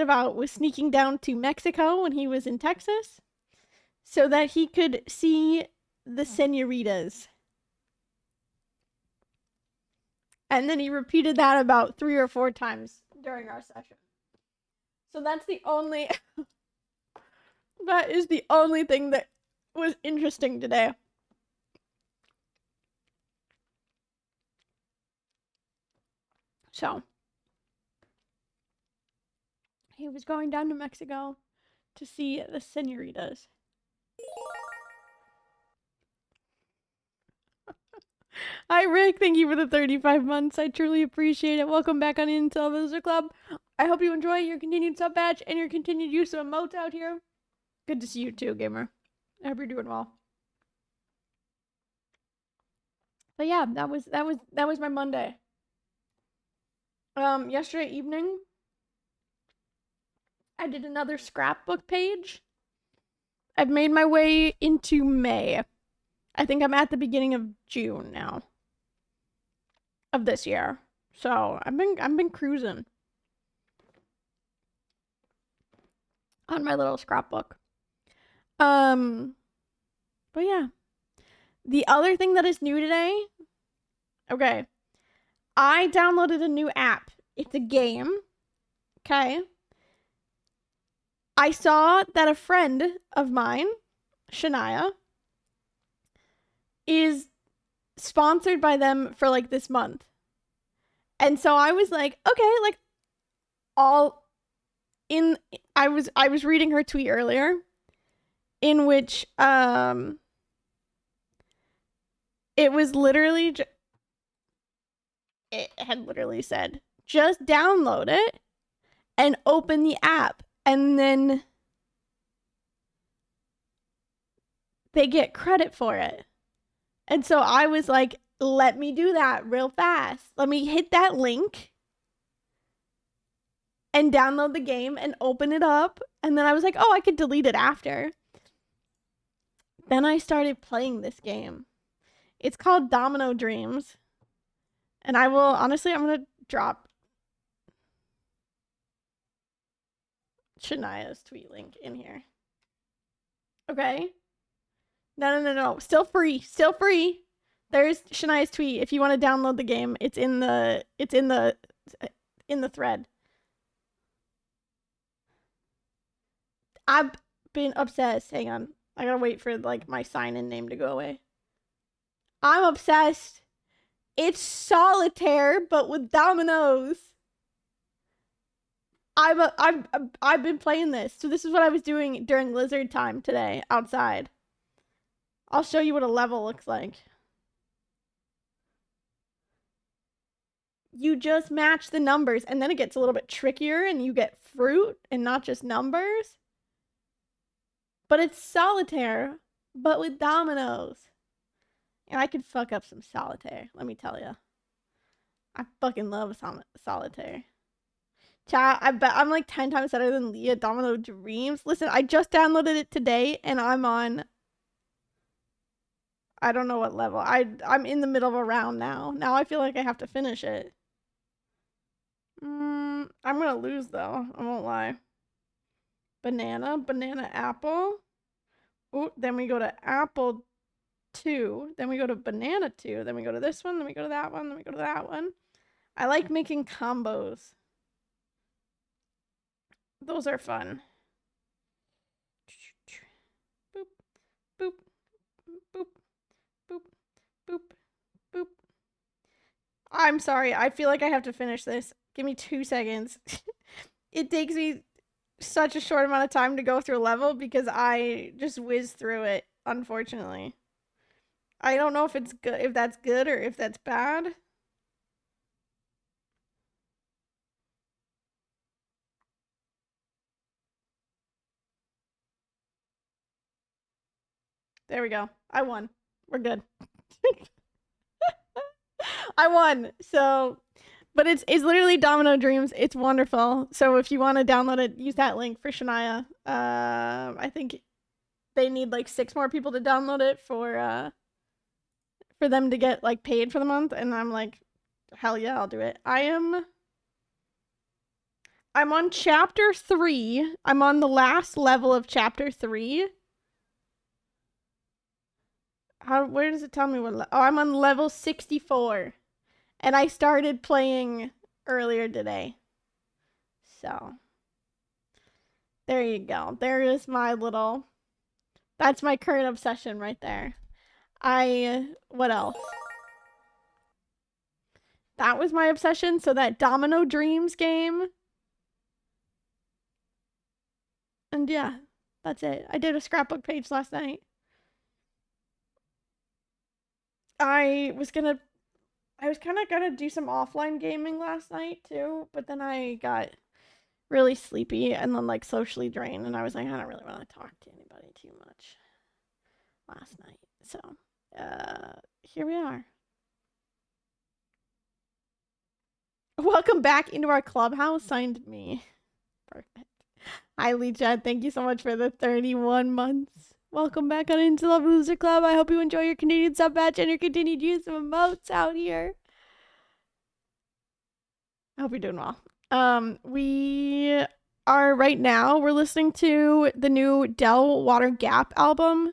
about was sneaking down to Mexico when he was in Texas so that he could see the senoritas. And then he repeated that about 3 or 4 times during our session. So that's the only that is the only thing that was interesting today. So he was going down to Mexico to see the senoritas. Hi, Rick. Thank you for the 35 months. I truly appreciate it. Welcome back on Intel Visitor Club. I hope you enjoy your continued sub badge and your continued use of emotes out here. Good to see you too, gamer. I hope you're doing well. But yeah, that was my Monday. Yesterday evening, I did another scrapbook page. I've made my way into May. I think I'm at the beginning of June now of this year. So I've been cruising on my little scrapbook. But yeah. The other thing that is new today, okay, I downloaded a new app. It's a game. Okay. I saw that a friend of mine, Shania, is sponsored by them for like this month. And so I was like, okay, like I was reading her tweet earlier in which it was literally it had literally said, just download it and open the app and then they get credit for it. And so I was like, let me do that real fast. Let me hit that link and download the game and open it up. And then I was like, oh, I could delete it after. Then I started playing this game. It's called Domino Dreams. And I will, honestly, I'm going to drop Shania's tweet link in here. Okay. No. Still free. There's Shania's tweet. If you want to download the game, it's in the thread. I've been obsessed. Hang on. I gotta wait for like my sign-in name to go away. I'm obsessed. It's solitaire, but with dominoes. I've been playing this. So this is what I was doing during lizard time today outside. I'll show you what a level looks like. You just match the numbers, and then it gets a little bit trickier, and you get fruit and not just numbers. But it's solitaire, but with dominoes. And I could fuck up some solitaire, let me tell you. I fucking love solitaire. Chat, I bet I'm like 10 times better than Leah Domino Dreams. Listen, I just downloaded it today, and I'm on... I don't know what level. I'm in the middle of a round now. Now I feel like I have to finish it. I'm gonna lose, though. I won't lie. Banana, apple. Ooh, then we go to apple 2. Then we go to banana 2. Then we go to this one. Then we go to that one. Then we go to that one. I like making combos. Those are fun. Boop, boop, boop, boop, boop, boop. I'm sorry. I feel like I have to finish this. Give me 2 seconds. It takes me such a short amount of time to go through a level because I just whiz through it, unfortunately. I don't know if it's good, if that's good or if that's bad. There we go. I won. We're good. I won. So, but it's literally Domino Dreams. It's wonderful. So if you want to download it, use that link for Shania. I think they need like 6 more people to download it for them to get like paid for the month. And I'm like, hell yeah, I'll do it. I I'm on chapter 3. I'm on the last level of chapter 3. Where does it tell me what? Oh, I'm on level 64. And I started playing earlier today. So, there you go. There is my little... That's my current obsession right there. What else? That was my obsession. So that Domino Dreams game. And yeah, that's it. I did a scrapbook page last night. I was kind of gonna do some offline gaming last night too, but then I got really sleepy and then like socially drained, and I was like, I don't really want to talk to anybody too much last night. So, here we are. Welcome back into our clubhouse. Signed me. Perfect. Hi, Lee Chad. Thank you so much for the 31 months. Welcome back on Into Love Loser Club. I hope you enjoy your continued sub batch and your continued use of emotes out here. I hope you're doing well. We are right now, we're listening to the new Del Water Gap album.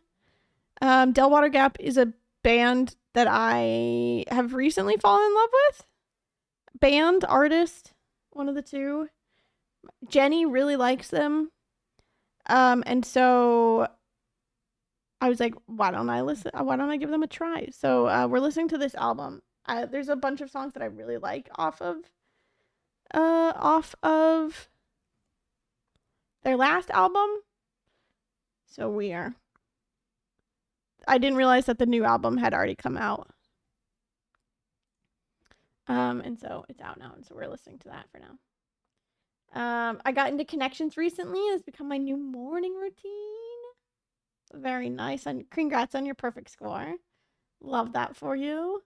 Del Water Gap is a band that I have recently fallen in love with. Band, artist, one of the two. Jenny really likes them. And so I was like, why don't I give them a try? So we're listening to this album. There's a bunch of songs that I really like off of their last album. So I didn't realize that the new album had already come out. And so it's out now, and so we're listening to that for now. I got into Connections recently. It's become my new morning routine. Very nice, and congrats on your perfect score. Love that for you.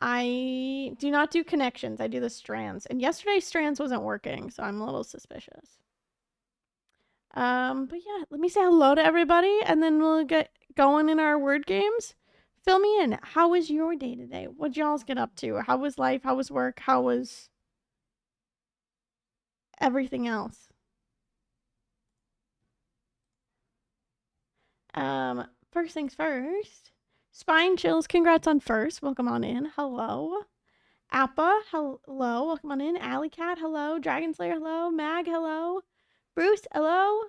I do not do Connections. I do the Strands, and yesterday's Strands wasn't working, so I'm a little suspicious. But yeah, let me say hello to everybody, and then we'll get going in our word games. Fill me in. How was your day today? What'd y'all get up to? How was life? How was work? How was everything else? First things first. Spine Chills, congrats on first. Welcome on in. Hello. Appa, hello. Welcome on in. Alley Cat, hello. Dragon Slayer, hello. Mag, hello. Bruce, hello.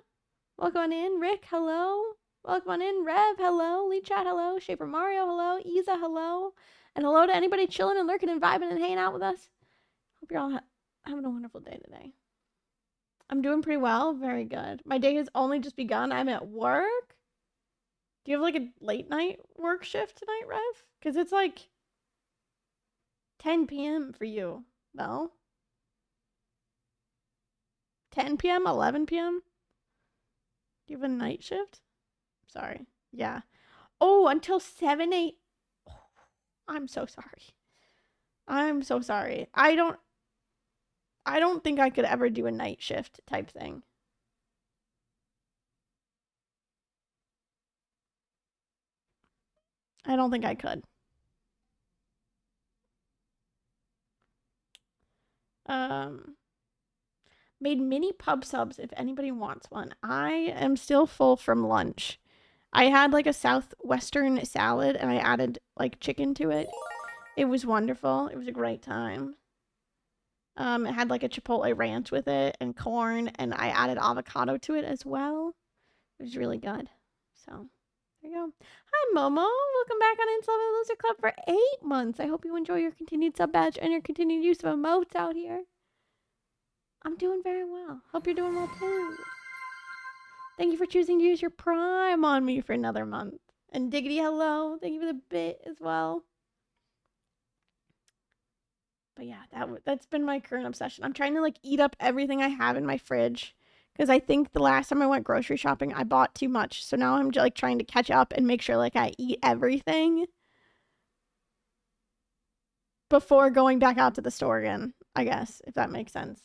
Welcome on in. Rick, hello. Welcome on in. Rev, hello. Lee Chat, hello. Shaper Mario, hello. Isa, hello. And hello to anybody chilling and lurking and vibing and hanging out with us. Hope you're all having a wonderful day today. I'm doing pretty well. Very good. My day has only just begun. I'm at work. Do you have like a late night work shift tonight, Rev? Because it's like 10 p.m. for you. No? 10 p.m.? 11 p.m.? Do you have a night shift? Sorry. Yeah. Oh, until 7, 8. Oh, I'm so sorry. I'm so sorry. I don't think I could ever do a night shift type thing. I don't think I could. Made mini pub subs if anybody wants one. I am still full from lunch. I had like a southwestern salad and I added like chicken to it. It was wonderful. It was a great time. It had like a chipotle ranch with it and corn, and I added avocado to it as well. It was really good. So there you go. Hi Momo, welcome back on Into Love and Loser Club for 8 months. I hope you enjoy your continued sub badge and your continued use of emotes out here. I'm doing very well. Hope you're doing well too. Thank you for choosing to use your Prime on me for another month. And Diggity, hello. Thank you for the bit as well. But yeah, that's been my current obsession. I'm trying to like eat up everything I have in my fridge because I think the last time I went grocery shopping, I bought too much. So now I'm like trying to catch up and make sure like I eat everything before going back out to the store again, I guess, if that makes sense.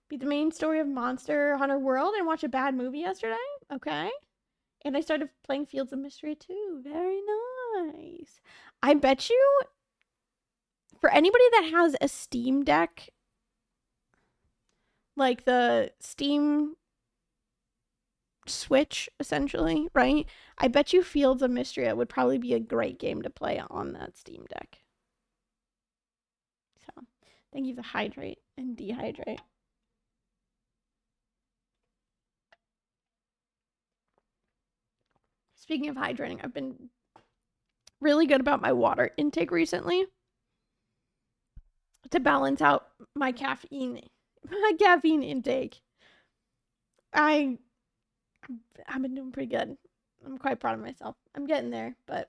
Beat the main story of Monster Hunter World and watch a bad movie yesterday. Okay. And I started playing Fields of Mystery too. Very nice. I bet you, for anybody that has a Steam Deck, like the Steam Switch, essentially, right? I bet you Fields of Mystria would probably be a great game to play on that Steam Deck. So, thank you for hydrate and dehydrate. Speaking of hydrating, I've been really good about my water intake recently to balance out my caffeine intake. I've been doing pretty good. I'm quite proud of myself. I'm getting there, but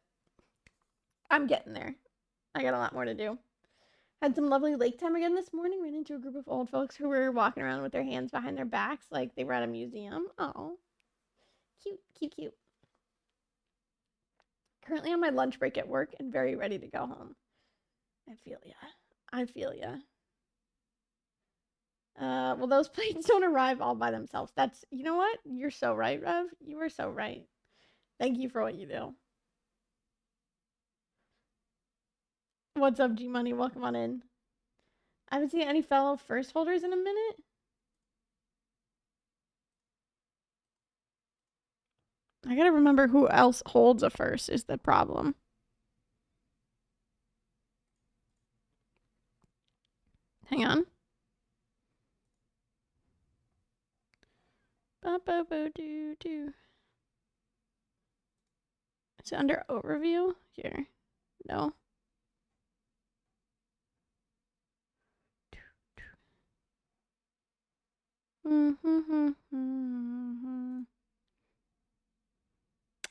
I'm getting there. I got a lot more to do. Had some lovely lake time again this morning. Ran into a group of old folks who were walking around with their hands behind their backs like they were at a museum. Oh, cute, cute, cute. Currently on my lunch break at work and very ready to go home. I feel ya. I feel ya. Well, those planes don't arrive all by themselves. That's, you know what? You're so right, Rev. You are so right. Thank you for what you do. What's up, G Money? Welcome on in. I haven't seen any fellow first holders in a minute. I gotta remember who else holds a first is the problem. Hang on. Is it under overview? Here. No.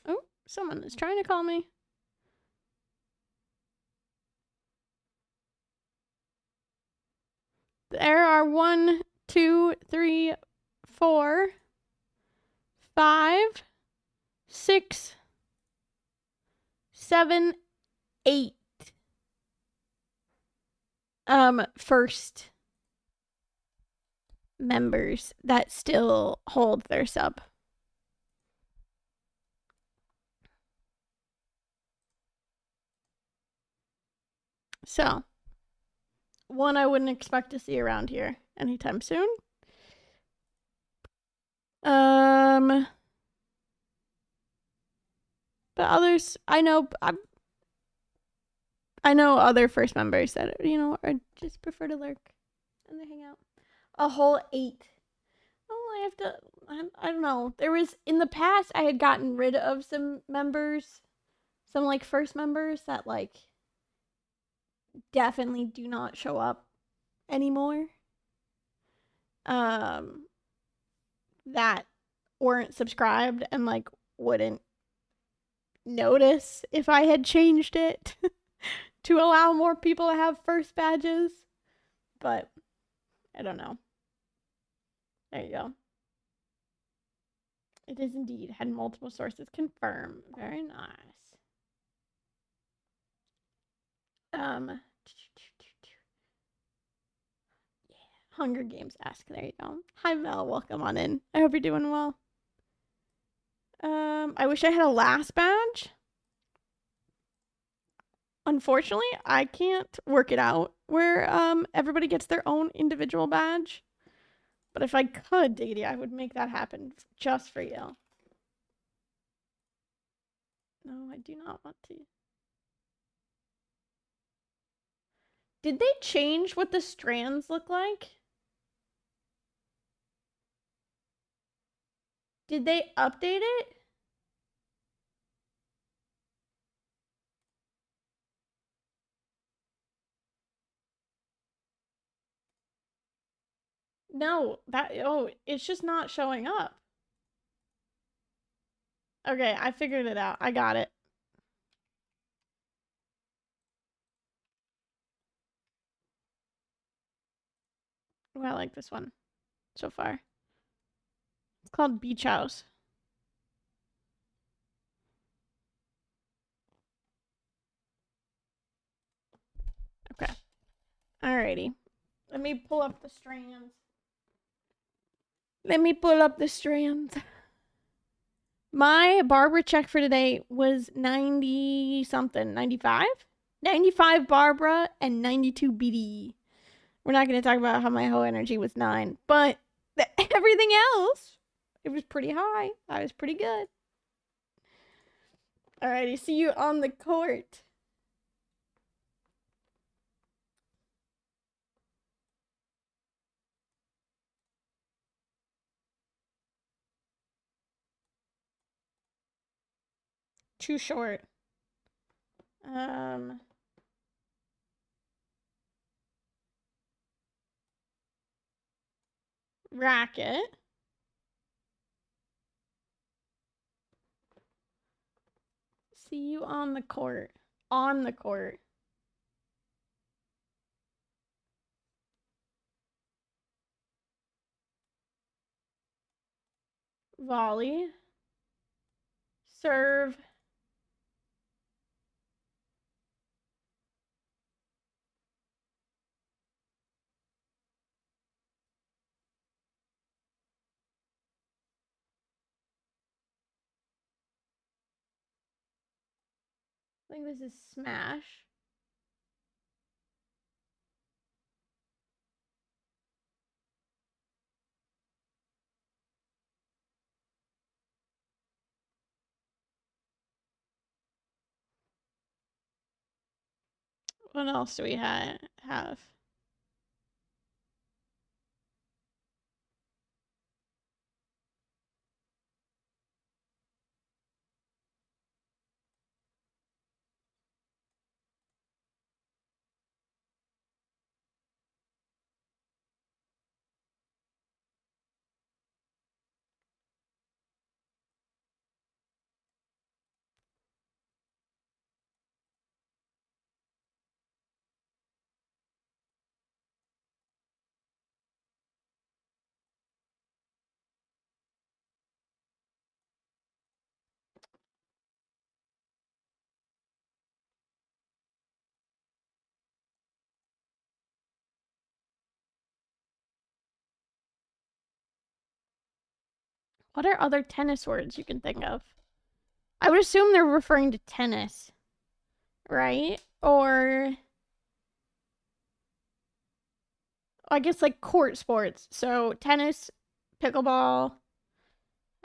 Oh, someone is trying to call me. There are 1, 2, 3, 4, 5, 6, 7, 8 first members that still hold their sub. So, one I wouldn't expect to see around here anytime soon. But others, I know other first members that are just prefer to lurk and they hang out. A whole 8. Oh, I have to. I don't know. There was in the past I had gotten rid of some members, some like first members that like definitely do not show up anymore. That weren't subscribed and like wouldn't notice if I had changed it to allow more people to have first badges. But I don't know. There you go. It is indeed. Had multiple sources confirm. Very nice. Yeah. Hunger Games ask. There you go. Hi Mel, welcome on in. I hope you're doing well. I wish I had a last badge. Unfortunately, I can't work it out where everybody gets their own individual badge. But if I could, Diggity, I would make that happen just for you. No, I do not want to. Did they change what the strands look like? Did they update it? No, it's just not showing up. Okay, I figured it out. I got it. Oh, I like this one so far. It's called Beach House. Okay. Alrighty. Let me pull up the strands. My Barbara check for today was 90 something, 95? 95 Barbara and 92 BD. We're not going to talk about how my whole energy was 9, but everything else, it was pretty high. I was pretty good. Alrighty, see you on the court. Too short. Racket. See you on the court. On the court. Volley. Serve. I think this is smash. What else do we have? What are other tennis words you can think of? I would assume they're referring to tennis, right? Or I guess like court sports. So tennis, pickleball.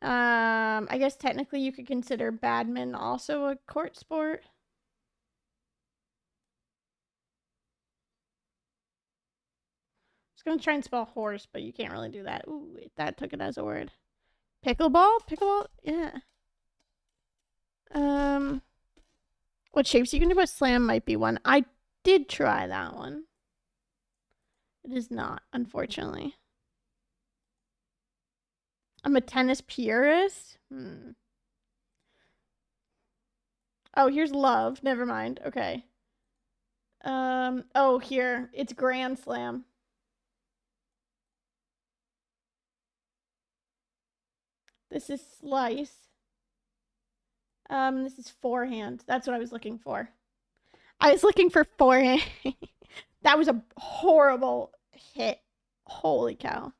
I guess technically you could consider badminton also a court sport. I was gonna try and spell horse, but you can't really do that. Ooh, that took it as a word. Pickleball, yeah. What shapes you can do by slam might be one. I did try that one. It is not, unfortunately. I'm a tennis purist. Oh, here's love. Never mind. Okay. Oh, here. It's Grand Slam. This is slice. This is forehand. That's what I was looking for. I was looking for forehand. That was a horrible hit. Holy cow.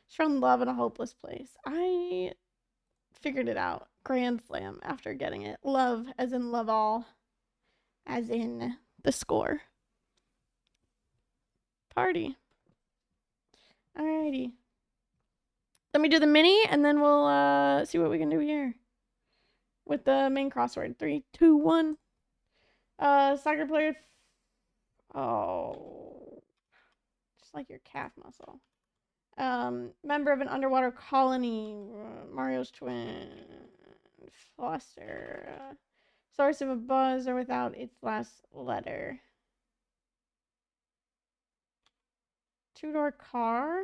It's from Love in a Hopeless Place. I figured it out. Grand Slam after getting it. Love, as in love all, as in the score. Party. Alrighty. Let me do the mini and then we'll see what we can do here with the main crossword. 3, 2, 1. Soccer player. Oh, just like your calf muscle. Member of an underwater colony. Mario's twin. Foster. Source of a buzz or without its last letter. Two-door car.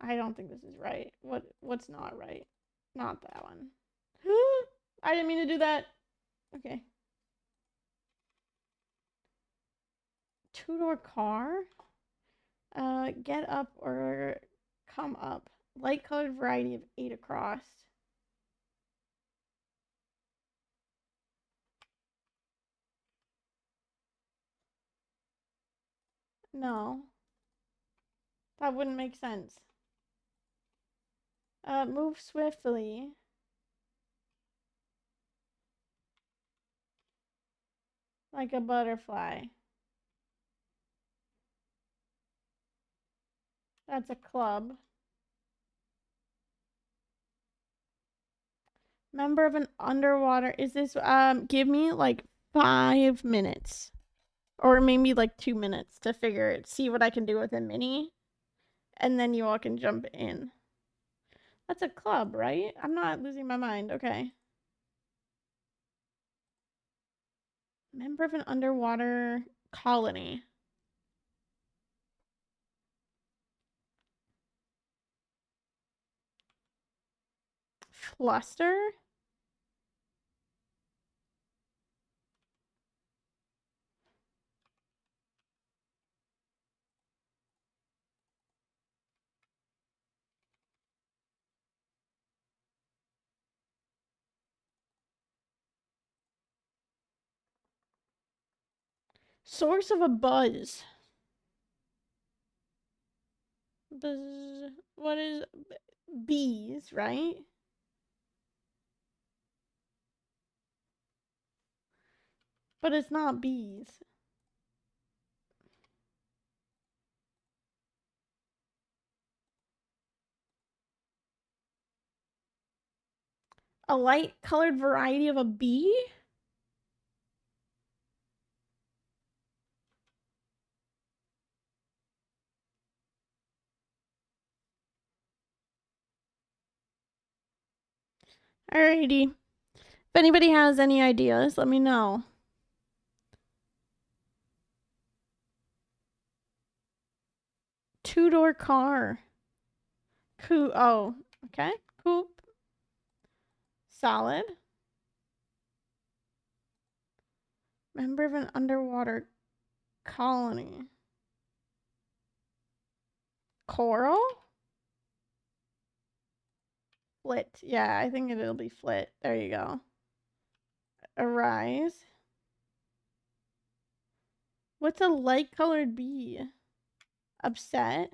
I don't think this is right. What's not right? Not that one. I didn't mean to do that. Okay. Two-door car. Get up or come up. Light colored variety of 8 across. No. That wouldn't make sense. Move swiftly. Like a butterfly. That's a club. Member of an underwater. Is this give me like 5 minutes. Or maybe like 2 minutes to figure it, see what I can do with a mini. And then you all can jump in. That's a club, right? I'm not losing my mind. Okay. Member of an underwater colony. Fluster? Source of a buzz. Buzz. What is bees, right? But it's not bees. A light colored variety of a bee? Alrighty. If anybody has any ideas, let me know. Two-door car. Cool. Oh, okay. Coupe. Solid. Member of an underwater colony. Coral? Flit. Yeah, I think it'll be flit. There you go. Arise. What's a light colored bee? Upset.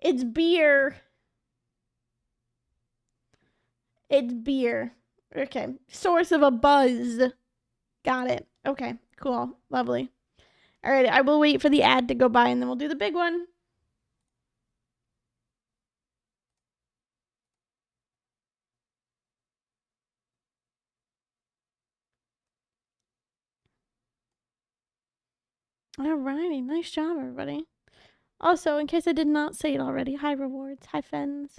It's beer. It's beer. Okay. Source of a buzz. Got it. Okay. Cool. Lovely. All right. I will wait for the ad to go by and then we'll do the big one. Alrighty. Nice job, everybody. Also, in case I did not say it already, hi rewards. Hi Fens.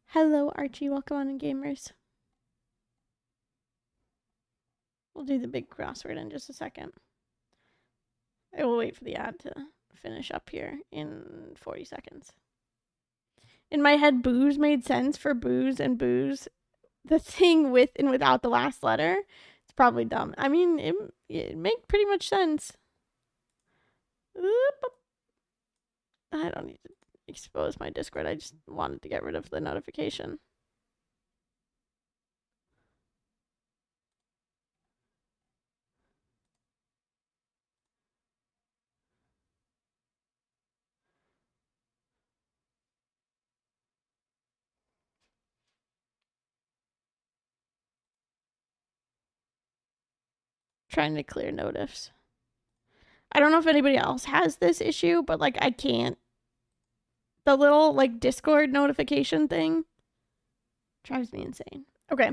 Hello, Archie. Welcome on in, gamers. We'll do the big crossword in just a second. I will wait for the ad to finish up here in 40 seconds. In my head, booze made sense for booze and booze. The thing with and without the last letter, it's probably dumb. I mean, it makes pretty much sense. I don't need to expose my Discord. I just wanted to get rid of the notification. Trying to clear notifs. I don't know if anybody else has this issue, but like I can't. The little like Discord notification thing drives me insane. Okay.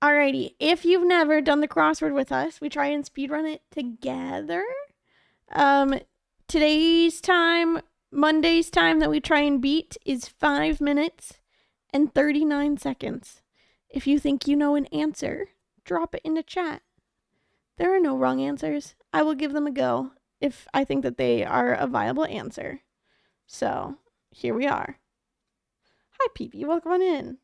Alrighty. If you've never done the crossword with us, we try and speedrun it together. Today's time, Monday's time that we try and beat is 5 minutes and 39 seconds. If you think you know an answer, drop it in the chat. There are no wrong answers. I will give them a go if I think that they are a viable answer. So, here we are. Hi, Peepee. Welcome on in.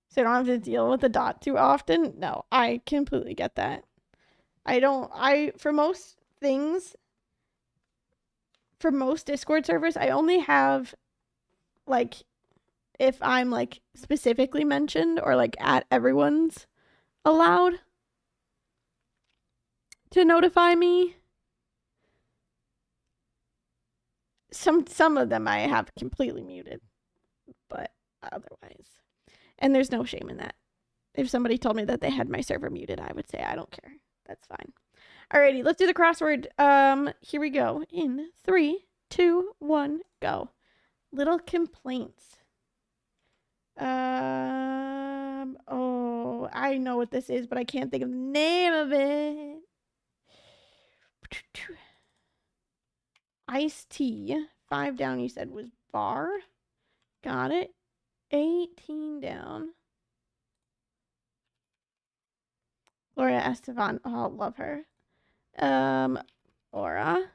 So I don't have to deal with the dot too often? No, I completely get that. For most things, for most Discord servers, I only have, like, if I'm, like, specifically mentioned or, like, at everyone's allowed to notify me. Some of them I have completely muted, but otherwise. And there's no shame in that. If somebody told me that they had my server muted, I would say I don't care. That's fine. Alrighty, let's do the crossword. Here we go. In 3, 2, 1, go. Little complaints. Oh, I know what this is, but I can't think of the name of it. Iced tea. 5 down, you said, was bar. Got it. 18 down. Gloria Estefan. Oh, love her. Aura.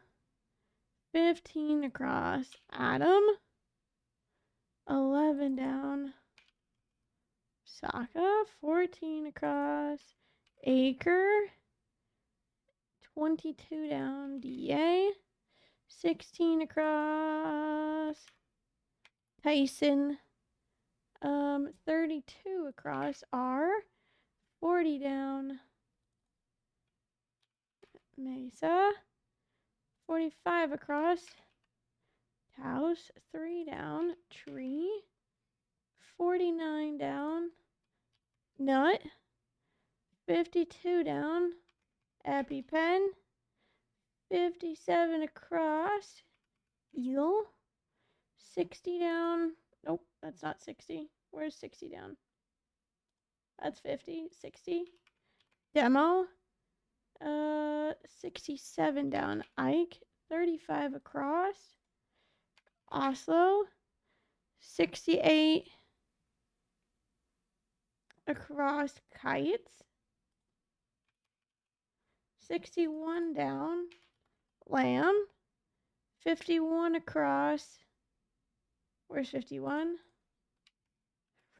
15 across. Adam. 11 down. Saka. 14 across. Acre. 22 down. DA. 16 across. Tyson. 32 across. R. 40 down. Mesa. 45 across. House. 3 down. Tree. 49 down. Nut. 52 down. EpiPen. 57 across. Eel. 60 down. Nope, that's not 60. Where's 60 down? That's 50. 60. Demo. 67 down. Ike. 35 across. Oslo. 68 across. Kites. 61 down. Lamb. 51 across. Where's 51?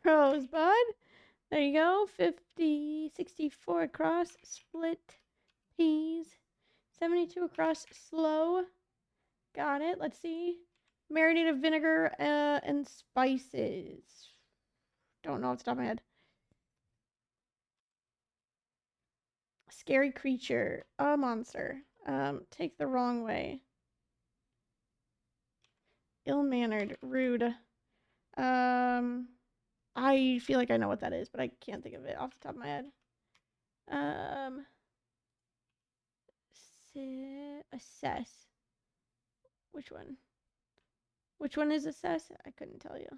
Rosebud. There you go. 64 across. Split peas. 72 across. Slow. Got it. Let's see. Marinated vinegar and spices. Don't know off the top of my head. Scary creature. A monster. Take the wrong way. Ill-mannered. Rude. I feel like I know what that is, but I can't think of it off the top of my head. Assess. Which one? Which one is assess? I couldn't tell you.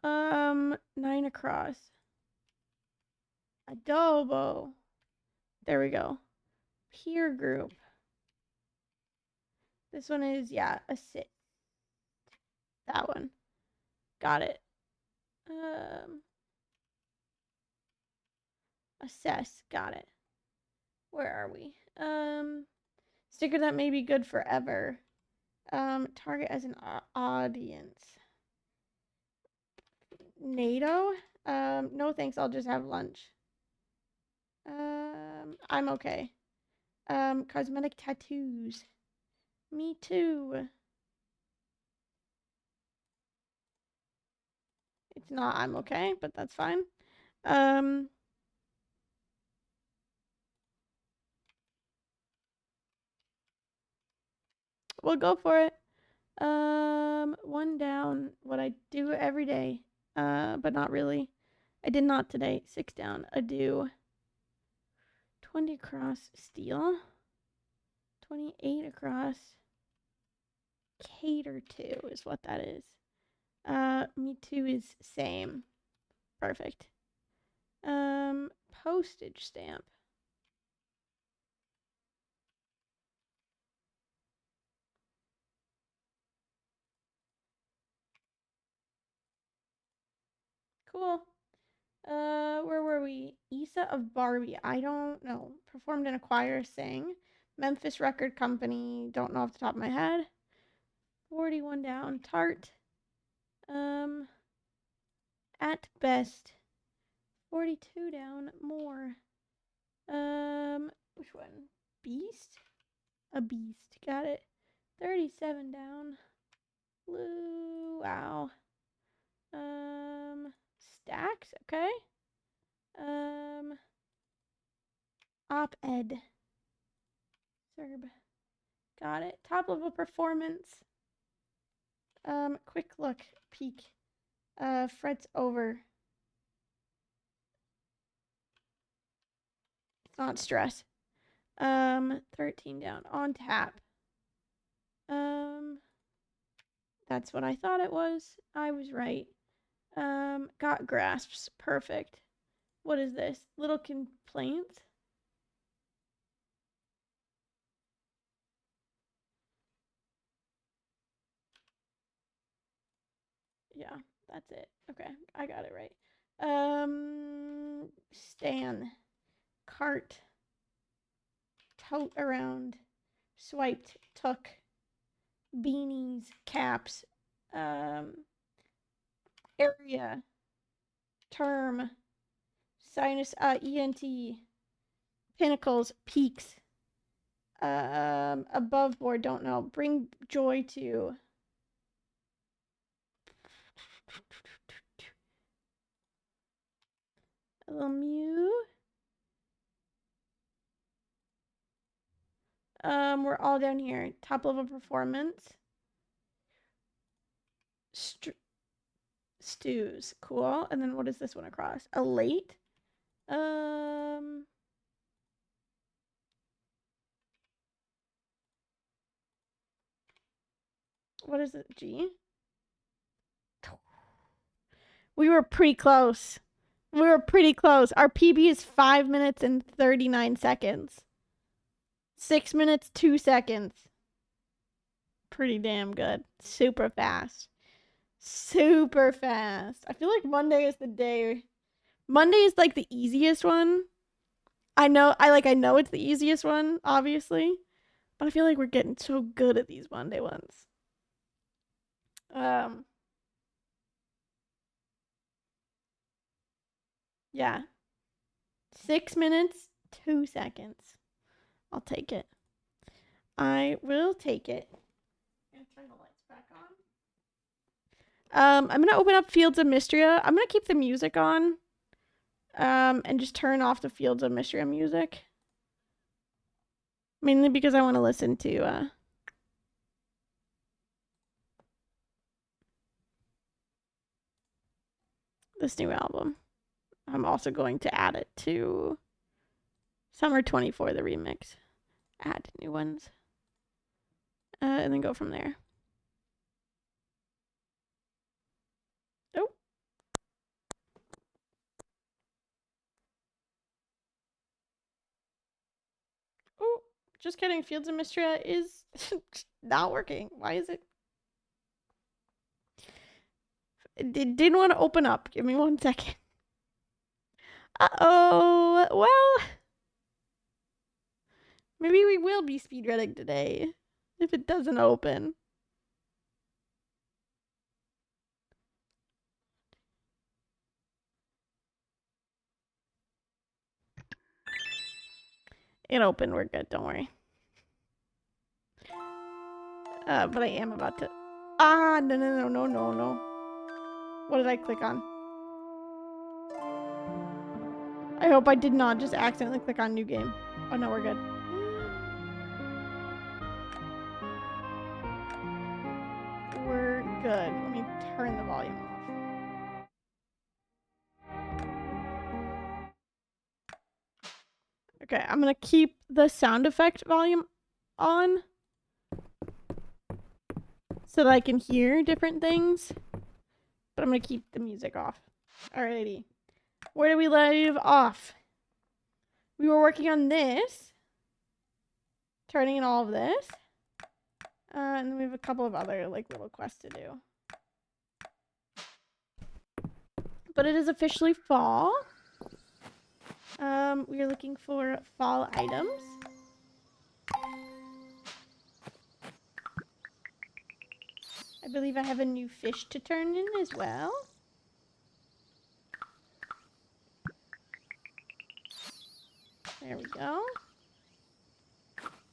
9 across. Adobo. There we go. Peer group. This one is, yeah, assist. That one. Got it. Assess. Got it. Where are we? Sticker that may be good forever. Target as an audience. NATO? No thanks, I'll just have lunch. I'm okay. Cosmetic tattoos. Me too. It's not I'm okay, but that's fine. We'll go for it. 1 down. What I do every day. But not really. I did not today. 6 down. Ado. 20 across. Steel. 28 across. Cater to is what that is. Me too is same. Perfect. Postage stamp. Cool. Where were we? Issa of Barbie. I don't know. Performed in a choir, sang. Memphis Record Company. Don't know off the top of my head. 41 down. Tart. At best. 42 down. More. Which one? Beast? A beast. Got it. 37 down. Blue. Wow. Stacks. Okay. Op-ed. Serb. Got it. Top level performance. Quick look. Peek. Frets over. not stress. 13 down on tap. That's what I thought it was. I was right. Got grasps. Perfect. What is this? Little complaints? Yeah, that's it. Okay, I got it right. Stan. Cart. Tote around. Swiped. Took. Beanies. Caps. Area. Term. Sinus. ENT. Pinnacles. Peaks. Above board. Don't know. Bring joy to. A little mew. We're all down here. Top level performance. Stews. Cool. And then what is this one across? A late. What is it? G? We were pretty close. We were pretty close. Our PB is 5 minutes and 39 seconds. 6 minutes, 2 seconds. Pretty damn good. Super fast. Super fast. I feel like Monday is the day. Monday is like the easiest one. I know it's the easiest one, obviously. But I feel like we're getting so good at these Monday ones. Yeah. 6 minutes, 2 seconds. I'll take it. I will take it. I'm gonna turn the lights back on. I'm gonna open up Fields of Mystria. I'm gonna keep the music on. And just turn off the Fields of Mystria music. Mainly because I want to listen to this new album. I'm also going to add it to Summer 24, the remix. Add new ones. And then go from there. Oh. Oh, just kidding. Fields of Mystria is not working. Why is it? It didn't want to open up. Give me 1 second. Uh-oh. Well, maybe we will be speedrunning today if it doesn't open. It opened. We're good. Don't worry. But I am about to. No. What did I click on? I hope I did not just accidentally click on new game. Oh no, we're good. We're good. Let me turn the volume off. Okay, I'm gonna keep the sound effect volume on so that I can hear different things. But I'm gonna keep the music off. Alrighty. Where do we leave off? We were working on this. Turning in all of this. And then we have a couple of other little quests to do. But it is officially fall. We are looking for fall items. I believe I have a new fish to turn in as well. There we go.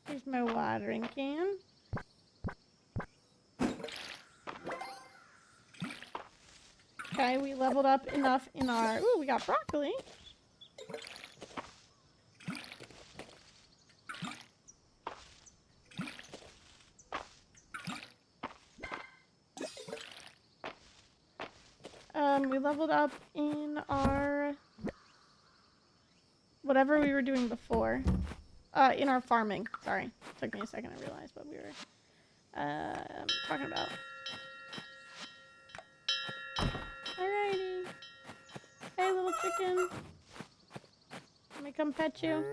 Here's my watering can. Okay, we leveled up enough in our... Ooh, we got broccoli. We leveled up in our... whatever we were doing before. In our farming. Sorry. Took me a second to realize what we were talking about. Alrighty. Hey, little chicken. Let me come pet you.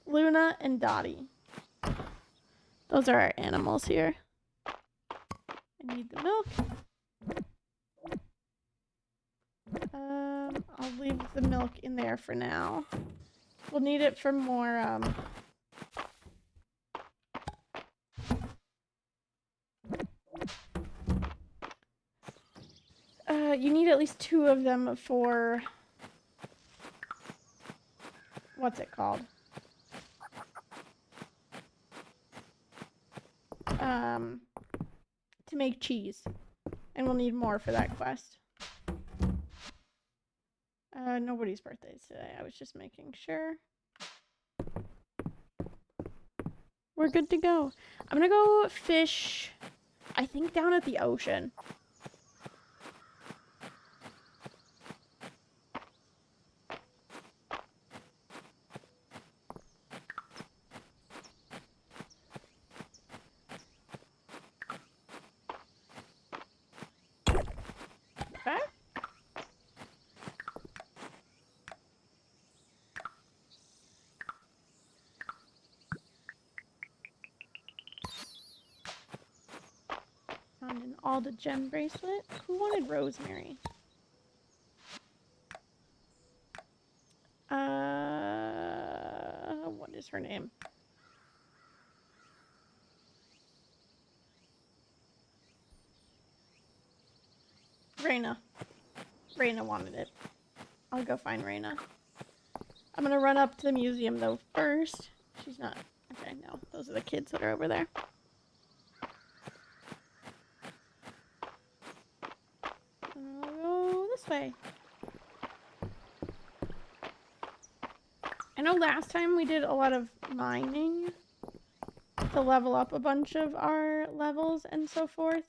Luna and Dottie. Those are our animals here. I need the milk. I'll leave the milk in there for now. We'll need it for more, you need at least 2 of them for... What's it called? To make cheese. And we'll need more for that quest. Nobody's birthday is today. I was just making sure. We're good to go. I'm gonna go fish, I think, down at the ocean. Okay. Found an Alda gem bracelet. Who wanted rosemary? What is her name? Raina. Raina wanted it. I'll go find Raina. I'm gonna run up to the museum though first. She's not. Okay, no. Those are the kids that are over there. I'll go this way. I know last time we did a lot of mining to level up a bunch of our levels and so forth.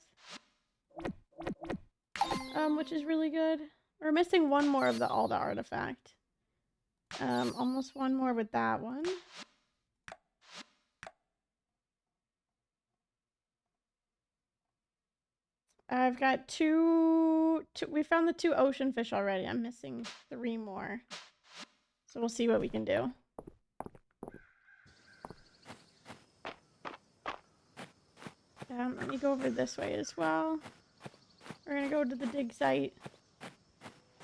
Which is really good. We're missing one more of the Alda artifact. Almost one more with that one. I've got two. We found the 2 ocean fish already. I'm missing 3 more. So we'll see what we can do. Let me go over this way as well. We're gonna go to the dig site.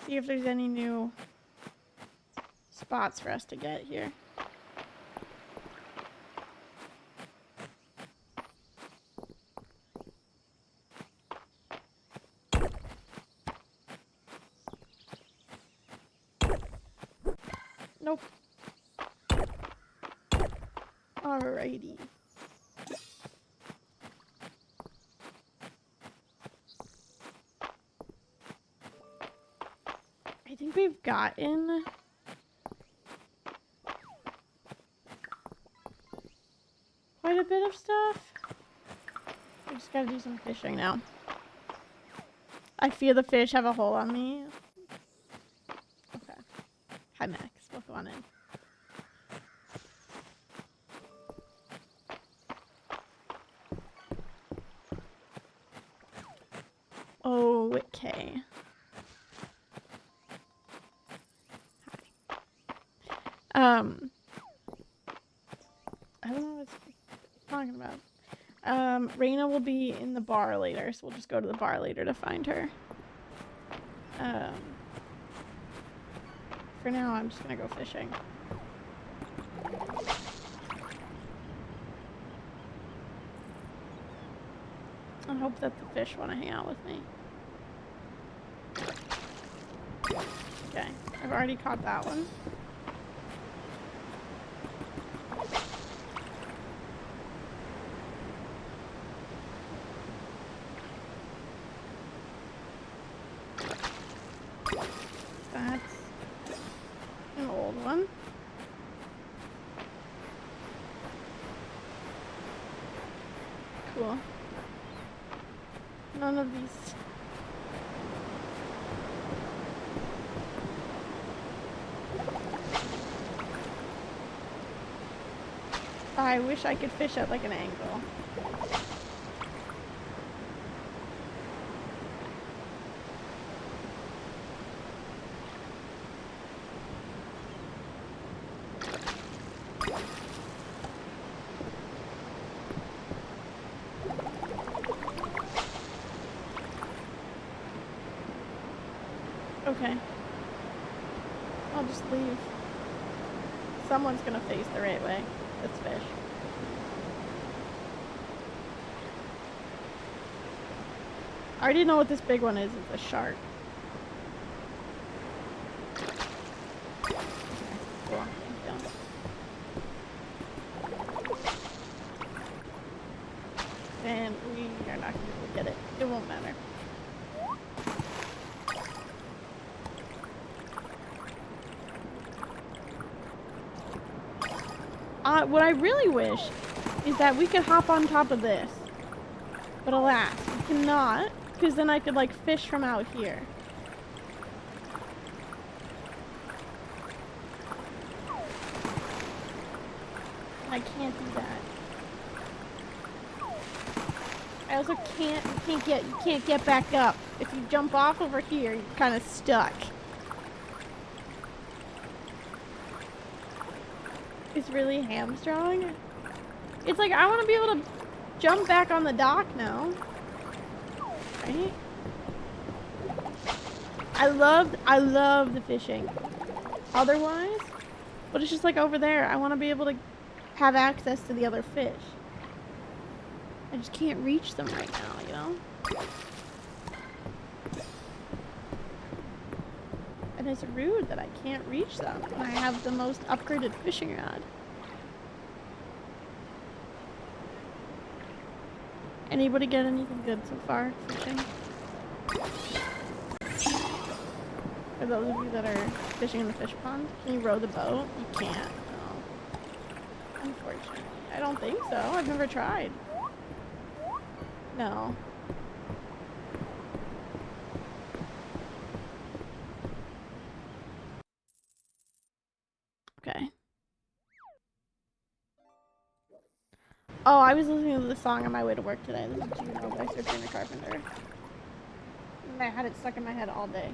See if there's any new spots for us to get here. Nope. Alrighty. I think we've gotten quite a bit of stuff. We just gotta do some fishing now. I feel the fish have a hole on me. Okay. Hi, Max. What's going on? Okay. I don't know what it's talking about. Raina will be in the bar later, so we'll just go to the bar later to find her. For now, I'm just gonna go fishing. I hope that the fish want to hang out with me. Okay, I've already caught that one. That's an old one. Cool. None of these I wish I could fish at like an angle. Okay. I'll just leave. Someone's gonna face the right way. Let's fish. I already know what this big one is. It's a shark. Okay, cool. And we are not gonna get it. It won't matter. What I really wish is that we could hop on top of this. But alas, we cannot, because then I could like fish from out here. I can't do that. I also you can't get back up. If you jump off over here, you're kind of stuck. It's really hamstrung. It's like, I want to be able to jump back on the dock now. Right? I love the fishing. Otherwise, but it's just like over there. I want to be able to have access to the other fish. I just can't reach them right now, you know? And it's rude that I can't reach them when I have the most upgraded fishing rod. Anybody get anything good so far fishing? For those of you that are fishing in the fish pond, can you row the boat? You can't. No. Unfortunately. I don't think so. I've never tried. No. Okay. Oh, I was listening to the song on my way to work today. This is Juno by Sabrina Carpenter. And I had it stuck in my head all day.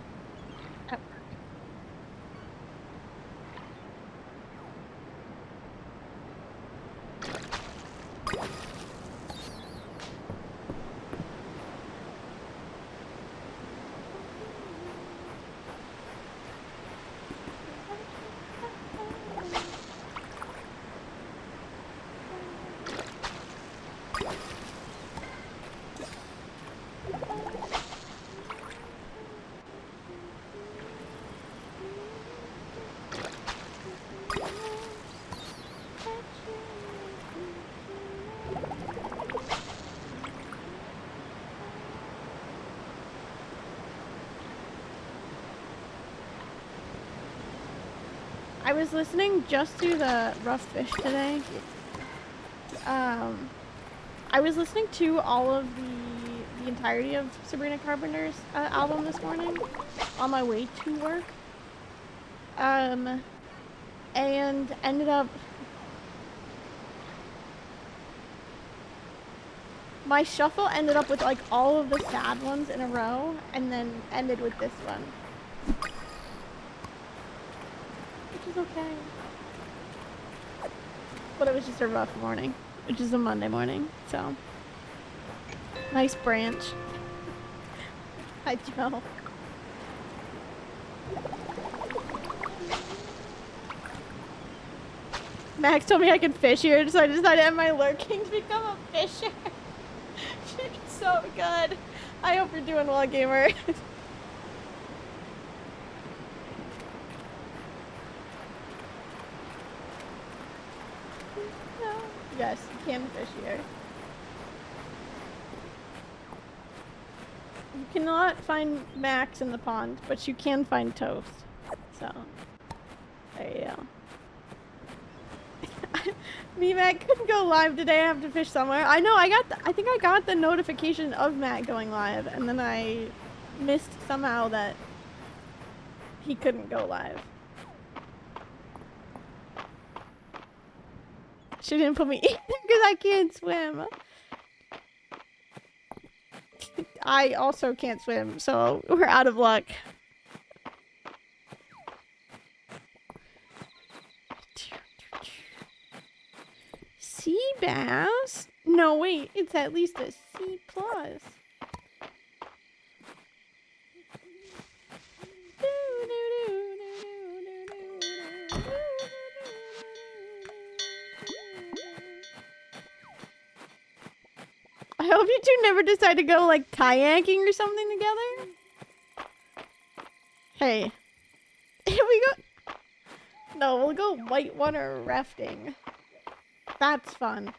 I was listening just to the Rough Fish today. I was listening to all of the entirety of Sabrina Carpenter's album this morning on my way to work. And ended up... My shuffle ended up with like all of the sad ones in a row and then ended with this one. Which is okay. But it was just a rough morning, which is a Monday morning, so. Nice branch. Hi, Joe. Max told me I could fish here, so I decided to end my lurking to become a fisher. It's so good. I hope you're doing well, gamer. Yes, you can fish here. You cannot find Max in the pond, but you can find Toast. So, there you go. Me, Matt couldn't go live today. I have to fish somewhere. I know. I think I got the notification of Matt going live, and then I missed somehow that he couldn't go live. She didn't put me in because I can't swim. I also can't swim, so we're out of luck. Sea bass? No, wait, it's at least a C+. I hope you two never decide to go, like, kayaking or something together. Hey. If we go... No, we'll go whitewater rafting. That's fun.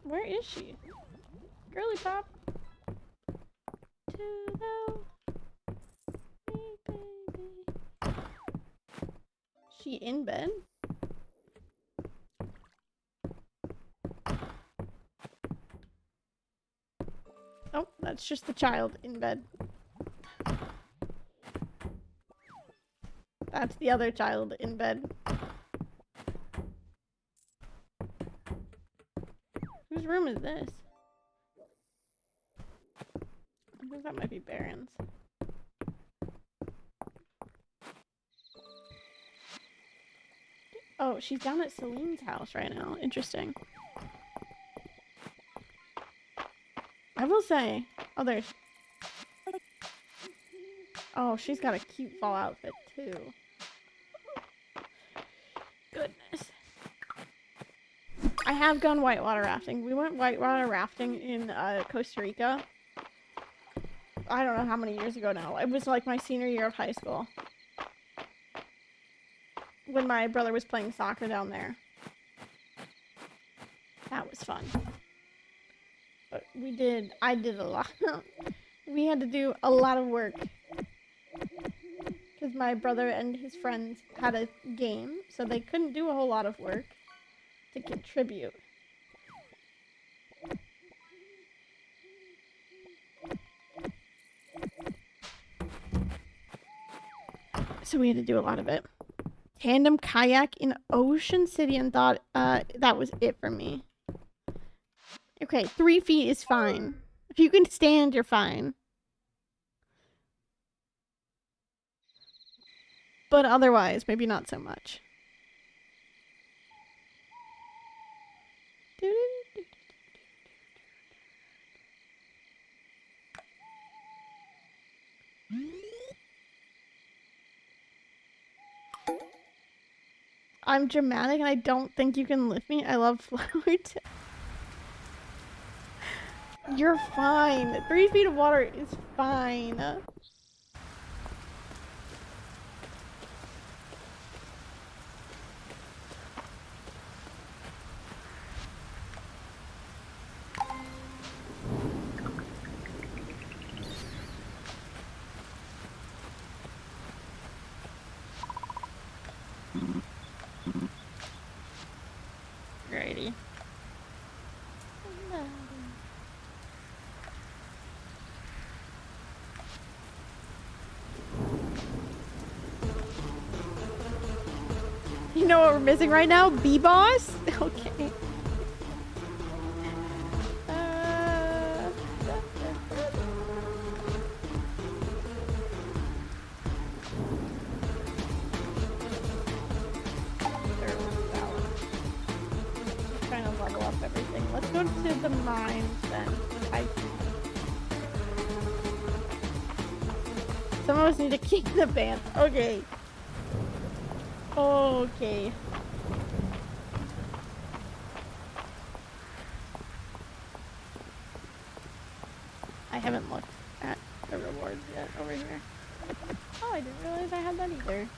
Where is she? Girly pop. She in bed? Oh, that's just the child in bed. That's the other child in bed. Whose room is this? I think that might be Baron's. Oh, she's down at Celine's house right now. Interesting. I will say... Oh, there's... Oh, she's got a cute fall outfit, too. Goodness. I have gone whitewater rafting. We went whitewater rafting in Costa Rica. I don't know how many years ago now. It was like my senior year of high school. When my brother was playing soccer down there. That was fun. But I did a lot. We had to do a lot of work. Because my brother and his friends had a game, so they couldn't do a whole lot of work to contribute. So we had to do a lot of it. Tandem kayak in Ocean City and thought that was it for me. Okay, 3 feet is fine. If you can stand, you're fine. But otherwise, maybe not so much. I'm dramatic and I don't think you can lift me. I love float. You're fine. 3 feet of water is fine. Alrighty. You know what we're missing right now? B-Boss? Okay. Trying to level up everything. Let's go to the mines then. Some of us need to keep the band. Okay. Okay. I haven't looked at the rewards yet over here. Oh, I didn't realize I had that either.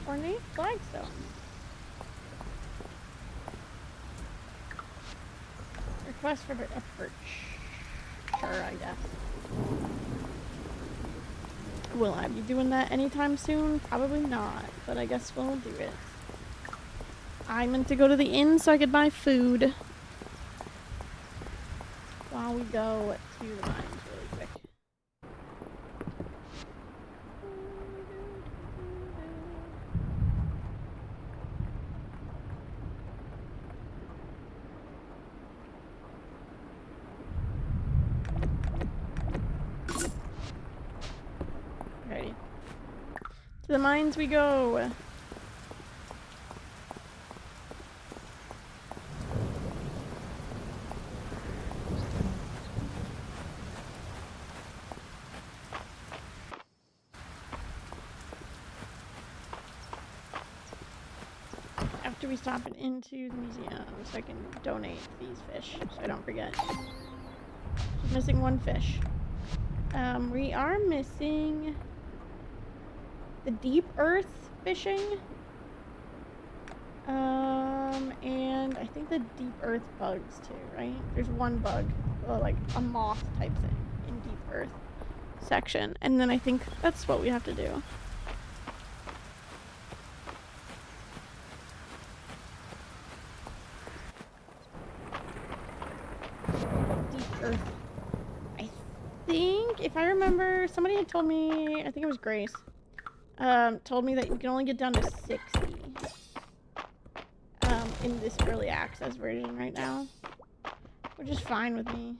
Ornate flagstone. Request for a perch. Sure, I guess. Will I be doing that anytime soon? Probably not, but I guess we'll do it. I meant to go to the inn so I could buy food. while we go to the mines really quick. Alrighty. To the mines we go. After we stop it into the museum so I can donate these fish so I don't forget. Just missing one fish. We are missing the deep earth fishing. And I think the deep earth bugs too, right? There's one bug, like a moth type thing in deep earth section. And then I think that's what we have to do. Deep earth. I think, if I remember, somebody had told me, I think it was Grace, told me that you can only get down to 60 in this early access version right now, which is fine with me.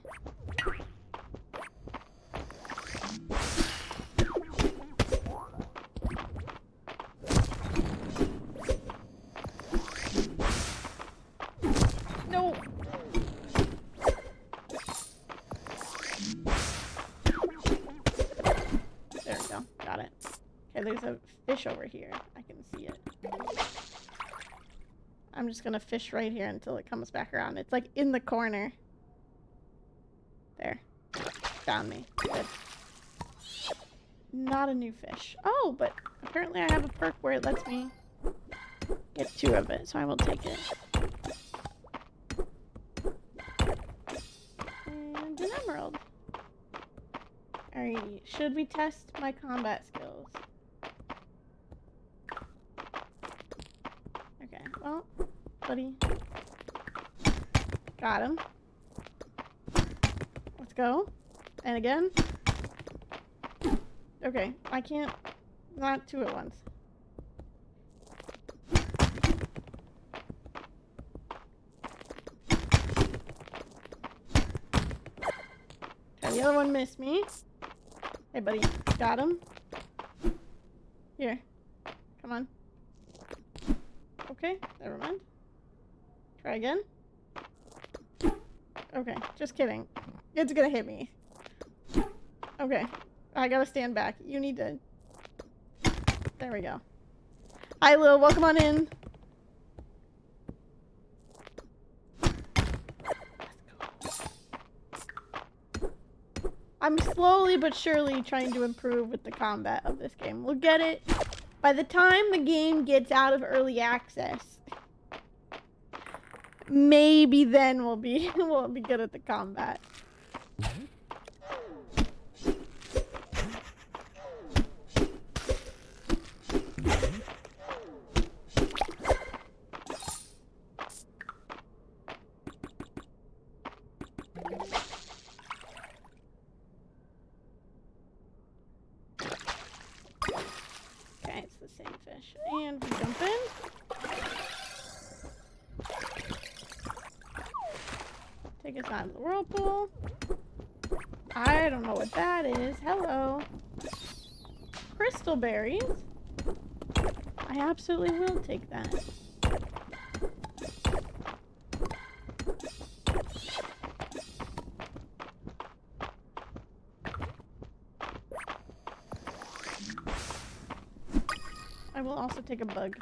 No. There we go. Got it. Okay, there's a fish over here. I can see it. I'm just gonna fish right here until it comes back around. It's like in the corner. There. Found me. Good. Not a new fish. Oh, but apparently I have a perk where it lets me get 2 of it, so I will take it. And an emerald. Alrighty. Should we test my combat skills? Okay, well, buddy. Got him. Let's go. And again. Okay, I can't. Not 2 at once. Okay, the other one missed me. Hey, buddy. Got him. Here. Come on. Okay, never mind. Try again. Okay, just kidding. It's gonna hit me. Okay, I gotta stand back. You need to... There we go. Hi, Lil. Welcome on in. I'm slowly but surely trying to improve with the combat of this game. We'll get it by the time the game gets out of early access. Maybe then we'll be good at the combat. Okay, it's the same fish. And we jump in. Take us out of the whirlpool. I don't know what that is. Hello. Crystal berries. I absolutely will take that. I will also take a bug.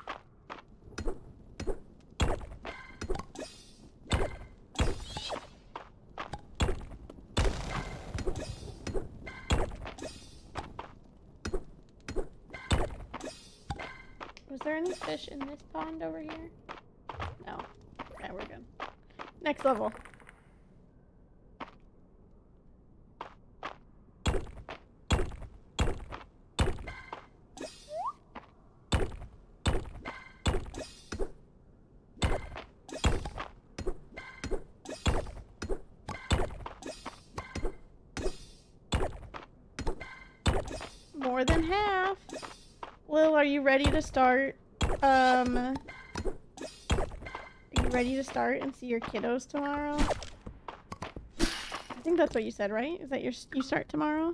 Was there any fish in this pond over here? No. Okay, we're good. Next level. More than half. Lil, are you ready to start? Are you ready to start and see your kiddos tomorrow? I think that's what you said, right? Is that you start tomorrow?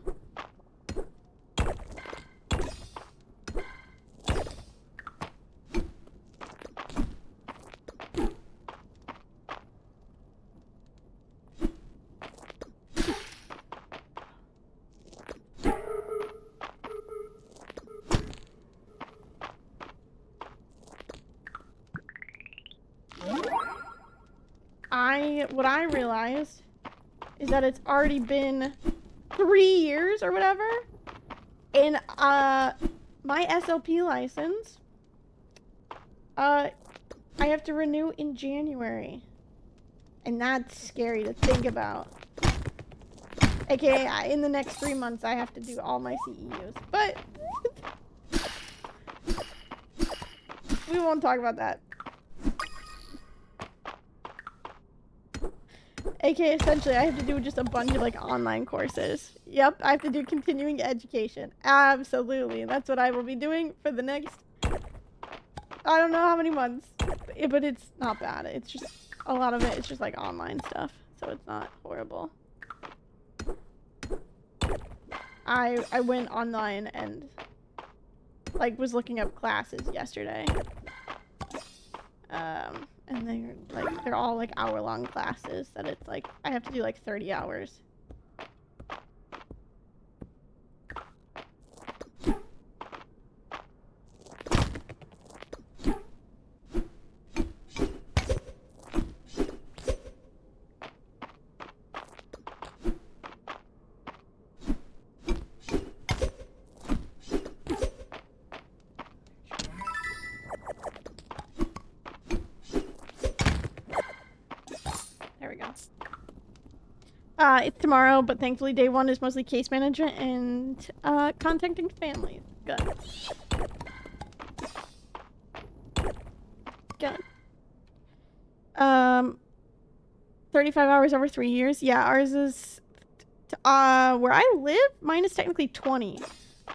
What I realized is that it's already been 3 years or whatever, and my SLP license, I have to renew in January, and that's scary to think about. AKA, in the next 3 months, I have to do all my CEUs, but we won't talk about that. AKA, essentially, I have to do just a bunch of, like, online courses. Yep, I have to do continuing education. Absolutely. That's what I will be doing for the next, I don't know how many months. But it's not bad. It's just, a lot of it, it's just, like, online stuff. So it's not horrible. I went online and, like, was looking up classes yesterday. And they're all like hour-long classes that it's like I have to do like 30 hours. It's tomorrow, but thankfully day 1 is mostly case management and contacting families. Good. Good. 35 hours over 3 years. Yeah, ours is where I live, mine is technically 20.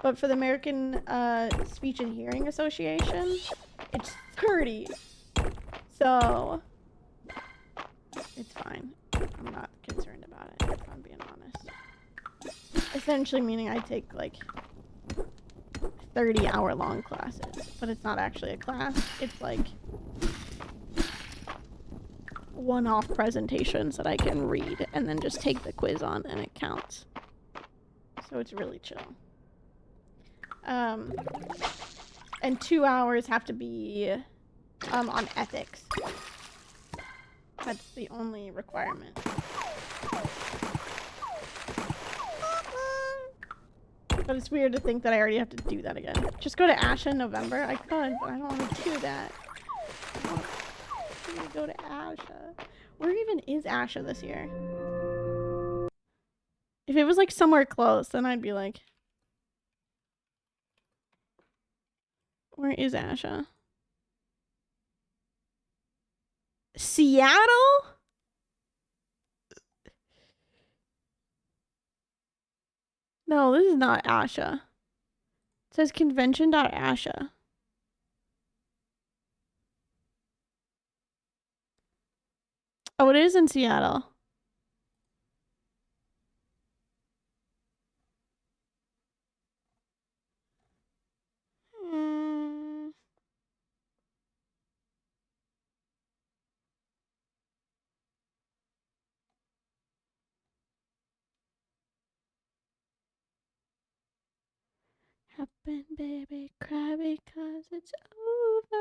But for the American Speech and Hearing Association, it's 30. So it's fine. I'm not concerned about it, if I'm being honest. Essentially meaning I take like 30-hour-long classes, but it's not actually a class. It's like one-off presentations that I can read and then just take the quiz on, and it counts. So it's really chill. And 2 hours have to be on ethics. That's the only requirement. But it's weird to think that I already have to do that again. Just go to Asha in November. I could, but I don't want to do that. I want to go to Asha. Where even is Asha this year? If it was like somewhere close, then I'd be like, where is Asha? Seattle? No, this is not Asha. It says convention.asha. Oh, it is in Seattle. Happen, baby, cry because it's over.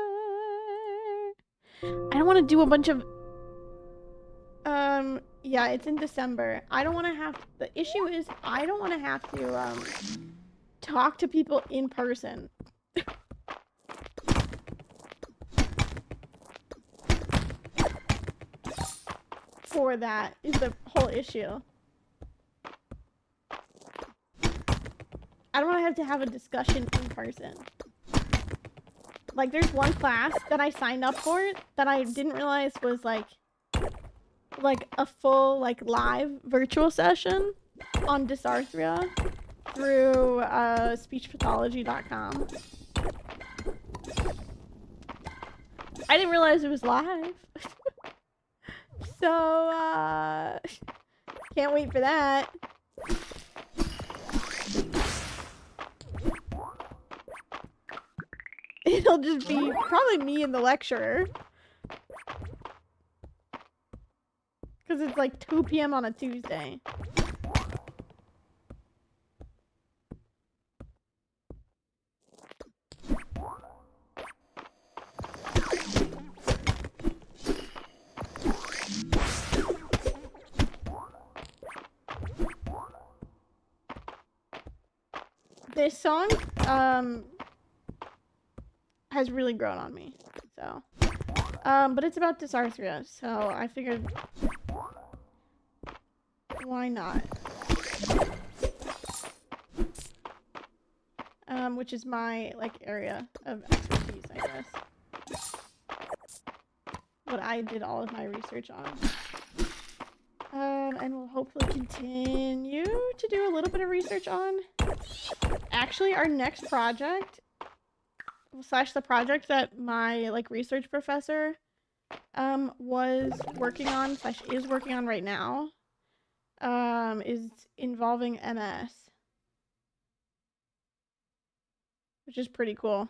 I don't want to do a bunch of yeah, it's in December. I don't want to have, the issue is I don't want to have to talk to people in person. For that is the whole issue. I don't want to have a discussion in person. Like, there's one class that I signed up for that I didn't realize was like a full like live virtual session on dysarthria, through speechpathology.com. I didn't realize it was live. So, can't wait for that. It'll just be probably me and the lecturer. Because it's like 2 p.m. on a Tuesday. This song, has really grown on me, so. But it's about dysarthria, so I figured, why not? Which is my, like, area of expertise, I guess. What I did all of my research on. And we'll hopefully continue to do a little bit of research on. Actually, our next project, slash the project that my, like, research professor, was working on, slash is working on right now, is involving MS. Which is pretty cool.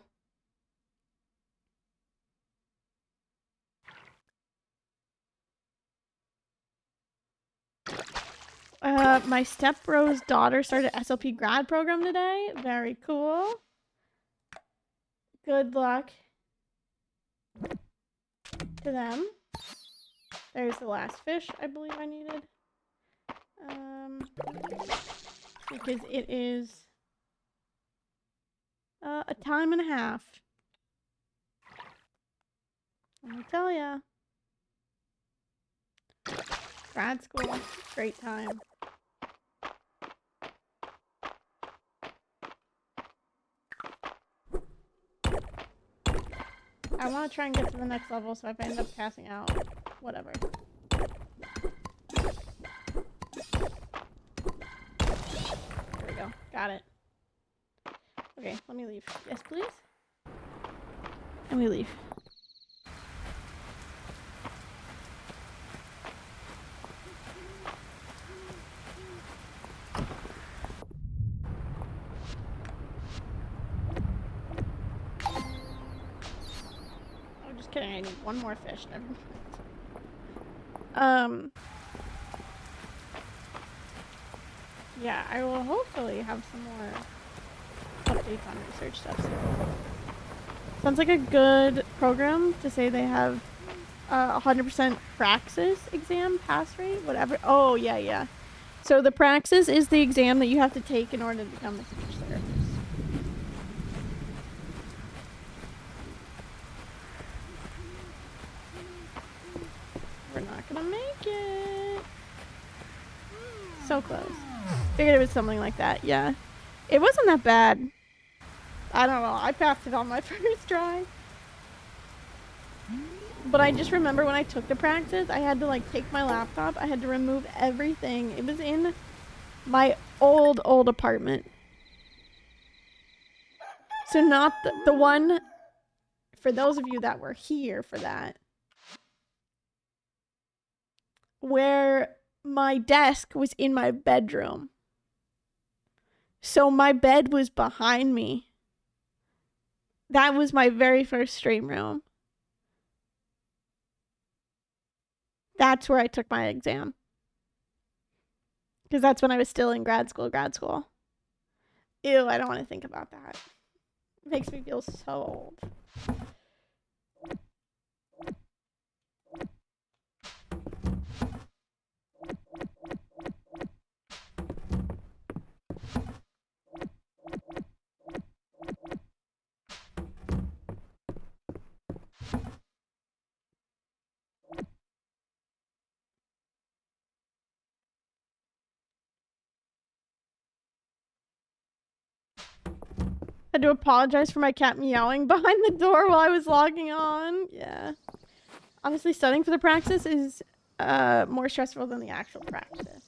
My step-bro's daughter started SLP grad program today. Very cool. Good luck to them. There's the last fish I believe I needed. Because it is a time and a half. Let me tell ya. Grad school, great time. I want to try and get to the next level, so if I end up passing out, whatever. There we go. Got it. Okay, let me leave. Yes, please. And we leave. Kidding, I need one more fish. Never mind. Yeah, I will hopefully have some more updates on research stuff soon. Sounds like a good program to say they have 100% praxis exam pass rate, whatever. Oh, yeah. So the praxis is the exam that you have to take in order to become a speech therapist. We're not gonna make it. So close. Figured it was something like that, yeah. It wasn't that bad. I don't know, I passed it on my first try. But I just remember when I took the practice, I had to like take my laptop, I had to remove everything. It was in my old apartment. So not the one, for those of you that were here for that, where my desk was in my bedroom. So my bed was behind me. That was my very first stream room. That's where I took my exam. Because that's when I was still in grad school. Ew, I don't want to think about that. It makes me feel so old. I had to apologize for my cat meowing behind the door while I was logging on. Yeah. Honestly, studying for the praxis is more stressful than the actual practice.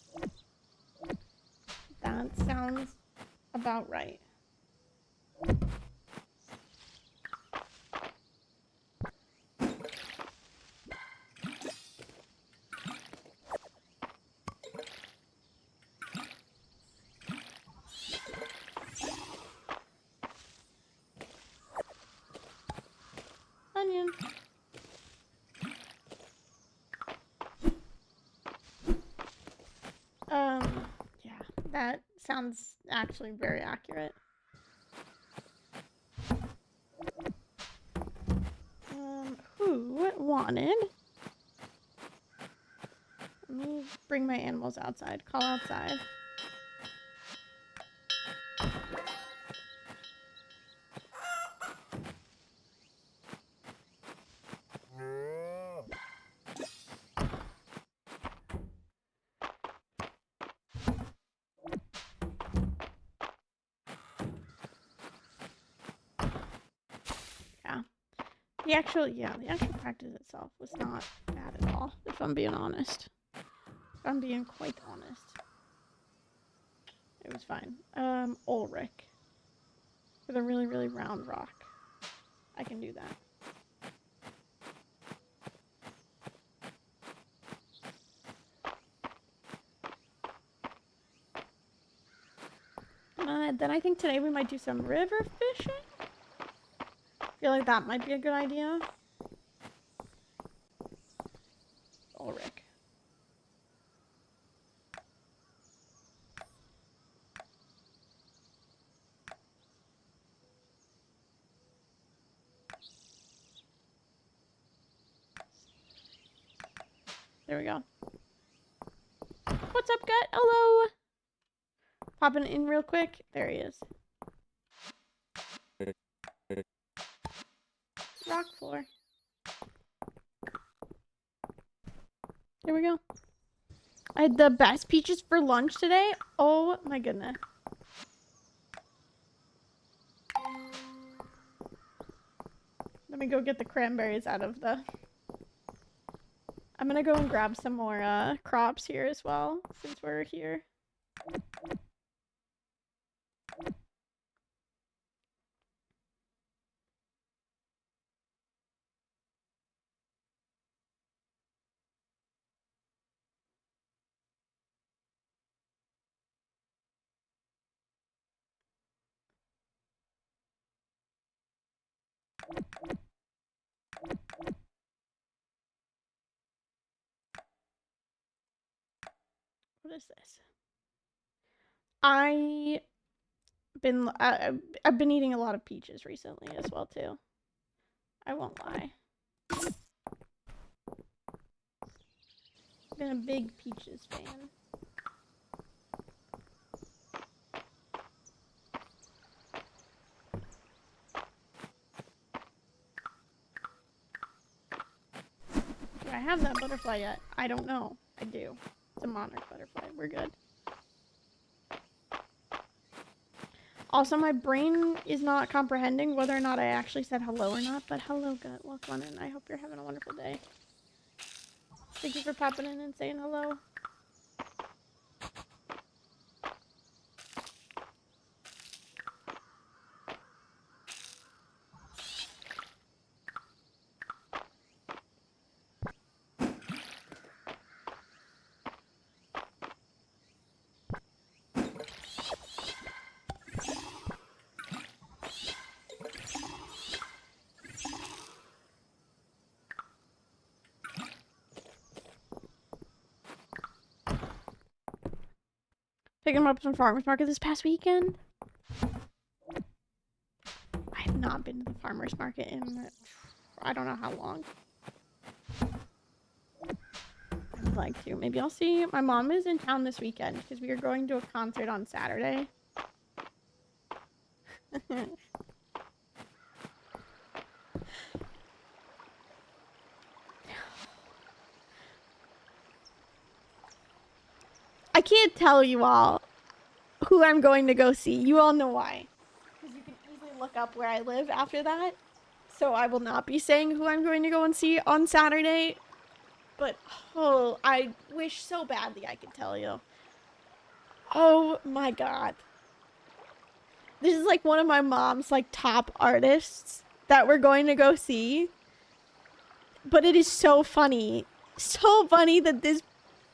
That sounds about right. Onion. Yeah, that sounds actually very accurate. Who wanted? Let me bring my animals outside. Call outside. Yeah. The actual practice itself was not bad at all, if I'm being honest. If I'm being quite honest. It was fine. Ulrich. With a really, really round rock. I can do that. Then I think today we might do some river fishing. I feel like that might be a good idea. Ulrich. There we go. What's up, Gut? Hello. Popping in real quick. There he is. Rock floor. There we go. I had the best peaches for lunch today. Oh my goodness. Let me go get the cranberries out of the... I'm gonna go and grab some more crops here as well, since we're here. What is this? I've been eating a lot of peaches recently as well too. I won't lie. Been a big peaches fan. Do I have that butterfly yet? I don't know. I do. It's a monarch butterfly. We're good. Also, my brain is not comprehending whether or not I actually said hello or not, but hello, Gut. Welcome in. I hope you're having a wonderful day. Thank you for popping in and saying hello. Picking them up from farmer's market this past weekend. I have not been to the farmer's market in I don't know how long. I'd like to. Maybe I'll see. My mom is in town this weekend because we are going to a concert on Saturday. I can't tell you all who I'm going to go see. You all know why. Because you can easily look up where I live after that. So I will not be saying who I'm going to go and see on Saturday. But, oh, I wish so badly I could tell you. Oh my god. This is like one of my mom's like top artists that we're going to go see. But it is so funny. So funny that this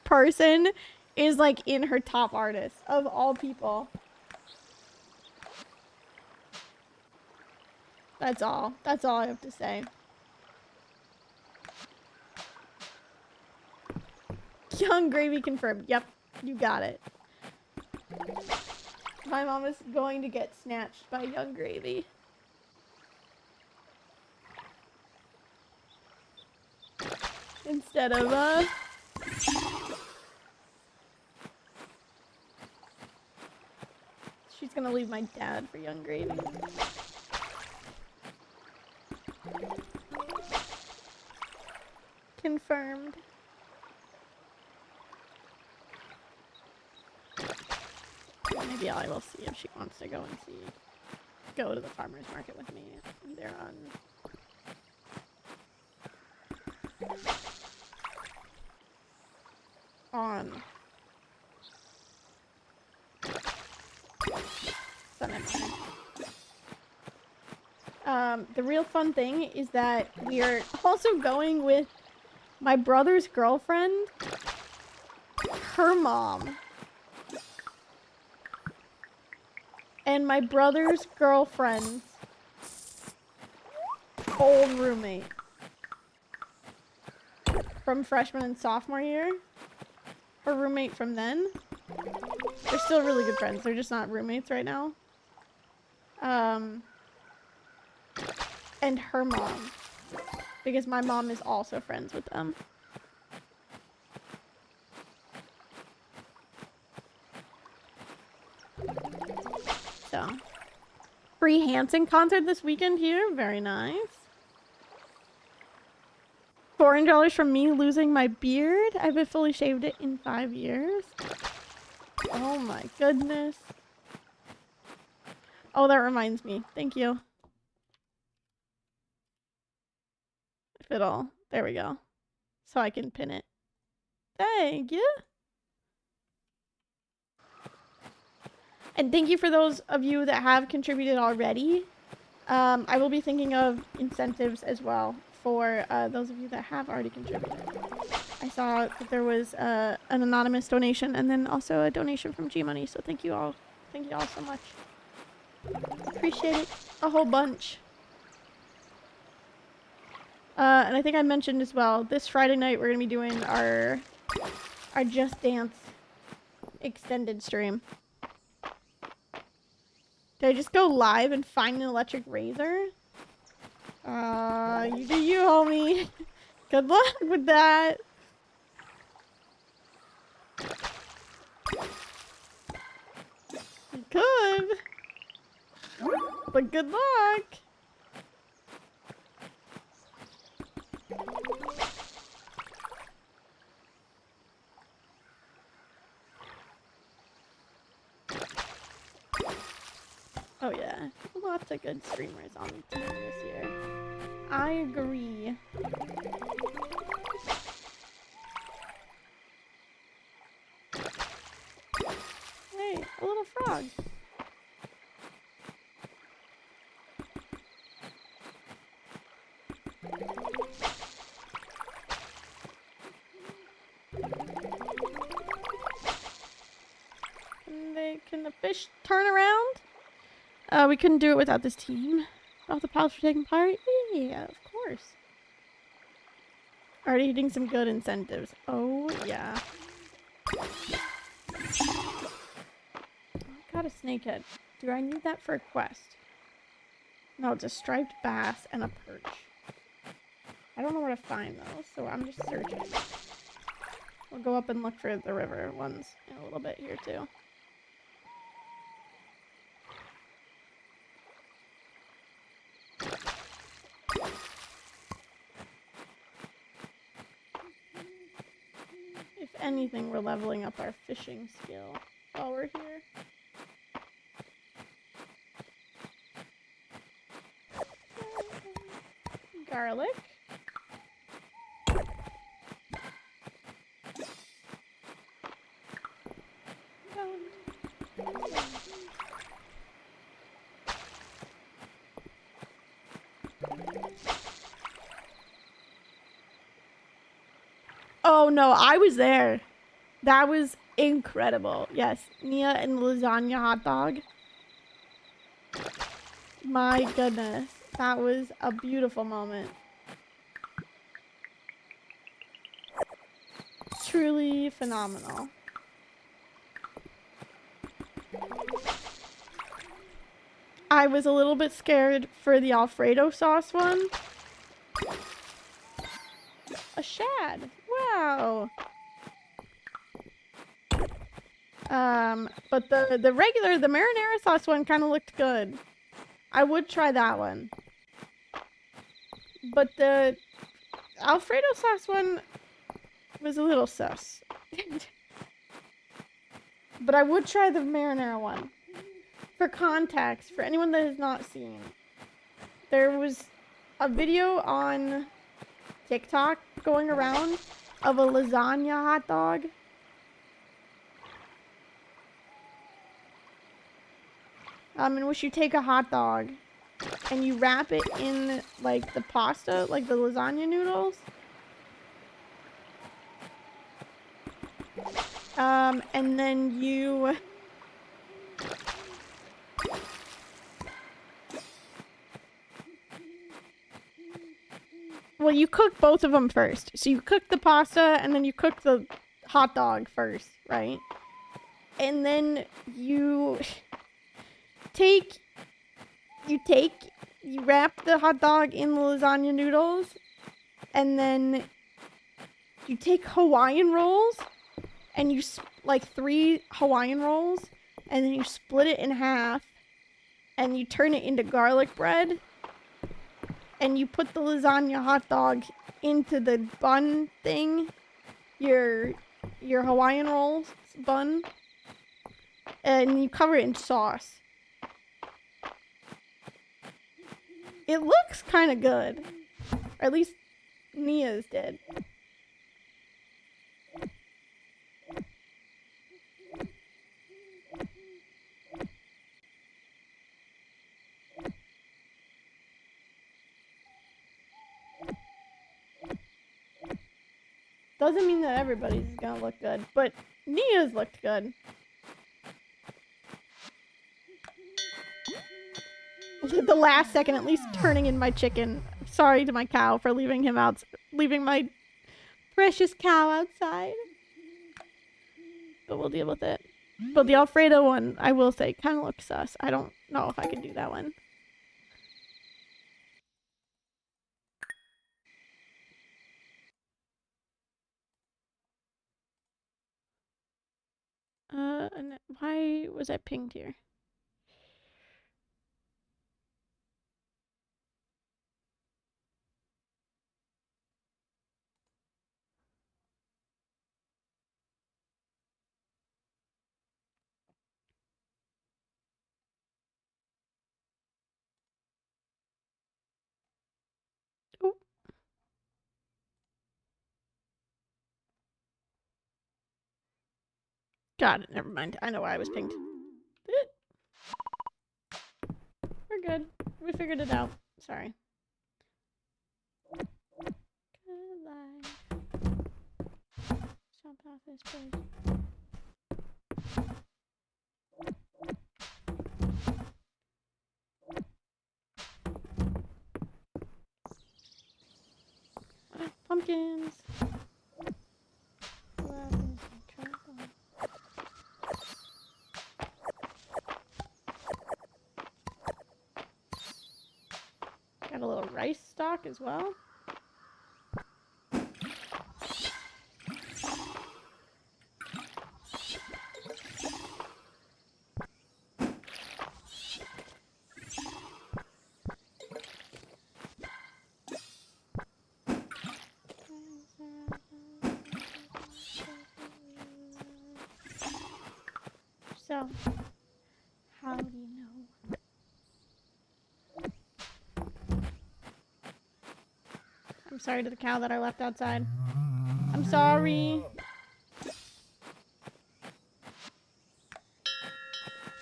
person is like in her top artists of all people. That's all. That's all I have to say. Young Gravy confirmed. Yep, you got it. My mom is going to get snatched by Young Gravy. Instead of, she's gonna leave my dad for Young Gravy. Confirmed. Maybe I will see if she wants to go to the farmer's market with me. They're on Sunday morning. The real fun thing is that we are also going with my brother's girlfriend, her mom, and my brother's girlfriend's old roommate from freshman and sophomore year. Her roommate from then. They're still really good friends. They're just not roommates right now. And her mom. Because my mom is also friends with them. So. Free Hanson concert this weekend here. Very nice. $400 from me losing my beard. I haven't fully shaved it in 5 years. Oh my goodness. Oh, that reminds me. Thank you. Fiddle. There we go. So I can pin it. Thank you. And thank you for those of you that have contributed already. I will be thinking of incentives as well for those of you that have already contributed. I saw that there was an anonymous donation and then also a donation from G-Money. So thank you all. Thank you all so much. Appreciate it a whole bunch. And I think I mentioned as well, this Friday night we're going to be doing our Just Dance extended stream. Did I just go live and find an electric razor? You do you, homie. Good luck with that. You could. But good luck. Oh yeah, lots of good streamers on the team this year. I agree. Hey, a little frog. Can the fish turn around? We couldn't do it without this team. All the pals for taking part? Yeah, of course. Already hitting some good incentives. Oh, yeah. Got a snakehead. Do I need that for a quest? No, it's a striped bass and a perch. I don't know where to find those, so I'm just searching. We'll go up and look for the river ones in a little bit here, too. If anything, we're leveling up our fishing skill while we're here. Garlic. Oh no, I was there. That was incredible. Yes, Nia and the lasagna hot dog. My goodness, that was a beautiful moment. Truly phenomenal. I was a little bit scared for the Alfredo sauce one. A shad. Wow. But the regular, the marinara sauce one kind of looked good. I would try that one. But the Alfredo sauce one was a little sus. But I would try the marinara one. For context, for anyone that has not seen, there was a video on TikTok going around of a lasagna hot dog. In which you take a hot dog and you wrap it in like the pasta, like the lasagna noodles. And then you well, you cook both of them first. So you cook the pasta and then you cook the hot dog first, right? And then you wrap the hot dog in the lasagna noodles, and then you take Hawaiian rolls, and you like 3 Hawaiian rolls, and then you split it in half, and you turn it into garlic bread, and you put the lasagna hot dog into the bun thing, your Hawaiian rolls bun, and you cover it in sauce. It looks kind of good. Or at least Nia's did. Doesn't mean that everybody's is gonna look good, but Nia's looked good. The last second, at least turning in my chicken. Sorry to my cow for leaving my precious cow outside. But we'll deal with it. But the Alfredo one, I will say, kind of looks sus. I don't know if I can do that one. And why was I pinged here? Oh. Got it. Never mind. I know why I was pinged. We're good. We figured it out. Sorry. Good life. Jump off this bridge. Pumpkins. Got a little rice stock as well. So, how do you know? I'm sorry to the cow that I left outside. I'm sorry.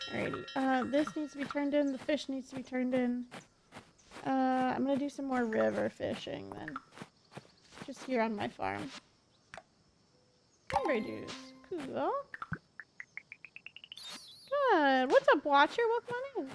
Alrighty. This needs to be turned in. The fish needs to be turned in. I'm gonna do some more river fishing then. Just here on my farm. Cranberry juice. Cool. Good. What's up, Watcher? Welcome on in.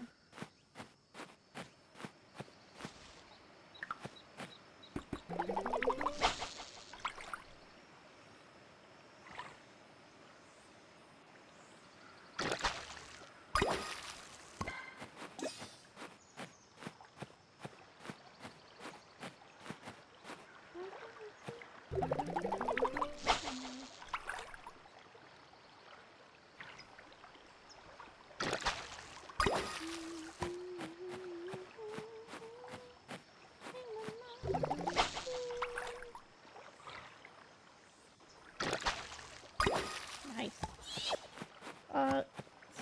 Nice.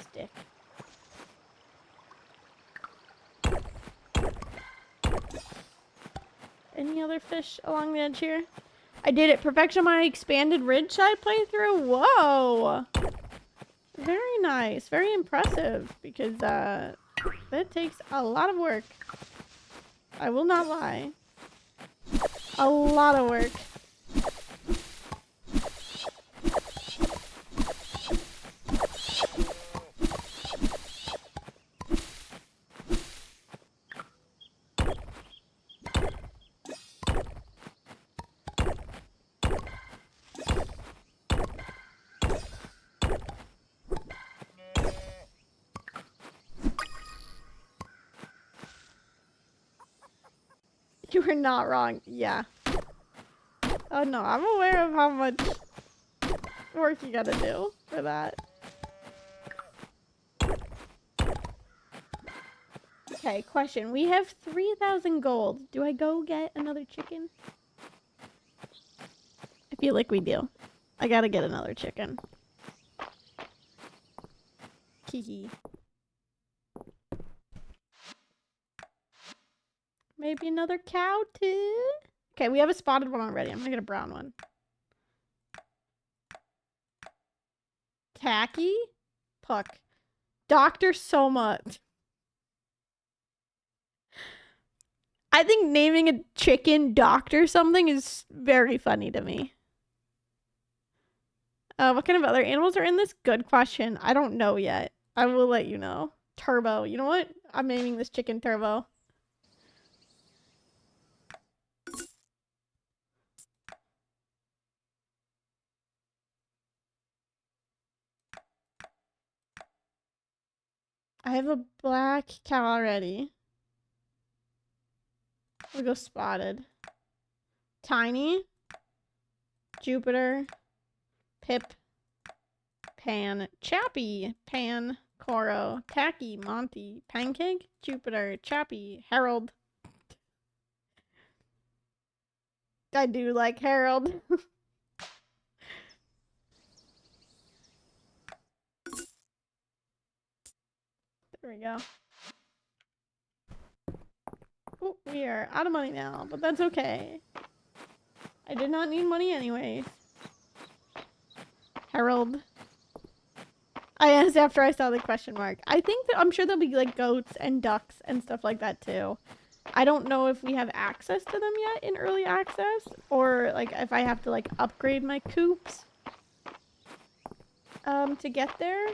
Stick. Any other fish along the edge here? I did it. Perfection my expanded ridgeside playthrough. Whoa. Very nice. Very impressive. Because, that takes a lot of work. I will not lie. A lot of work. You were not wrong. Yeah. Oh no, I'm aware of how much work you gotta do for that. Okay, question. We have 3,000 gold. Do I go get another chicken? I feel like we do. I gotta get another chicken. Kiki. Maybe another cow too? Okay, we have a spotted one already. I'm gonna get a brown one. Tacky? Puck. Dr. So much. I think naming a chicken Doctor something is very funny to me. What kind of other animals are in this? Good question. I don't know yet. I will let you know. Turbo. You know what? I'm naming this chicken Turbo. I have a black cow already. We'll go spotted. Tiny. Jupiter. Pip. Pan. Chappie. Pan. Coro. Tacky. Monty. Pancake. Jupiter. Chappie. Harold. I do like Harold. There we go. Oh, we are out of money now, but that's okay. I did not need money anyways. Harold. I asked after I saw the question mark. I think that I'm sure there'll be like goats and ducks and stuff like that too. I don't know if we have access to them yet in early access, or like if I have to like upgrade my coops to get there.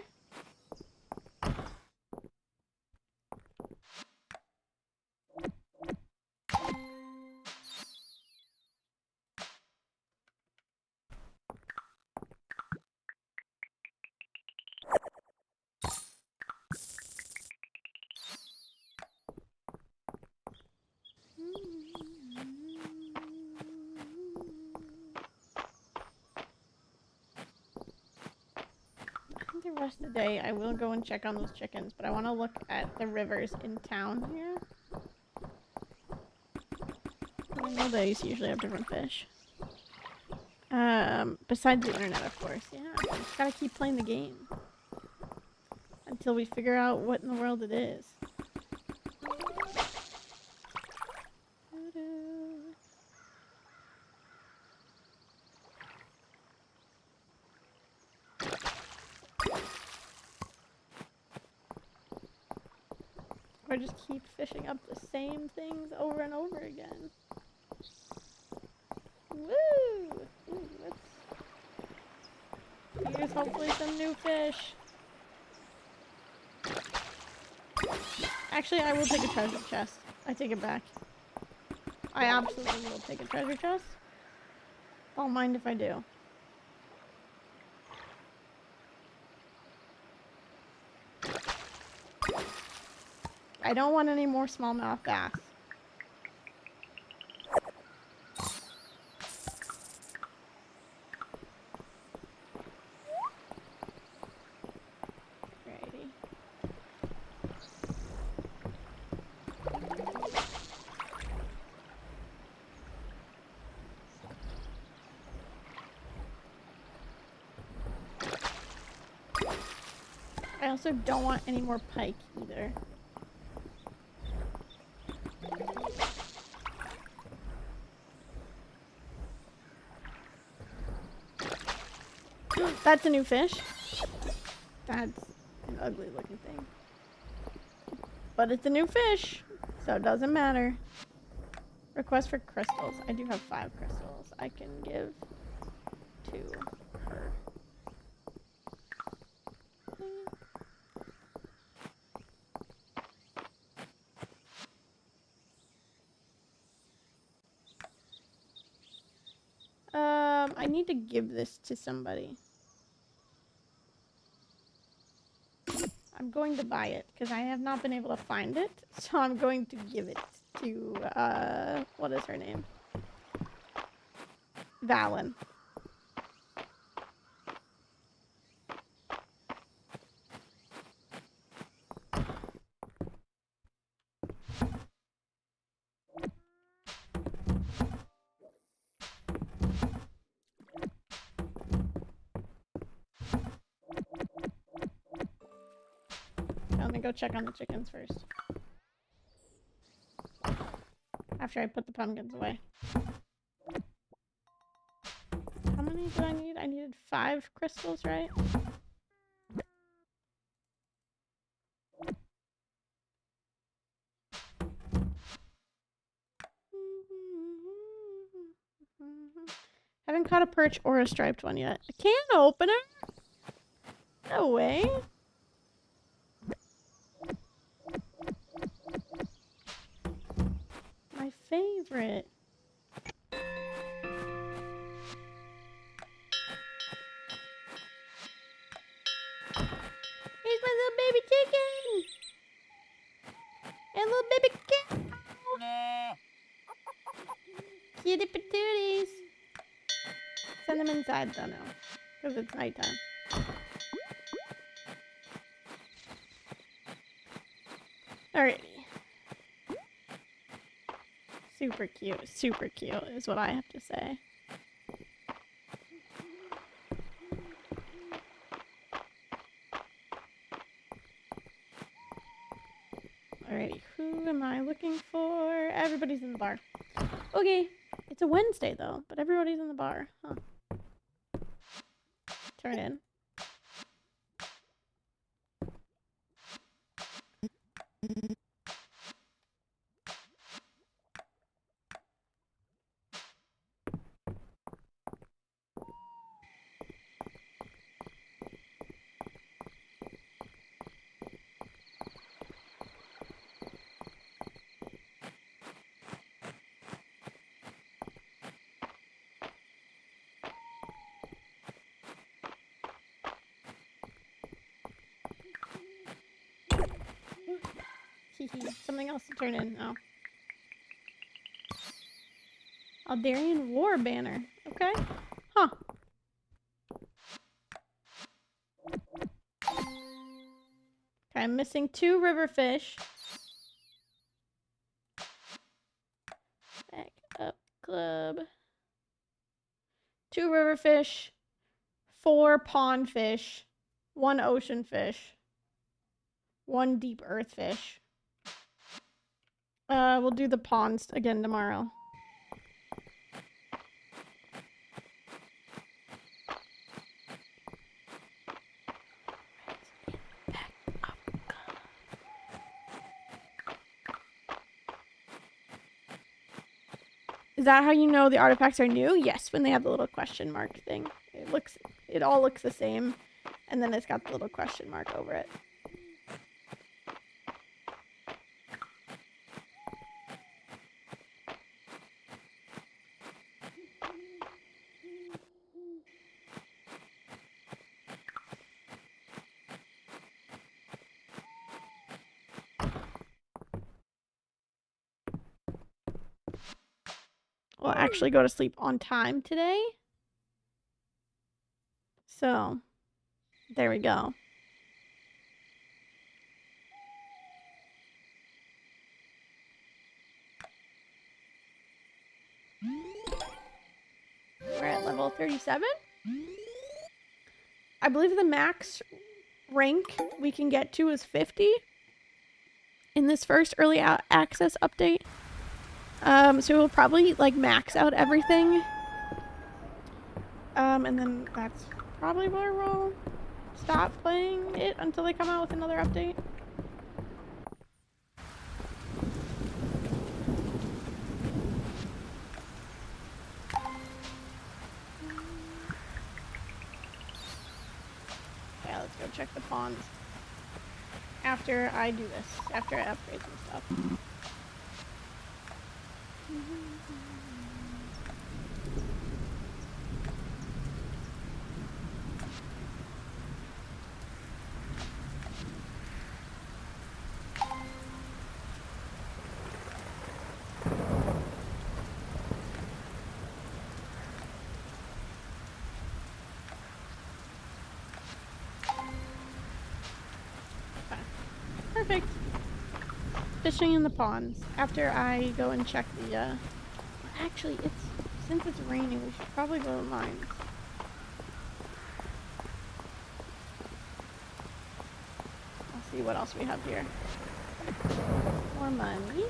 The rest of the day I will go and check on those chickens, but I want to look at the rivers in town here. I know they usually have different fish. Besides the internet, of course. Yeah, I just gotta keep playing the game until we figure out what in the world it is. Or just keep fishing up the same things over and over again. Woo! Ooh, us hopefully some new fish. Actually, I will take a treasure chest. I take it back. I absolutely will take a treasure chest. Don't mind if I do. I don't want any more smallmouth bass. Alrighty. I also don't want any more pike either. That's a new fish. That's an ugly looking thing. But it's a new fish, so it doesn't matter. Request for crystals. I do have 5 crystals. I can give to her. I need to give this to somebody. I'm going to buy it because I have not been able to find it. So I'm going to give it to, what is her name? Valen. Let me go check on the chickens first. After I put the pumpkins away. How many did I need? I needed 5 crystals, right? Haven't caught a perch or a striped one yet. A can opener? No way. My favorite. Here's my little baby chicken! And little baby cow! Cutie patooties! Send them inside though now. Because it's nighttime. Alrighty. Super cute is what I have to say. Alrighty, who am I looking for? Everybody's in the bar. Okay, it's a Wednesday though, but everybody's in the bar. Huh. Turn in. Something else to turn in now. Aldarian War Banner. Okay. Huh. Okay, I'm missing 2 river fish. Back up club. 2 river fish. 4 pond fish. 1 ocean fish. 1 deep earth fish. We'll do the ponds again tomorrow. Is that how you know the artifacts are new? Yes, when they have the little question mark thing. It all looks the same, and then it's got the little question mark over it. We'll actually go to sleep on time today. So, there we go. We're at level 37. I believe the max rank we can get to is 50 in this first early access update. So we'll probably like max out everything. And then that's probably where we'll stop playing it until they come out with another update. Yeah, let's go check the ponds. After I do this, after I upgrade some stuff. Perfect. Fishing in the ponds. After I go and check the, actually, since it's raining, we should probably go to mines. I'll see what else we have here. More money.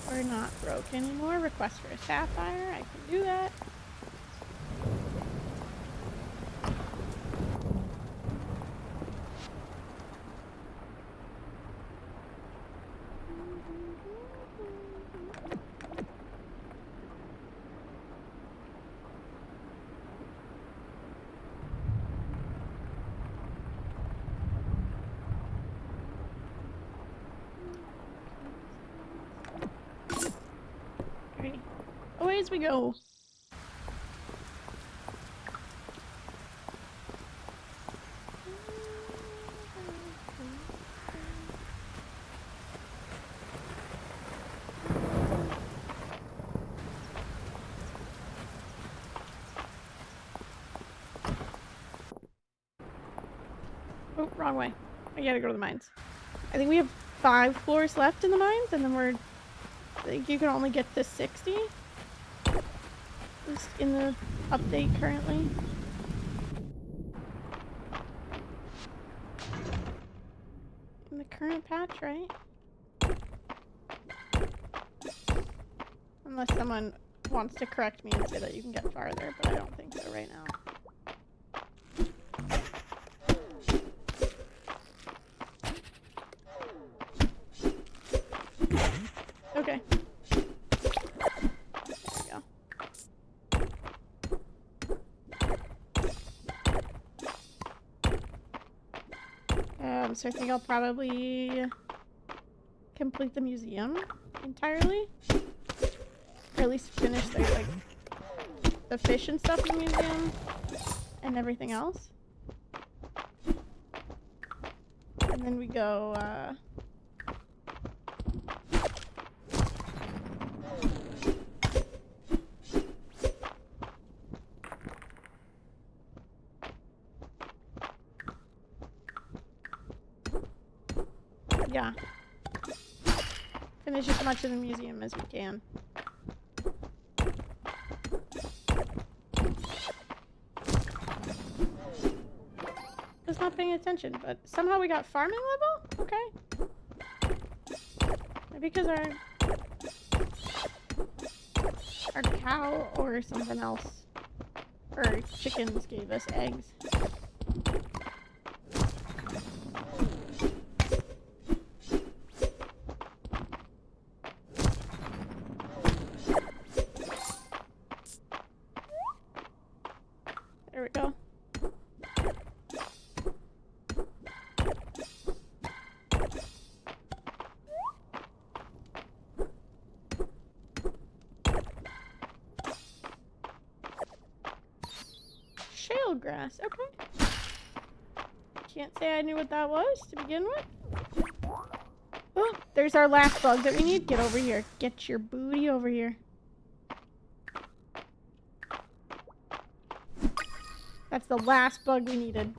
We're not broke anymore. Request for a sapphire. I can do that. Alrighty. Away as we go. Oh, wrong way. I gotta go to the mines. I think we have 5 floors left in the mines, and then I think you can only get to 60. At least in the update currently. In the current patch, right? Unless someone wants to correct me and say that you can get farther, but I don't think so right now. Okay. There we go. So I think I'll probably complete the museum entirely. Or at least finish the fish and stuff in the museum and everything else. And then we go, yeah. Finish as much of the museum as we can. I was not paying attention, but somehow we got farming level? Okay. Maybe because our cow or something else, or chickens gave us eggs. eelgrass. Okay. Can't say I knew what that was to begin with. Oh, there's our last bug that we need. Get over here. Get your booty over here. That's the last bug we needed.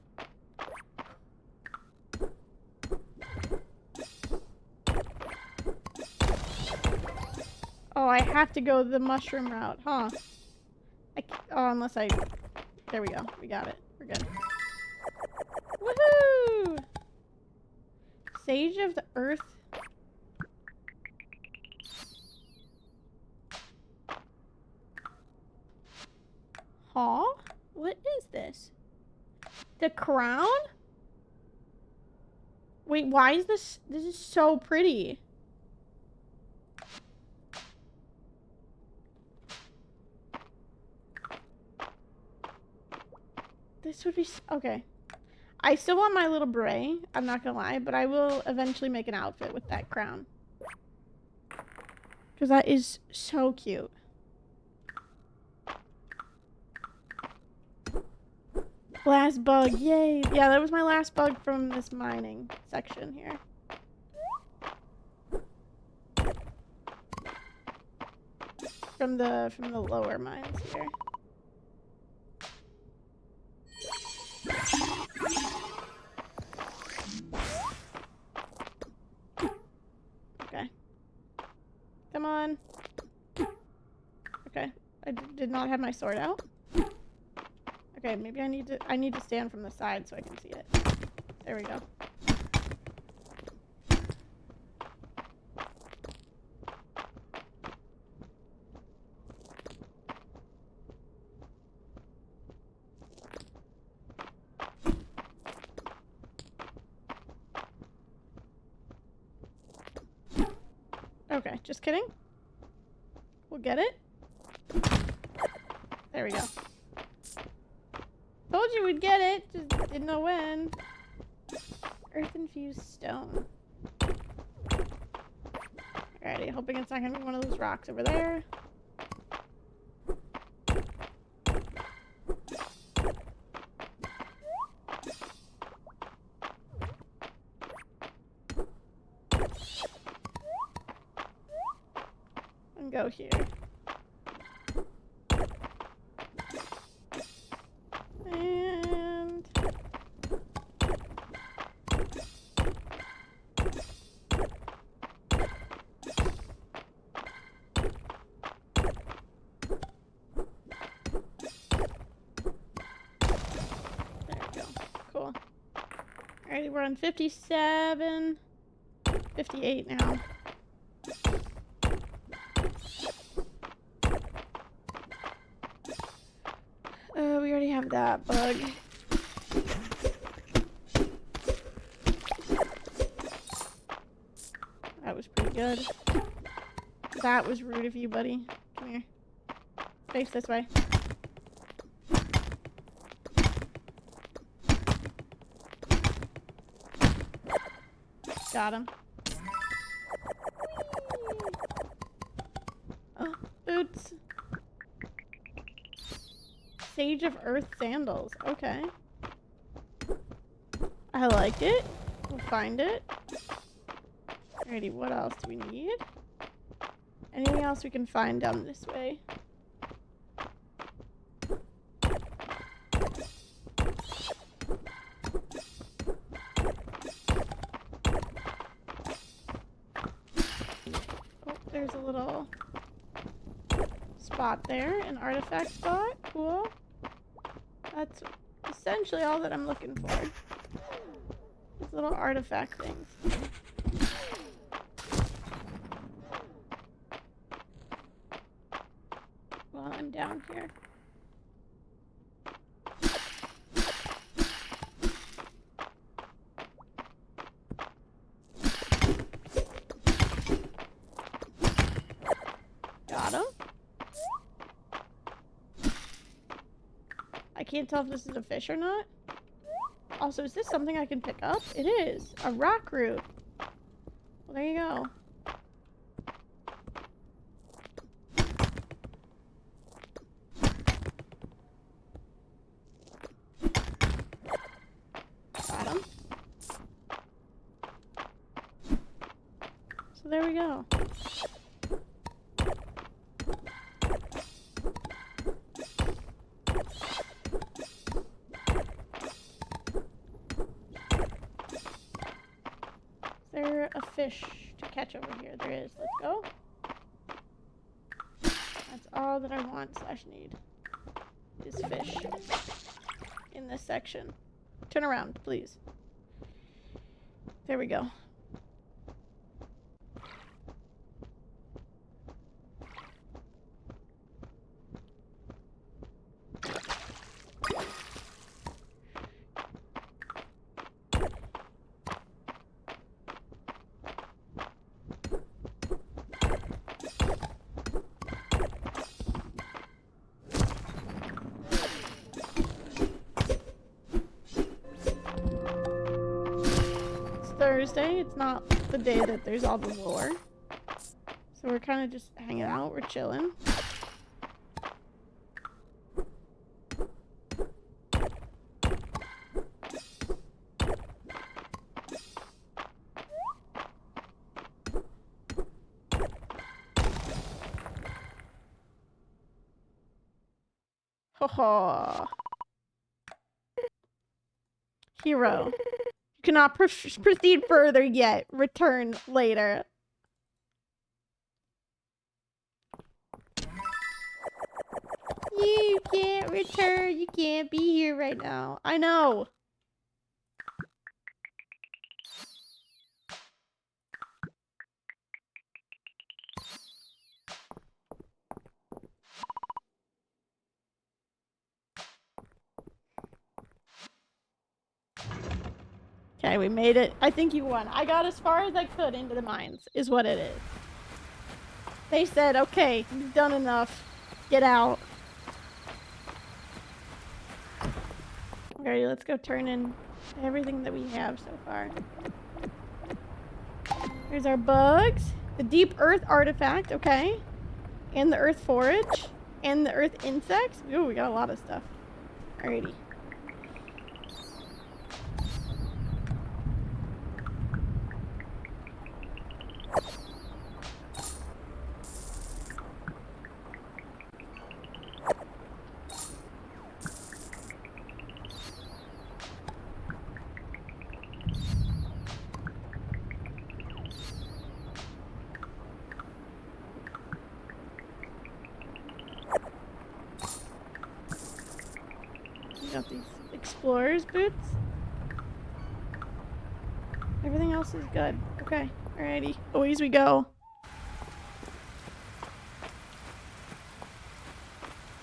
Oh, I have to go the mushroom route, huh? Oh, unless I... There we go. We got it. We're good. Woohoo! Sage of the Earth. Huh? What is this? The crown? Wait, why is this... This is so pretty. This would be... Okay. I still want my little beret. I'm not gonna lie. But I will eventually make an outfit with that crown. Because that is so cute. Last bug. Yay. Yeah, that was my last bug from this mining section here. From the lower mines here. Okay. Come on. Okay. I did not have my sword out. Okay, maybe I need to stand from the side so I can see it. There we go. Okay, just kidding. We'll get it. There we go. Told you we'd get it, just didn't know when. Earth-infused stone. Alrighty, hoping it's not gonna be one of those rocks over there. And go here. And... There we go. Cool. Alrighty, we're on 57. 58 now. We already have that bug. That was pretty good. That was rude of you, buddy. Come here. Face this way. Got him. Oh, boots. Sage of Earth sandals. Okay. I like it. We'll find it. Alrighty, what else do we need? Anything else we can find down this way? Oh, there's a little spot there, an artifact spot. Cool. That's essentially all that I'm looking for. These little artifact things. While I'm down here. Got him. I can't tell if this is a fish or not. Also, is this something I can pick up? It is. A rock root. Well, there you go. There we go. Is there a fish to catch over here? There is. Let's go. That's all that I want / need. Is fish. In this section. Turn around, please. There we go. Thursday. It's not the day that there's all the lore. So we're kind of just hanging out. We're chilling. Ho ho. Hero. You cannot proceed further yet. Return later. You can't return. You can't be here right now. I know. Okay, we made it. I think you won. I got as far as I could into the mines, is what it is. They said, okay, you've done enough. Get out. Alrighty, let's go turn in everything that we have so far. Here's our bugs. The deep earth artifact, okay. And the earth forage. And the earth insects. Ooh, we got a lot of stuff. Alrighty. Got these explorer's boots. Everything else is good. Okay, alrighty. Away we go.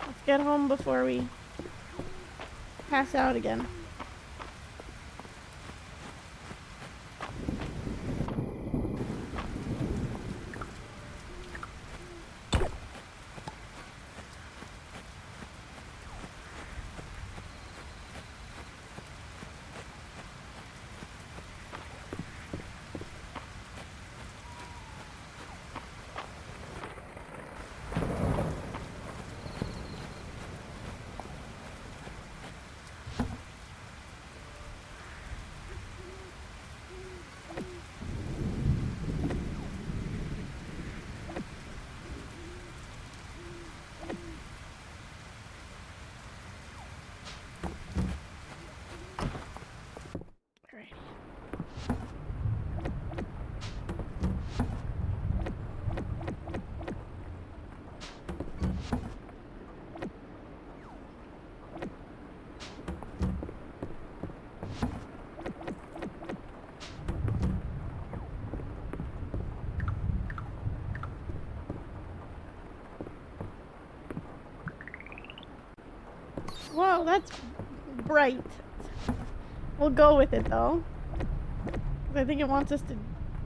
Let's get home before we pass out again. Whoa, that's bright. We'll go with it though. I think it wants us to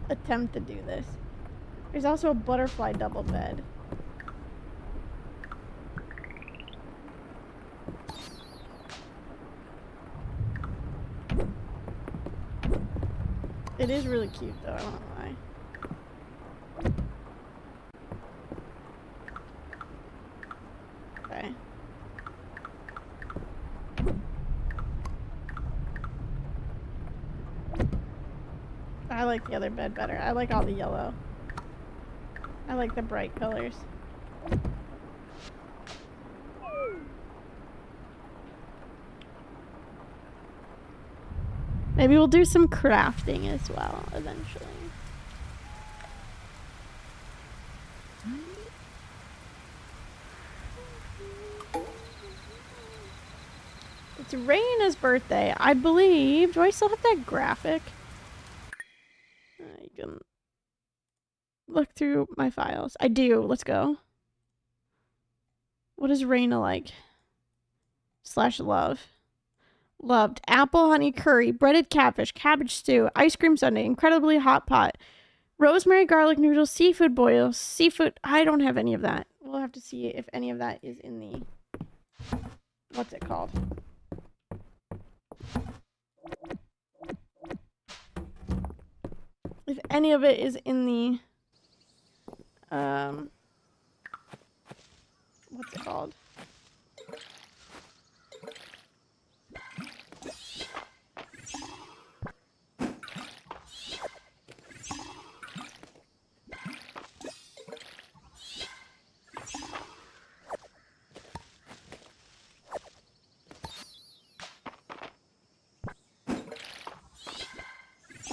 attempt to do this. There's also a butterfly double bed. It is really cute though, I won't lie. Okay. I like the other bed better. I like all the yellow. I like the bright colors. Maybe we'll do some crafting as well eventually. It's Raina's birthday. I believe. Do I still have that graphic? I can look through my files. I do. Let's go. What is Raina like? /love. Loved. Apple honey curry, breaded catfish, cabbage stew, ice cream sundae, incredibly hot pot, rosemary garlic noodles, seafood boils, seafood. I don't have any of that. We'll have to see if any of that is in the. What's it called? If any of it is in the. What's it called?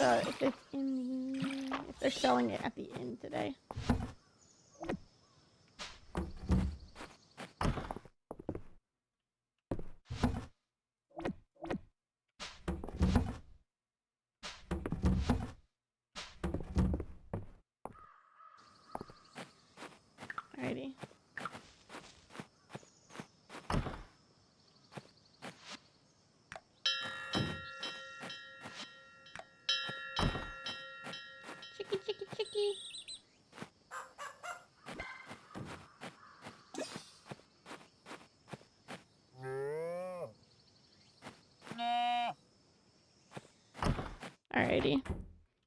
If it's in the. If they're selling it at the inn today. Alrighty. Chicky, chicky, chicky. Alrighty.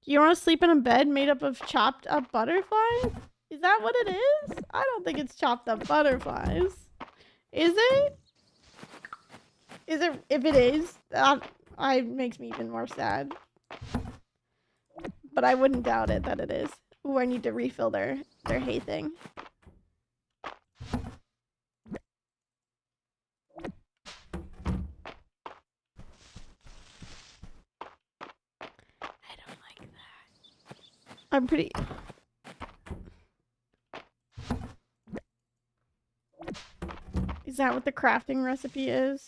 You want to sleep in a bed made up of chopped up butterflies? Is that what it is? I don't think it's chopped up butterflies. Is it? Is it? If it is, that makes me even more sad. But I wouldn't doubt it that it is. Ooh, I need to refill their hay thing. I don't like that. I'm pretty... Is that what the crafting recipe is?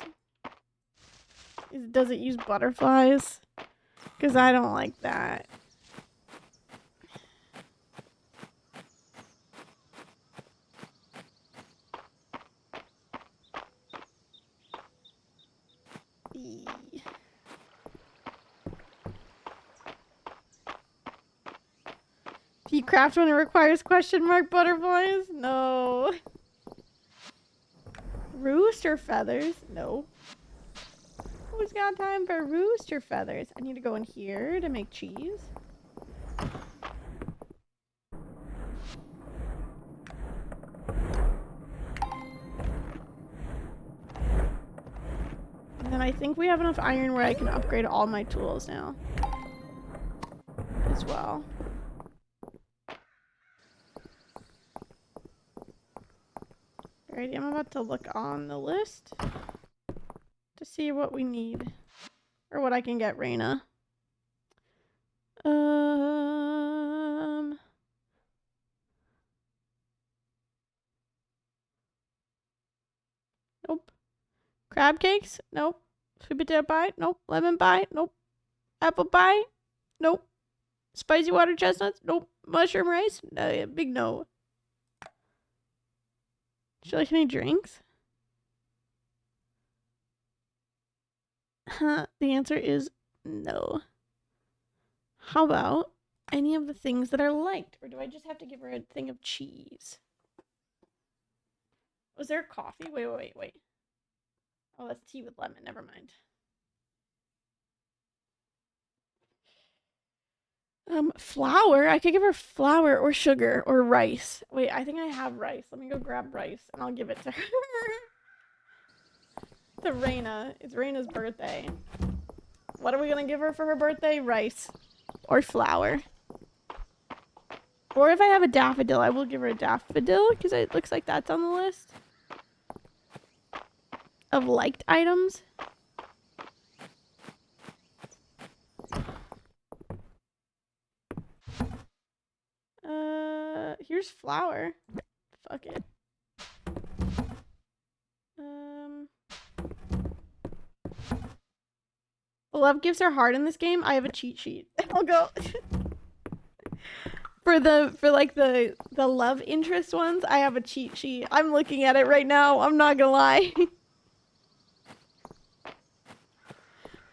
Does it use butterflies? Because I don't like that. Do you craft when it requires question mark butterflies? No. Rooster feathers? No. Who's got time for rooster feathers? I need to go in here to make cheese. And then I think we have enough iron where I can upgrade all my tools now. As well. Alrighty, I'm about to look on the list to see what we need. Or what I can get Raina. Nope. Crab cakes? Nope. Sweet potato pie? Nope. Lemon pie? Nope. Apple pie? Nope. Spicy water chestnuts? Nope. Mushroom rice? No, big no. Would you like any drinks? The answer is no. How about any of the things that are liked? Or do I just have to give her a thing of cheese? Was there coffee? Wait. Oh, that's tea with lemon. Never mind. Flour? I could give her flour or sugar or rice. Wait, I think I have rice. Let me go grab rice and I'll give it to her. To Raina. It's Raina's birthday. What are we gonna give her for her birthday? Rice. Or flour. Or if I have a daffodil, I will give her a daffodil because it looks like that's on the list of liked items. Here's flour. Fuck it. Love gifts are hard in this game. I have a cheat sheet. I'll go for the love interest ones. I have a cheat sheet. I'm looking at it right now. I'm not gonna lie.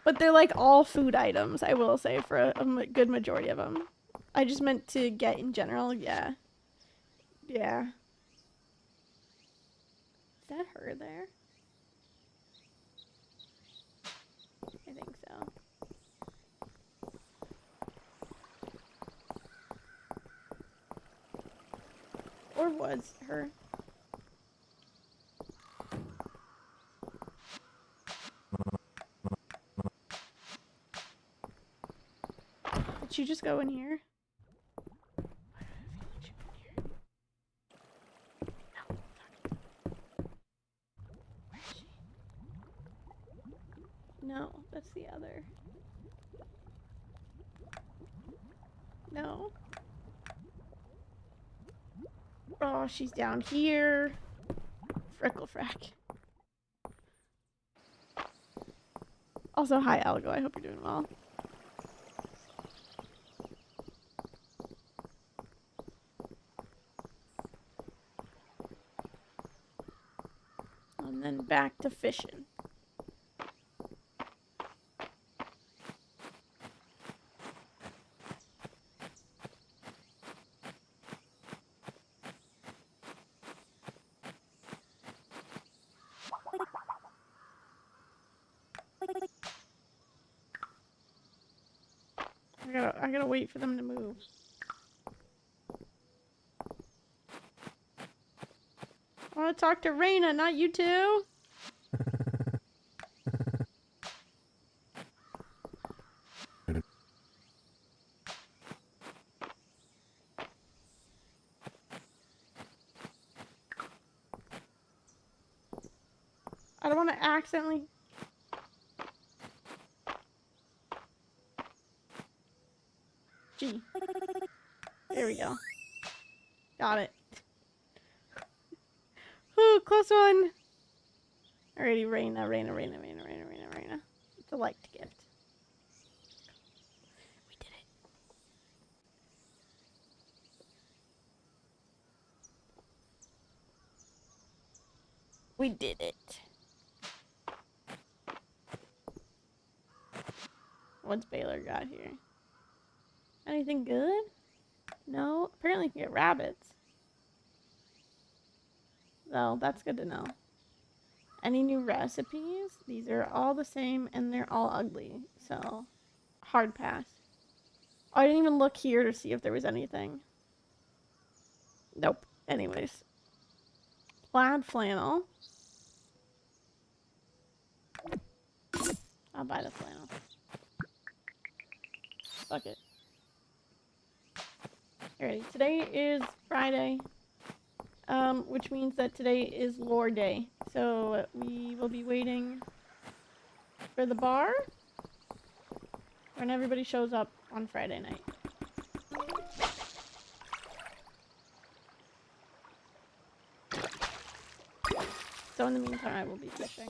But they're like all food items, I will say, for a good majority of them. I just meant to get in general. Yeah. Yeah. Is that her there? I think so. Or was her. Did she just go in here? No, that's the other. No. Oh, she's down here. Freckle frack. Also, hi, Algo. I hope you're doing well. And then back to fishing. I gotta wait for them to move. I want to talk to Raina, not you two. I don't want to accidentally... G. There we go. Got it. Ooh, close one. Alrighty, Raina. It's a liked gift. We did it. We did it. What's Baylor got here? Anything good? No? Apparently you can get rabbits. So, that's good to know. Any new recipes? These are all the same and they're all ugly. So, hard pass. Oh, I didn't even look here to see if there was anything. Nope. Anyways. Plaid flannel. I'll buy the flannel. Fuck it. Alrighty, today is Friday, which means that today is lore day. So we will be waiting for the bar when everybody shows up on Friday night. So in the meantime, I will be fishing.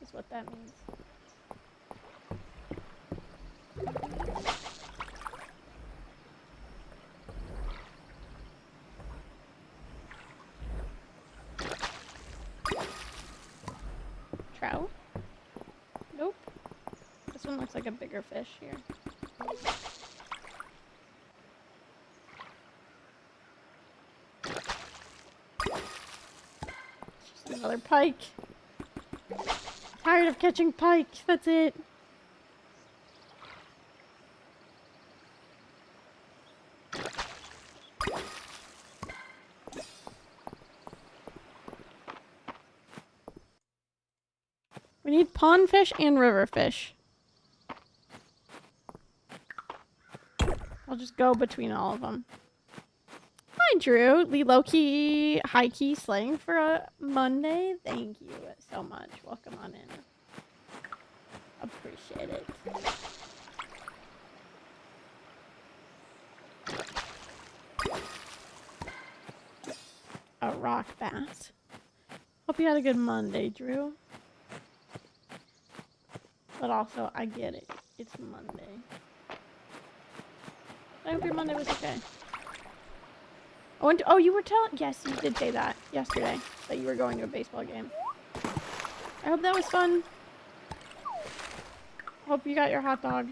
Is what that means. Trout? Nope. This one looks like a bigger fish here. Just another pike. Tired of catching pike. That's it. We need pond fish and river fish. I'll just go between all of them. Hi, Drew. Low-key, high-key slang for a Monday. Thank you so much. Welcome on in. Appreciate it. A rock bass. Hope you had a good Monday, Drew. But also, I get it. It's Monday. I hope your Monday was okay. Oh, you were telling... Yes, you did say that yesterday. That you were going to a baseball game. I hope that was fun. Hope you got your hot dog.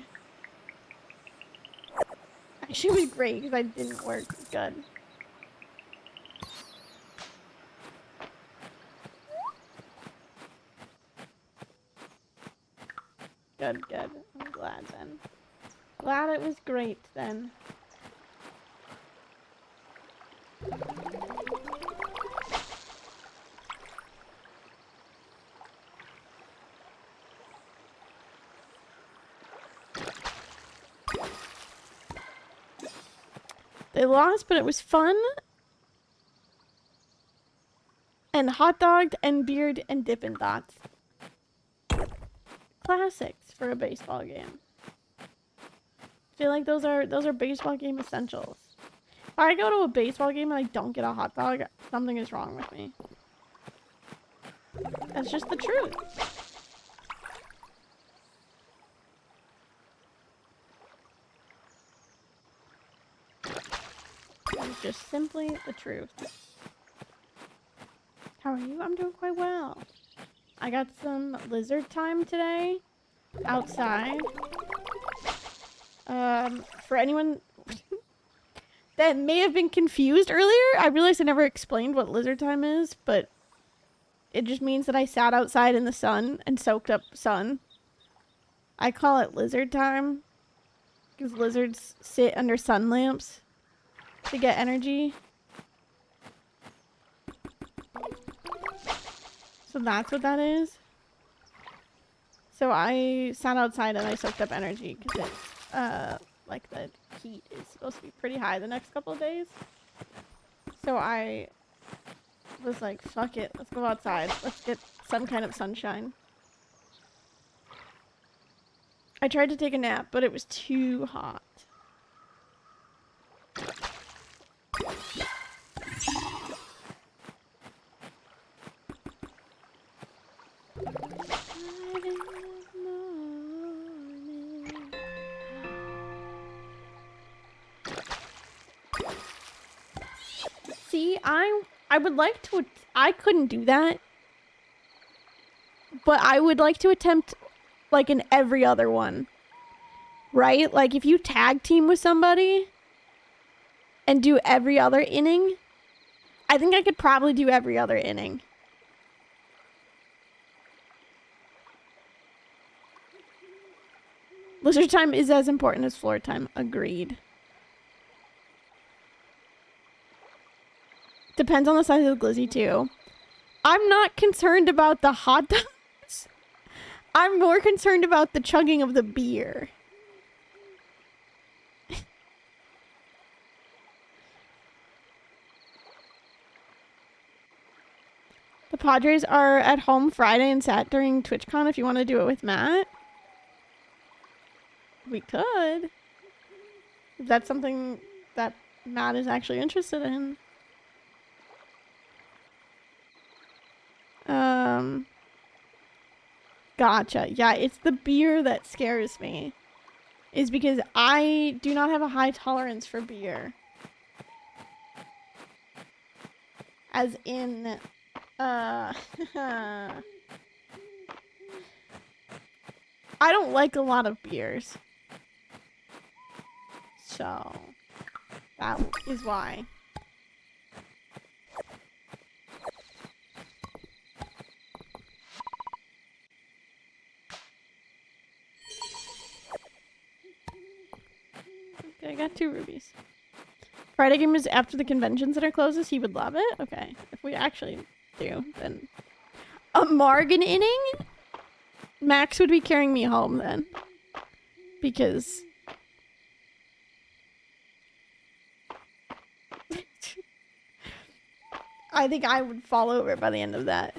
Actually, it was great because I didn't work. Good. Good, good. I'm glad then. Glad it was great then. They lost, but it was fun. And hot dogged and beard and Dippin' Dots. Classics for a baseball game. I feel like those are baseball game essentials. If I go to a baseball game and I don't get a hot dog, something is wrong with me. That's just the truth. It's just simply the truth. How are you? I'm doing quite well. I got some lizard time today outside. For anyone that may have been confused earlier, I realized I never explained what lizard time is, but it just means that I sat outside in the sun and soaked up sun. I call it lizard time because lizards sit under sun lamps to get energy. So that's what that is. So I sat outside and I soaked up energy because it's, like the heat is supposed to be pretty high the next couple of days. So I was like, fuck it, let's go outside. Let's get some kind of sunshine. I tried to take a nap, but it was too hot. See, I would like to... I couldn't do that. But I would like to attempt, like, in every other one. Right? Like, if you tag team with somebody and do every other inning, I think I could probably do every other inning. Lizard time is as important as floor time. Agreed. Depends on the size of the glizzy, too. I'm not concerned about the hot dogs. I'm more concerned about the chugging of the beer. The Padres are at home Friday and Sat during TwitchCon if you want to do it with Matt. We could. If that's something that Matt is actually interested in. Gotcha. Yeah, it's the beer that scares me. Is because I do not have a high tolerance for beer. As in, I don't like a lot of beers. So, that is why. Okay, I got 2 rubies. Friday game is after the convention center closes. He would love it. Okay, if we actually do, then a Margin inning? Max would be carrying me home then. Because I think I would fall over by the end of that.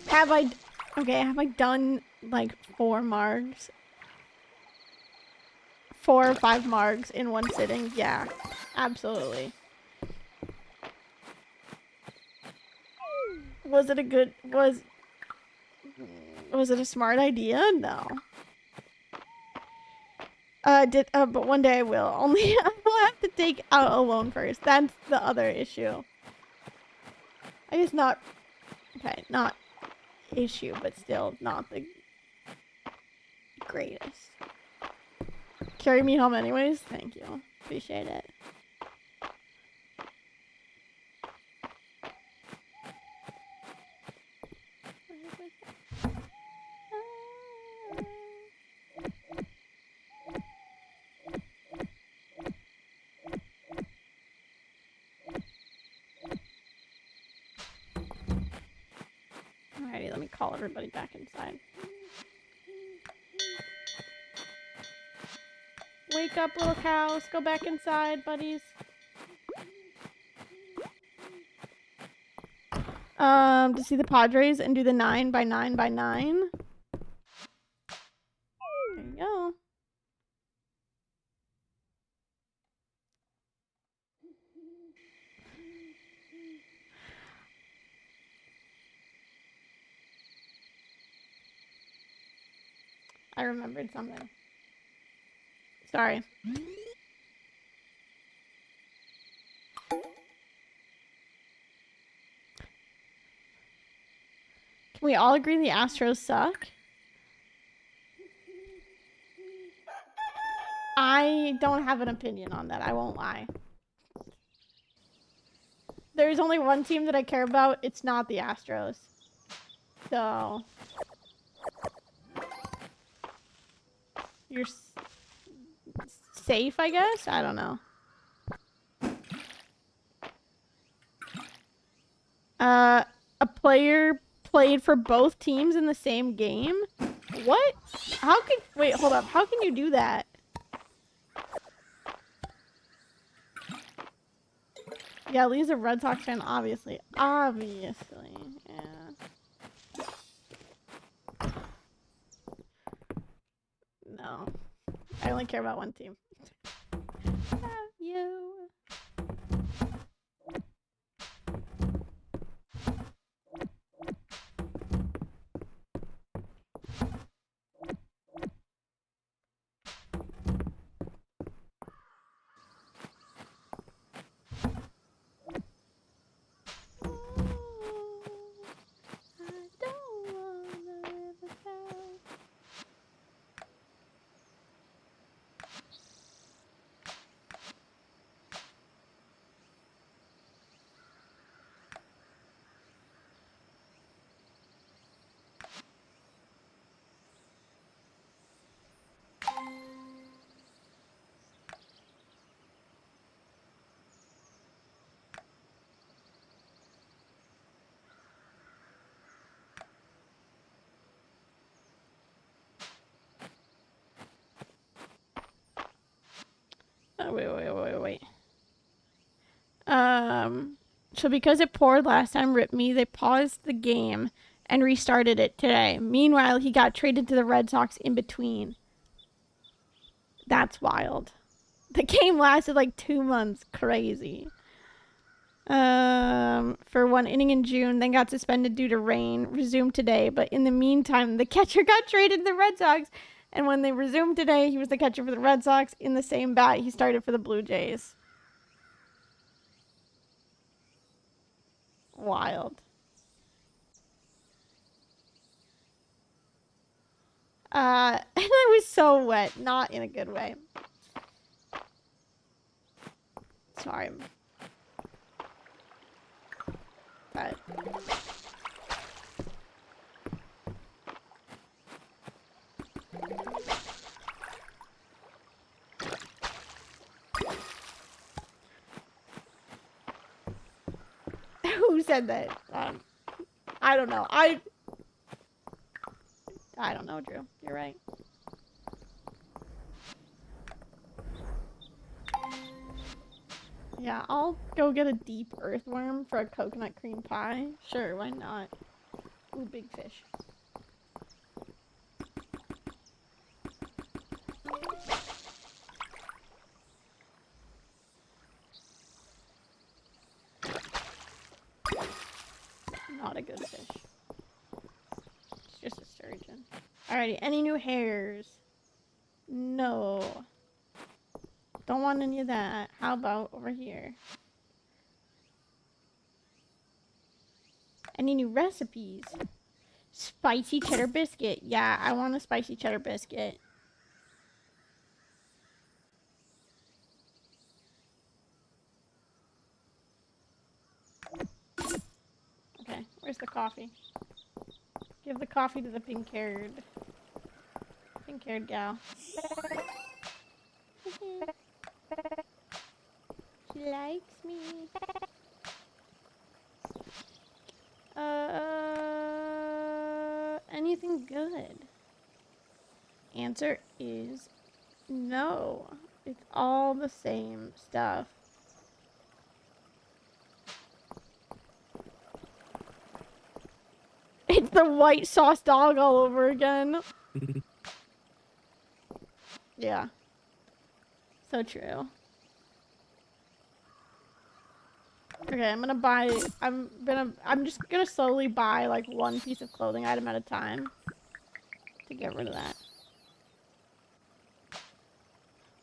Have I done like 4 margs? 4 or 5 margs in one sitting? Yeah, absolutely. Was it a smart idea? No. But one day I will. Only I will have to take out a loan first. That's the other issue. I guess not issue, but still not the greatest. Carry me home anyways. Thank you. Appreciate it. Alrighty, let me call everybody back inside. Wake up, little cows. Go back inside, buddies. To see the Padres and do the 9 by 9 by 9. There you go. I remembered something. Sorry. Can we all agree the Astros suck? I don't have an opinion on that. I won't lie. There's only one team that I care about. It's not the Astros. So you're safe, I guess? I don't know. A player played for both teams in the same game? What? Wait, hold up. How can you do that? Yeah, Lee's a Red Sox fan, obviously. Obviously, yeah. No. I only care about one team. Love you. Wait. So because it poured last time, rip me, they paused the game and restarted it today. Meanwhile, he got traded to the Red Sox in between. That's wild. The game lasted like 2 months. Crazy. For 1 inning in June, then got suspended due to rain. Resumed today, but in the meantime, the catcher got traded to the Red Sox. And when they resumed today, he was the catcher for the Red Sox. In the same bat, he started for the Blue Jays. Wild. And I was so wet. Not in a good way. Sorry. But... Who said that? I don't know. I don't know, Drew. You're right. Yeah, I'll go get a deep earthworm for a coconut cream pie. Sure, why not? Ooh, big fish. Not a good fish. It's just a sturgeon. Alrighty, any new hairs? No. Don't want any of that. How about over here? Any new recipes? Spicy cheddar biscuit. Yeah, I want a spicy cheddar biscuit. Okay, where's the coffee? Give the coffee to the pink-haired gal. She likes me. Anything good? Answer is no. It's all the same stuff. It's the white sauce dog all over again. Yeah. So true. Okay, I'm just gonna slowly buy like one piece of clothing item at a time to get rid of that.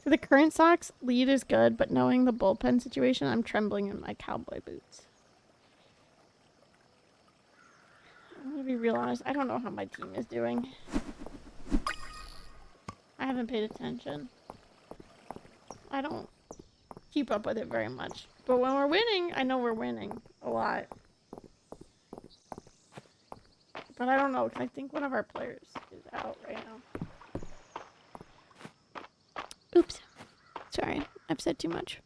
So the current socks lead is good, but knowing the bullpen situation, I'm trembling in my cowboy boots. I'm gonna be real honest, I don't know how my team is doing. I haven't paid attention. I don't keep up with it very much. But when we're winning, I know we're winning a lot. But I don't know, because I think one of our players is out right now. Oops. Sorry, I've said too much.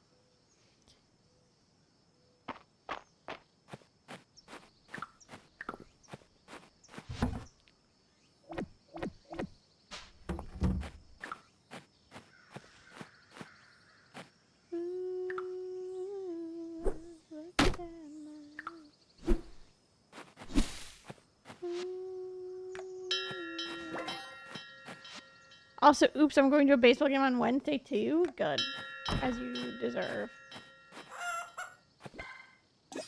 Also, oops, I'm going to a baseball game on Wednesday too. Good. As you deserve. Come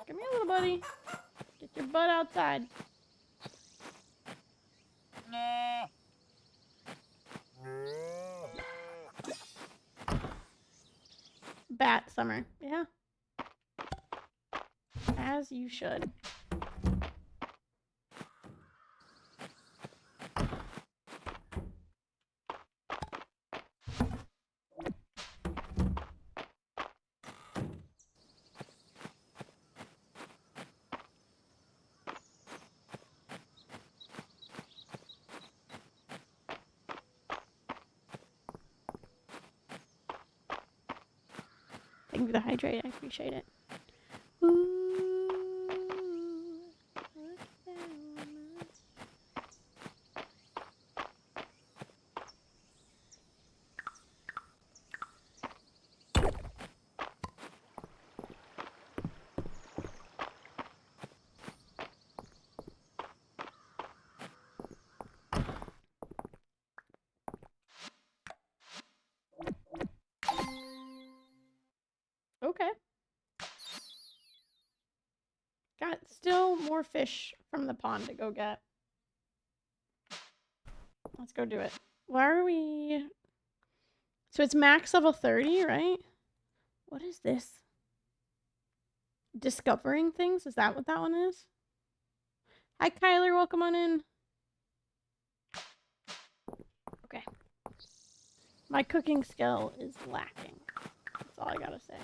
here, little buddy. Get your butt outside. Bat summer. Yeah. As you should. Thank you for the hydrate. I appreciate it. Ooh, okay. Got still more fish from the pond to go get. Let's go do it. Why are we... So it's max level 30, right? What is this? Discovering things? Is that what that one is? Hi, Kyler. Welcome on in. Okay. My cooking skill is lacking. That's all I gotta say.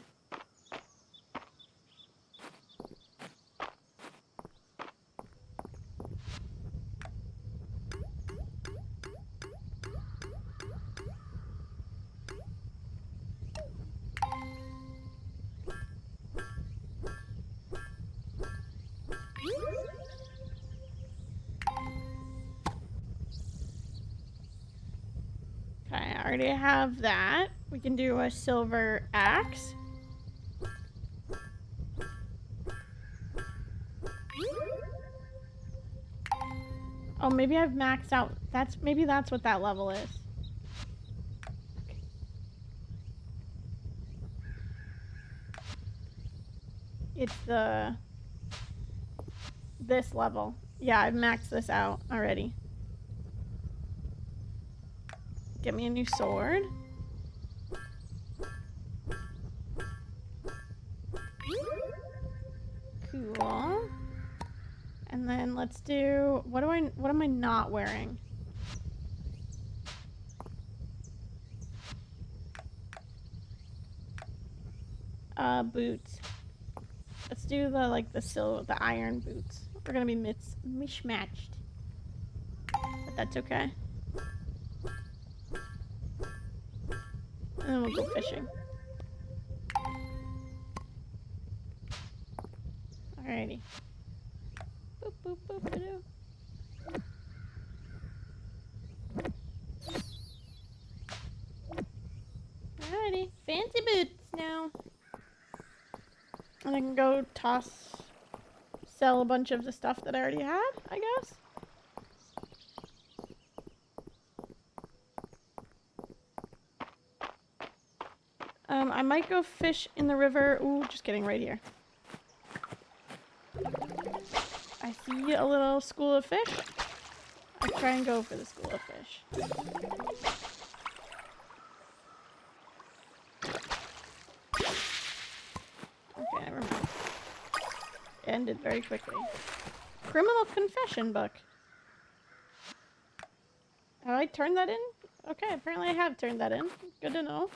Okay, I already have that. We can do a silver axe. Oh, maybe I've maxed out. Maybe that's what that level is. It's this level. Yeah, I've maxed this out already. Get me a new sword. Cool. And then let's do, what am I not wearing? Boots. Let's do the iron boots. We're gonna be mishmatched. But that's okay. And then we'll go fishing. Alrighty. Boop, boop, boop, ba-doo. Alrighty. Fancy boots now. And I can go sell a bunch of the stuff that I already had, I guess. I might go fish in the river. Ooh, just kidding, right here. I see a little school of fish. I try and go for the school of fish. Okay, never mind. Ended very quickly. Criminal confession book. Have I turned that in? Okay, apparently I have turned that in. Good to know.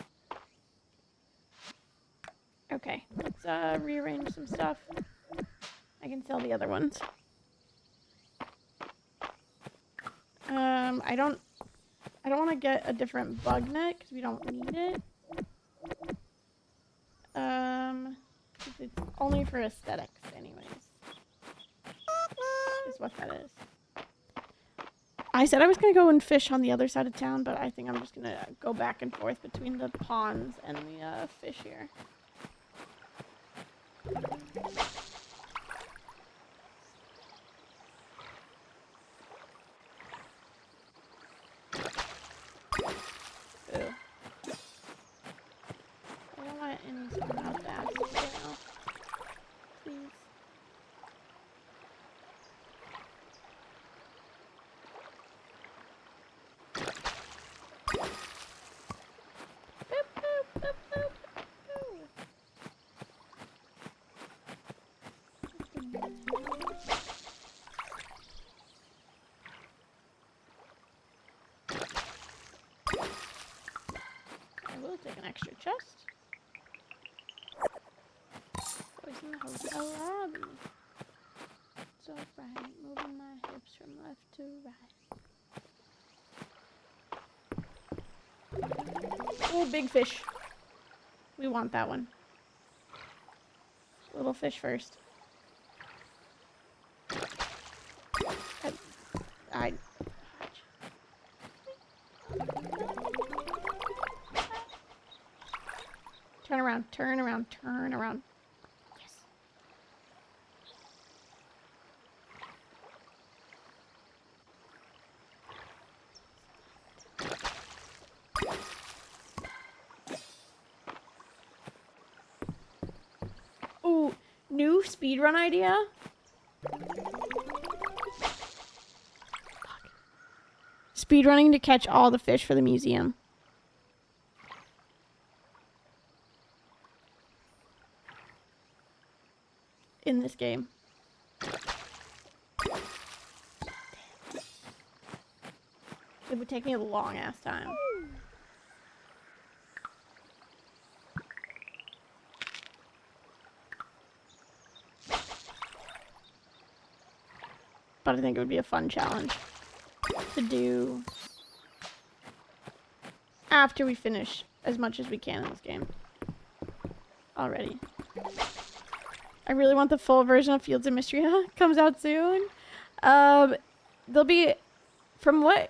Okay, let's rearrange some stuff. I can sell the other ones. I don't want to get a different bug net because we don't need it. It's only for aesthetics, anyways. Is what that is. I said I was gonna go and fish on the other side of town, but I think I'm just gonna go back and forth between the ponds and the fish here. Ooh. I don't want any spawn out that now. Please. Boop, boop, boop, boop. I will take an extra chest. Boys in the hotel lobby. It's alright, moving my hips from left to right. Oh, big fish. We want that one. Little fish first. Turn around, turn around, turn around. Yes. Ooh, new speedrun idea? Speedrunning to catch all the fish for the museum. In this game. It would take me a long ass time. But I think it would be a fun challenge to do after we finish as much as we can in this game already. I really want the full version of Fields of Mystery. Comes out soon. There'll be, from what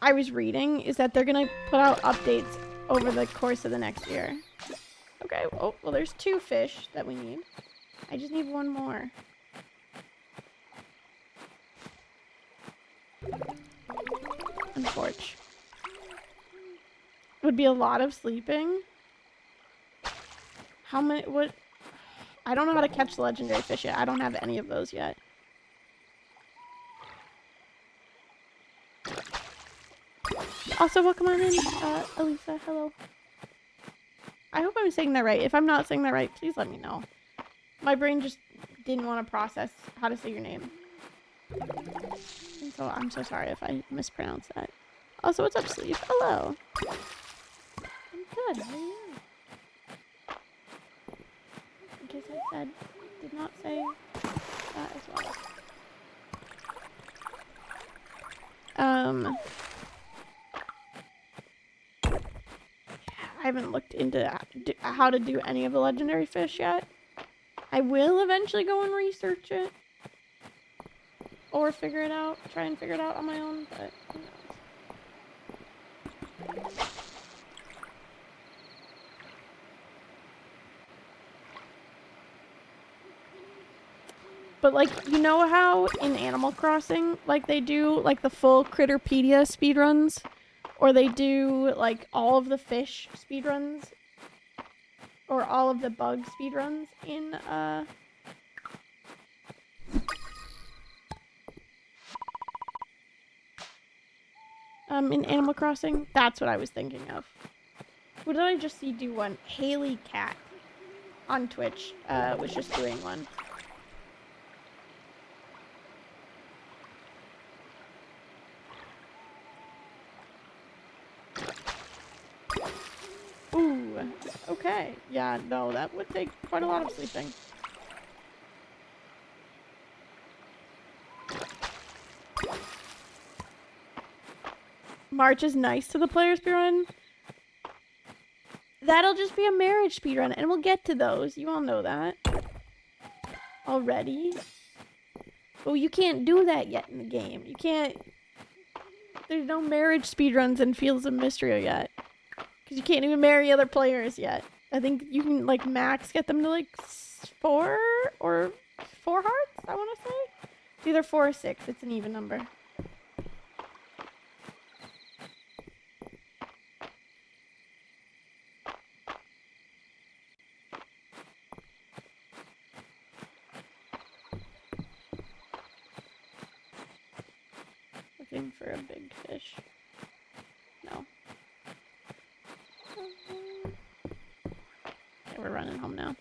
I was reading, is that they're gonna put out updates over the course of the next year. Okay, oh, well there's 2 fish that we need. I just need 1 more. unfortunately. Would be a lot of sleeping. How many? What? I don't know how to catch the legendary fish yet. I don't have any of those yet. Also, welcome on in, Elisa. Hello. I hope I'm saying that right. If I'm not saying that right, please let me know. My brain just didn't want to process how to say your name. And so I'm so sorry if I mispronounced that. Also, what's up, Sleeve? Hello. I'm good. How are you? In case I said, did not say that as well. I haven't looked into how to do any of the legendary fish yet. I will eventually go and research it. Or figure it out. Try and figure it out on my own, but who knows. But, like, you know how in Animal Crossing, like, they do, like, the full Critterpedia speedruns? Or they do, like, all of the fish speedruns? Or all of the bug speedruns in, in Animal Crossing? That's what I was thinking of. Who did I just see do one? Haley Cat on Twitch, was just doing one. Ooh, okay. Yeah, no, that would take quite a lot of sleeping. March is nice to the player speedrun. That'll just be a marriage speedrun, and we'll get to those. You all know that. Already. Well, you can't do that yet in the game. You can't... There's no marriage speedruns in Fields of Mystery yet. Because you can't even marry other players yet. I think you can, like, max get them to, like, 4 or 4 hearts, I want to say. It's either 4 or 6. It's an even number. Looking for a big fish. No. Okay, we're running home now.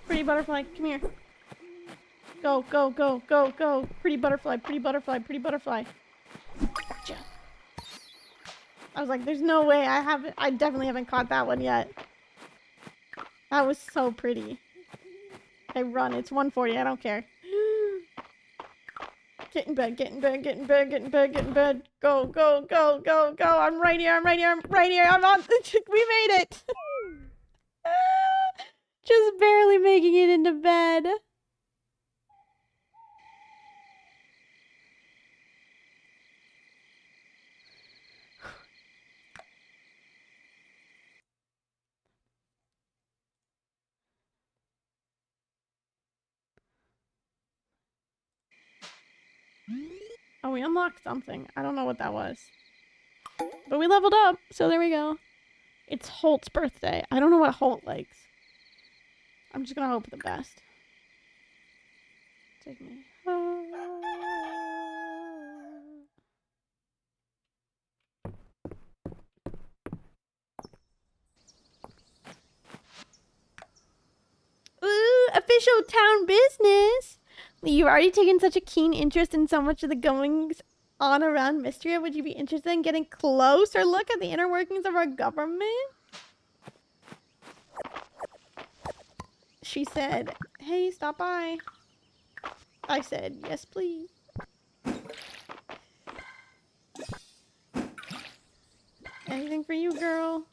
Pretty butterfly, come here. Go, go, go, go, go. Pretty butterfly, pretty butterfly, pretty butterfly. Gotcha. I was like, there's no way I definitely haven't caught that one yet. That was so pretty. Okay, run, it's 1:40, I don't care. Get in bed, get in bed, get in bed, get in bed, get in bed. Go, go, go, go, go. I'm right here, I'm right here, I'm right here. I'm on, we made it. Just barely making it into bed. Oh, we unlocked something. I don't know what that was. But we leveled up, so there we go. It's Holt's birthday. I don't know what Holt likes. I'm just gonna hope for the best. Take me. Ooh, official town business. You've already taken such a keen interest in so much of the goings on around Mystria. Would you be interested in getting closer look at the inner workings of our government? She said, hey, stop by. I said, yes, please. Anything for you, girl.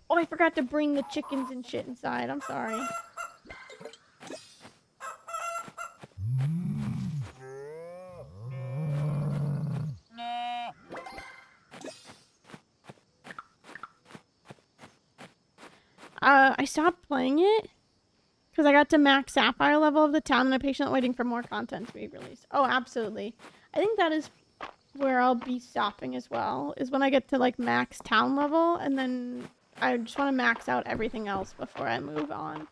Oh, I forgot to bring the chickens and shit inside. I'm sorry. I stopped playing it because I got to max sapphire level of the town and I'm patiently waiting for more content to be released. Oh, absolutely. I think that is where I'll be stopping as well, is when I get to like max town level, and then I just want to max out everything else before I move on.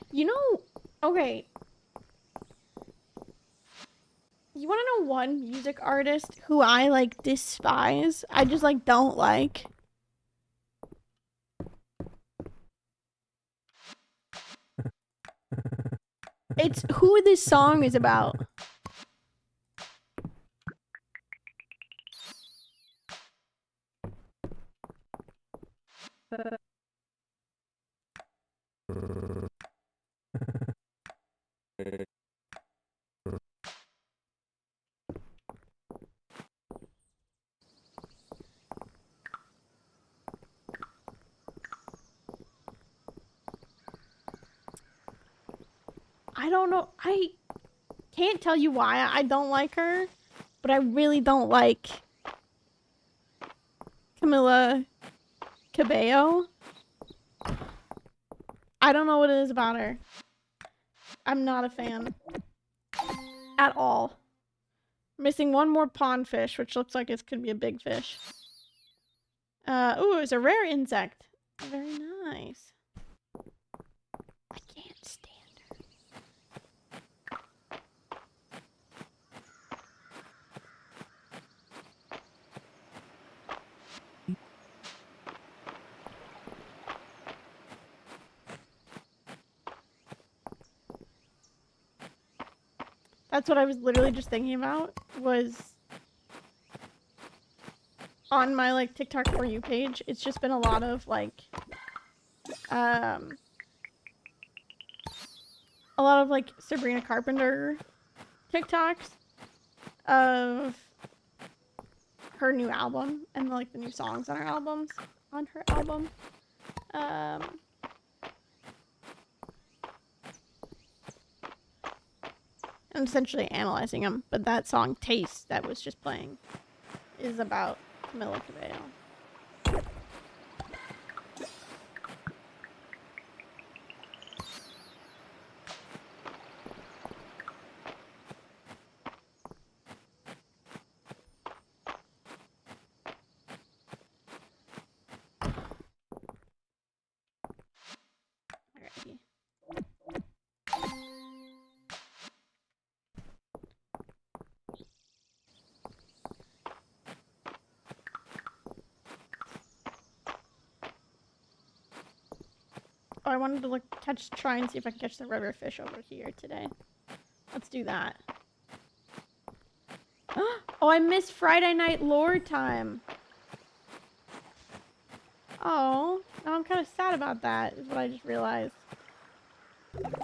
You know, okay. You want to know one music artist who I like despise? I just like don't like. It's who this song is about. I don't know. I can't tell you why I don't like her, but I really don't like Camila Cabello. I don't know what it is about her. I'm not a fan. At all. Missing one more pond fish, which looks like it could be a big fish. Ooh, it's a rare insect. Very nice. I can't stand her. That's what I was literally just thinking about, was on my like TikTok For You page, it's just been a lot of like Sabrina Carpenter TikToks of her new album and like the new songs on her album. And essentially analyzing them, but that song Taste that was just playing is about Camila Cabello. Alrighty. Oh, I wanted to try and see if I can catch the river fish over here today. Let's do that. Oh, I missed Friday night lore time. Oh, now I'm kind of sad about that, is what I just realized. Because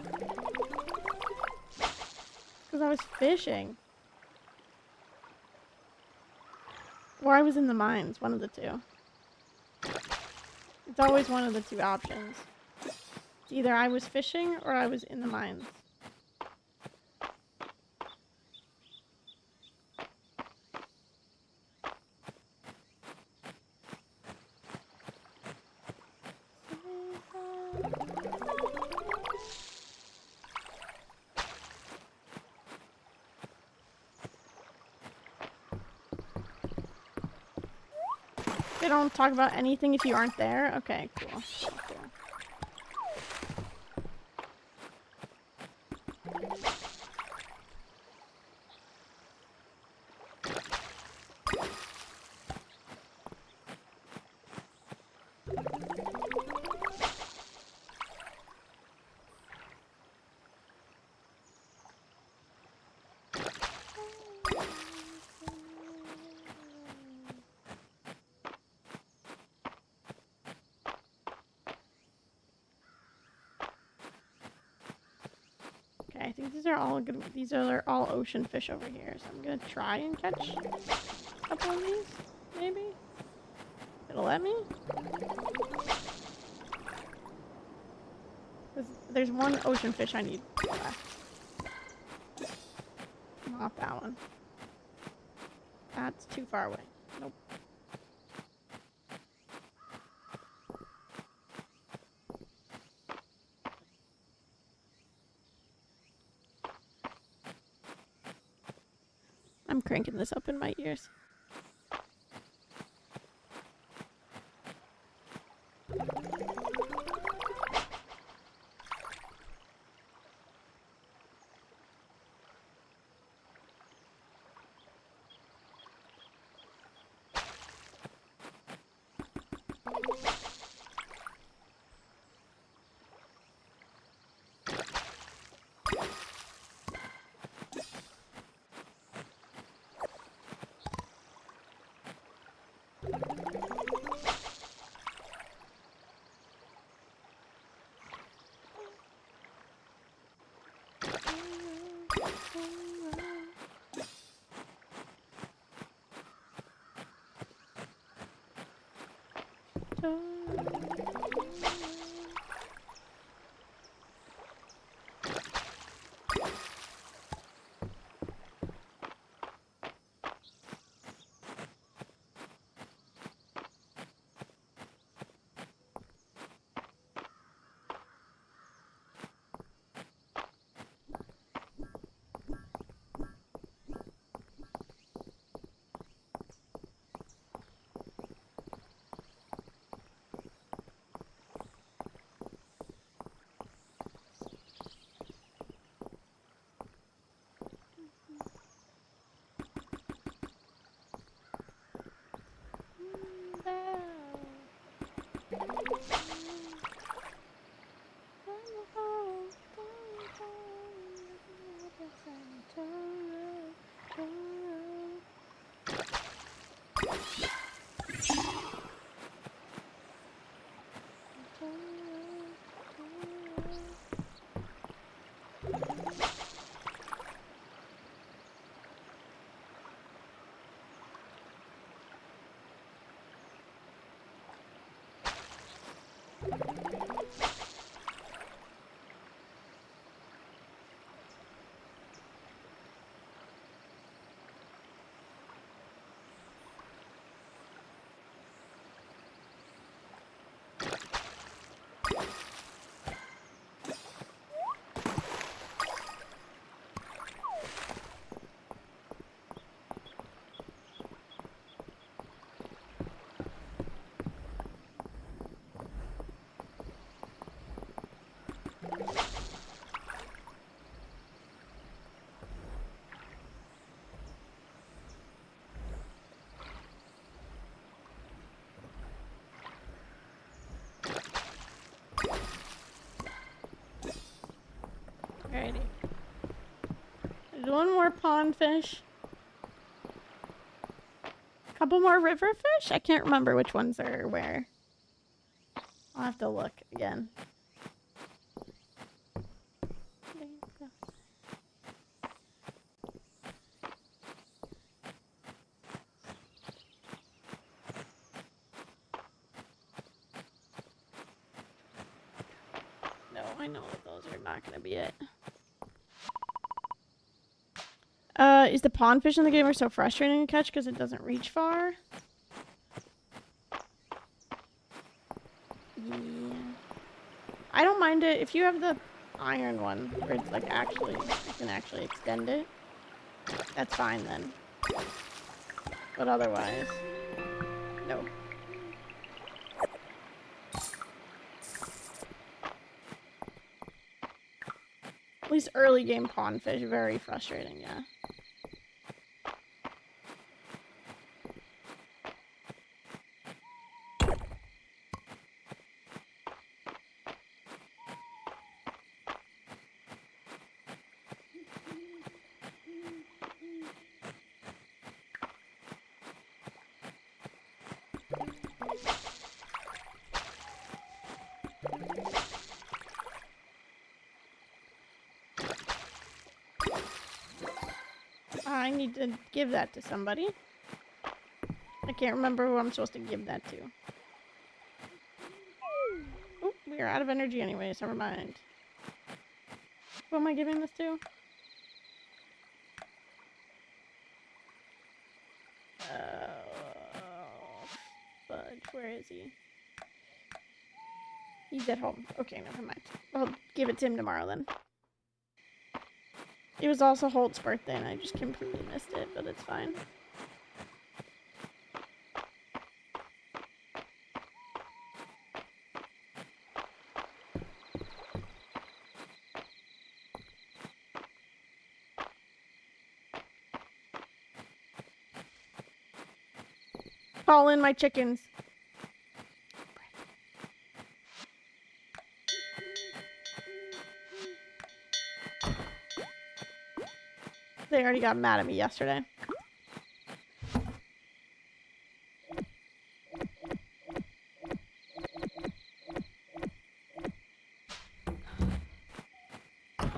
I was fishing. Or I was in the mines, one of the two. It's always one of the two options. It's either I was fishing or I was in the mines. They don't talk about anything if you aren't there? Okay, cool. think these are all good. These are all ocean fish over here, so I'm gonna try and catch a couple of these, maybe. It'll let me. There's one ocean fish I need left. Not that one. That's too far away. Nope. I'm cranking this up in my ears. Alrighty. There's one more pond fish. A couple more river fish? I can't remember which ones are where. I'll have to look again. No, I know that those are not going to be it. Is the pond fish in the game are so frustrating to catch because it doesn't reach far? Yeah. I don't mind it if you have the iron one where it's like actually, you can actually extend it. That's fine then. But otherwise, no. At least early game pond fish, very frustrating, yeah. I need to give that to somebody. I can't remember who I'm supposed to give that to. Oh, we're out of energy anyways. Never mind. Who am I giving this to? Fudge, where is he? He's at home. Okay, never mind. I'll give it to him tomorrow then. It was also Holt's birthday and I just completely missed it, but it's fine. Call in my chickens. They already got mad at me yesterday.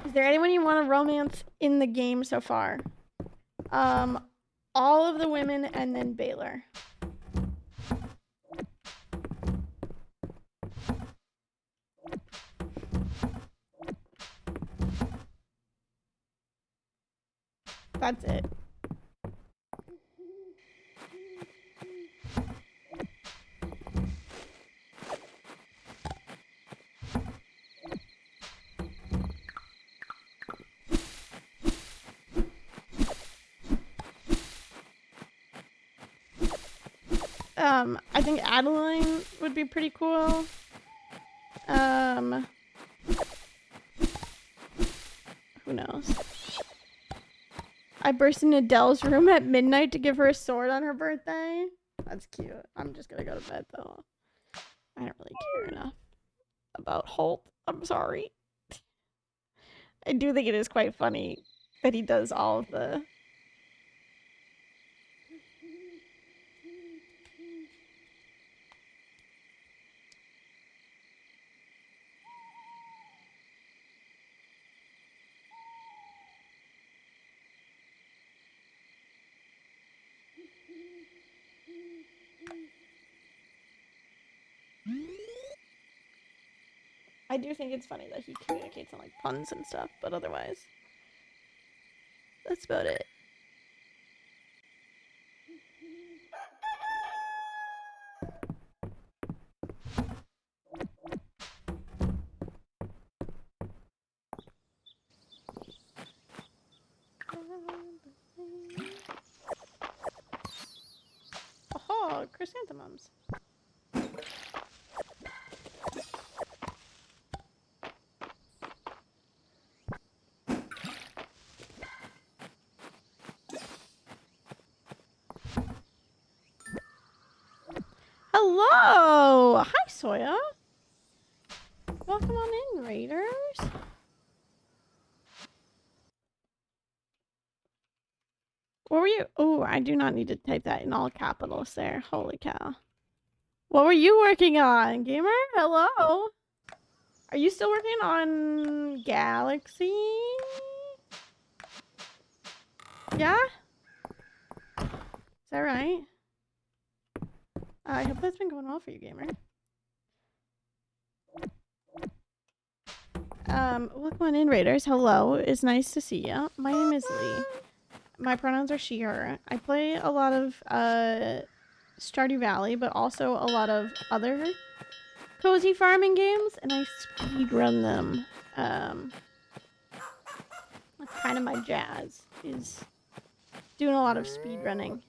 Is there anyone you want to romance in the game so far? All of the women and then Baylor. That's it. I think Adeline would be pretty cool. Who knows? I burst into Adele's room at midnight to give her a sword on her birthday. That's cute. I'm just gonna go to bed though. I don't really care enough about Holt. I'm sorry. I do think it is quite funny that he does all of the... I do think it's funny that he communicates on like puns and stuff, but otherwise, that's about it. Oh, chrysanthemums. Hello! Hi, Soya. Welcome on in, Raiders. What were you? Oh, I do not need to type that in all capitals there. Holy cow. What were you working on, gamer? Hello? Are you still working on Galaxy? Yeah? Is that right? I hope that's been going well for you, gamer. Welcome on in, Raiders. Hello. It's nice to see you. My name is Lee. My pronouns are she, her. I play a lot of Stardew Valley, but also a lot of other cozy farming games, and I speedrun them. That's kind of my jazz, is doing a lot of speedrunning.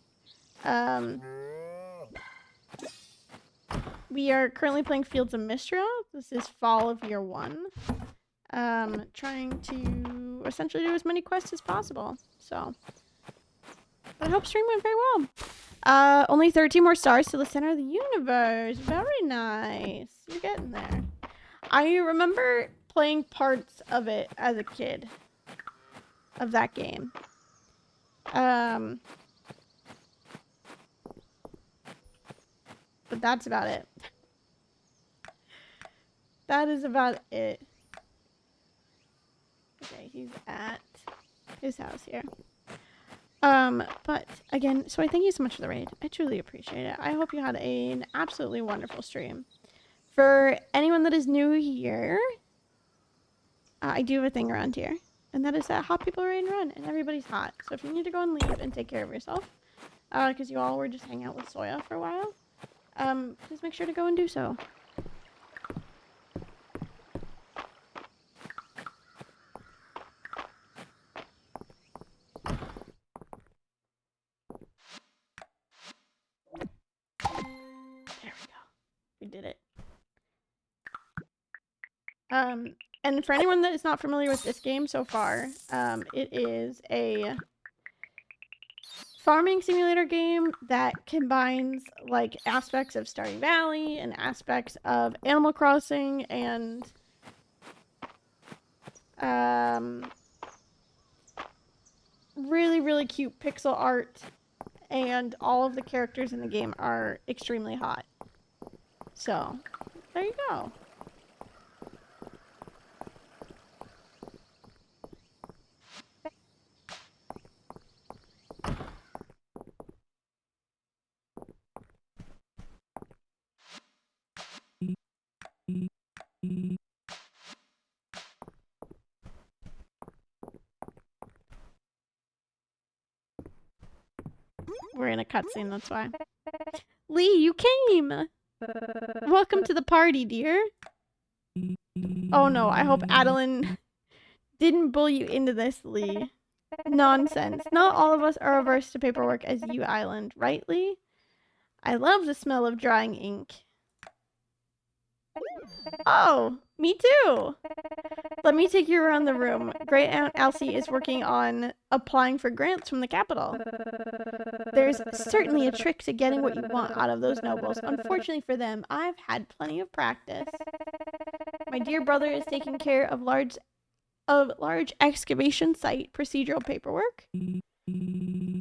We are currently playing Fields of Mistral. This is fall of year 1. Trying to essentially do as many quests as possible. So, but I hope stream went very well. Only 13 more stars to the center of the universe. Very nice. You're getting there. I remember playing parts of it as a kid. Of that game. But that's about it. That is about it. Okay, he's at his house here. But again, so I thank you so much for the raid. I truly appreciate it. I hope you had an absolutely wonderful stream. For anyone that is new here, I do have a thing around here, and that is that hot people raid and run, and everybody's hot. So if you need to go and leave and take care of yourself, because you all were just hanging out with Soya for a while, please make sure to go and do so. There we go. We did it. And for anyone that is not familiar with this game so far, it is a farming simulator game that combines like aspects of Stardew Valley and aspects of Animal Crossing and really, really cute pixel art, and all of the characters in the game are extremely hot. So, there you go. We're in a cutscene, that's why. Lee, you came! Welcome to the party, dear. Oh no, I hope Adeline didn't bully you into this, Lee. Nonsense. Not all of us are averse to paperwork as you, Island, right, Lee? I love the smell of drying ink. Oh, me too. Let me take you around the room. Great Aunt Elsie is working on applying for grants from the capital. There's certainly a trick to getting what you want out of those nobles. Unfortunately for them, I've had plenty of practice. My dear brother is taking care of large excavation site procedural paperwork.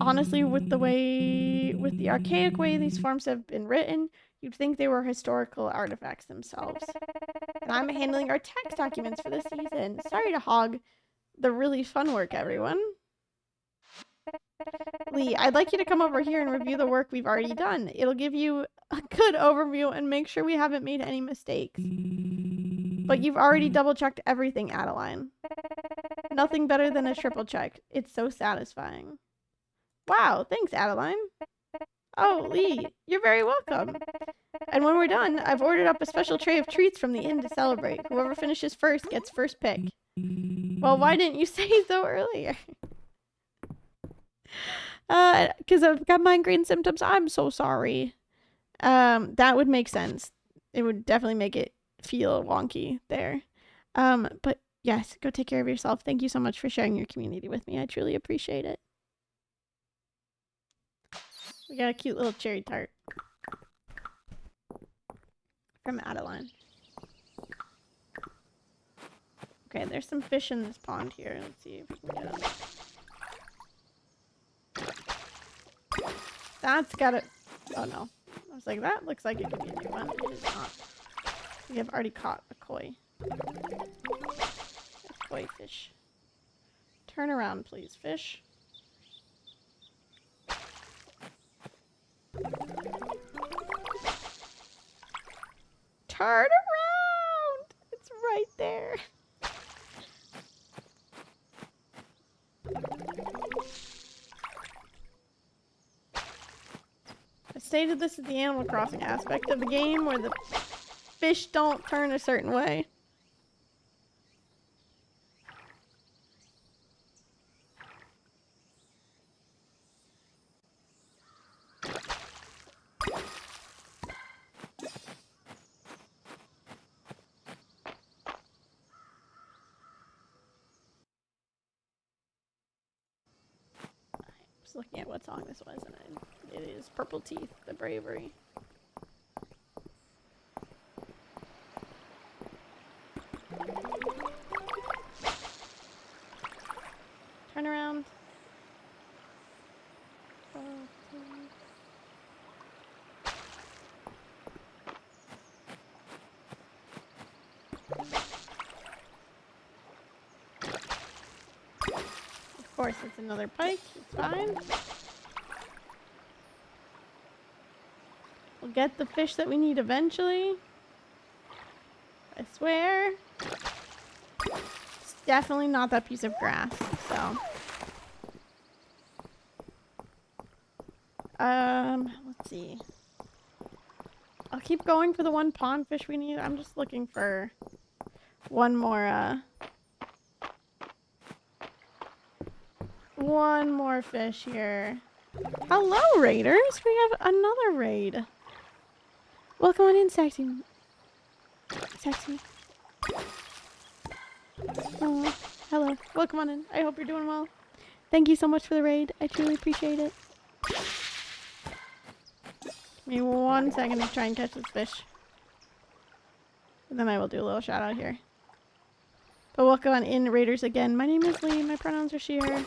Honestly, with the archaic way these forms have been written, you'd think they were historical artifacts themselves. And I'm handling our tax documents for this season. Sorry to hog the really fun work, everyone. Lee, I'd like you to come over here and review the work we've already done. It'll give you a good overview and make sure we haven't made any mistakes. But you've already double-checked everything, Adeline. Nothing better than a triple check. It's so satisfying. Wow, thanks, Adeline. Oh, Lee, you're very welcome. And when we're done, I've ordered up a special tray of treats from the inn to celebrate. Whoever finishes first gets first pick. Well, why didn't you say so earlier? Because I've got migraine symptoms. I'm so sorry. That would make sense. It would definitely make it feel wonky there. But yes, go take care of yourself. Thank you so much for sharing your community with me. I truly appreciate it. We got a cute little cherry tart from Adeline. Okay, there's some fish in this pond here. Let's see if we can get them. That's gotta... Oh no. I was like, that looks like it could be a new one. It is not. We have already caught a koi. A koi fish. Turn around, please, fish. Turn around! It's right there. I stated this is the Animal Crossing aspect of the game where the fish don't turn a certain way. Just looking at what song this was, and it is Purple Teeth, The Bravery. Turn around. Of course, it's another pike. It's fine. We'll get the fish that we need eventually. I swear. It's definitely not that piece of grass, so. Let's see. I'll keep going for the one pond fish we need. I'm just looking for one more fish here. Hello, raiders. We have another raid. Welcome on in, Sexy. Sexy. Oh, hello. Welcome on in. I hope you're doing well. Thank you so much for the raid. I truly appreciate it. Give me 1 second to try and catch this fish. And then I will do a little shout out here. But welcome on in, raiders, again. My name is Lee. My pronouns are she, her.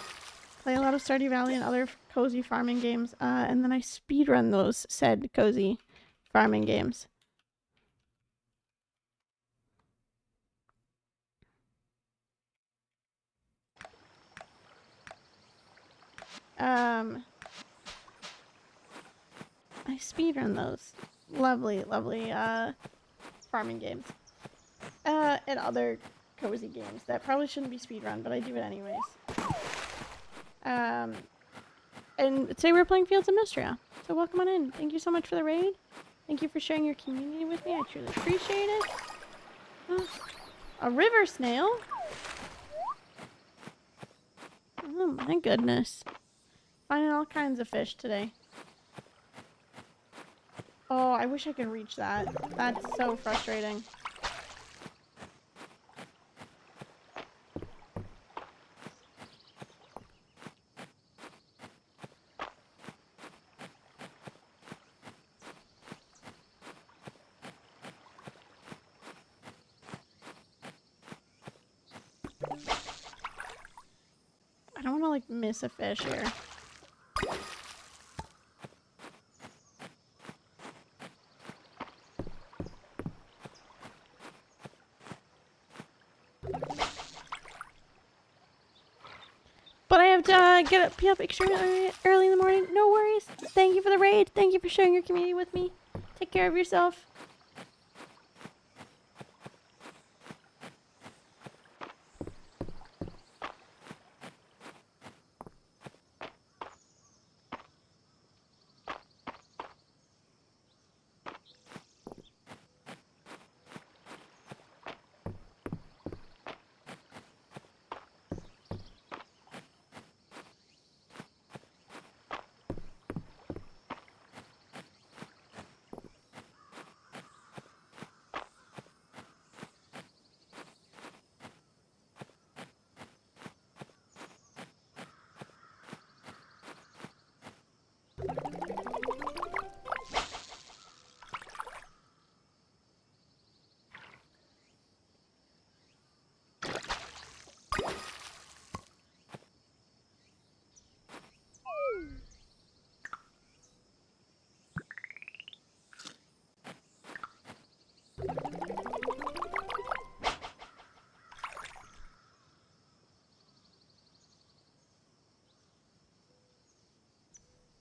Play a lot of Stardew Valley and other cozy farming games. And then I speedrun those said cozy farming games. I speedrun those lovely, lovely farming games. And other cozy games that probably shouldn't be speedrun, but I do it anyways. And today we're playing Fields of Mystria. So welcome on in. Thank you so much for the raid. Thank you for sharing your community with me. I truly appreciate it. Oh, a river snail? Oh my goodness. Finding all kinds of fish today. Oh, I wish I could reach that. That's so frustrating. I don't want to, like, miss a fish here. But I have to be up extremely early in the morning. No worries. Thank you for the raid. Thank you for sharing your community with me. Take care of yourself.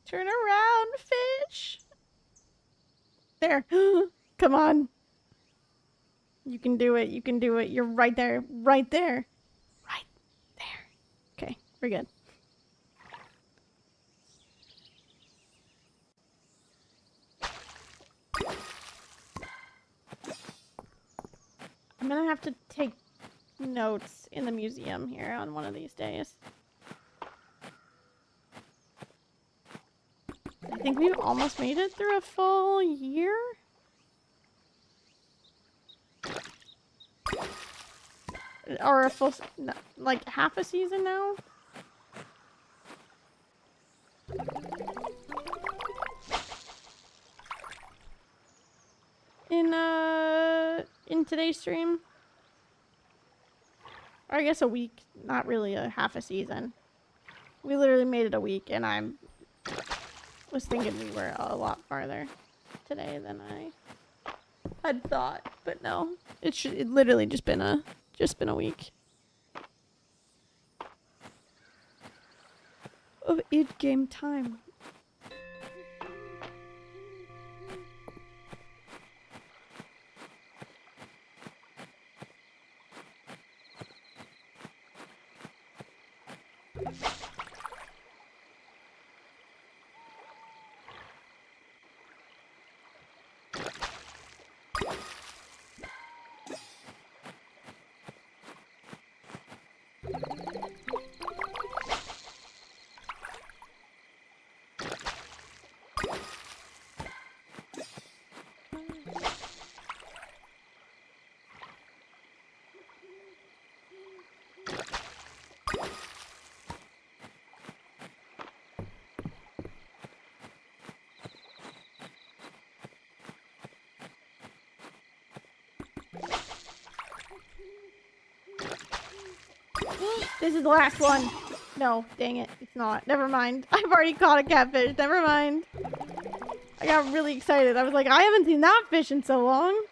Turn around, fish. There. Come on. You can do it. You can do it. You're right there. Right there. Right there. Okay, we're good. I'm gonna have to take notes in the museum here on one of these days. I think we've almost made it through a full year. Or a full, no, like half a season now. In today's stream. Or I guess a week, not really a half a season. We literally made it a week, and I was thinking we were a lot farther today than I had thought, but no, it literally just been a week. of id game time. This is the last one. No, dang it. It's not. Never mind. I've already caught a catfish. Never mind. I got really excited. I was like, I haven't seen that fish in so long.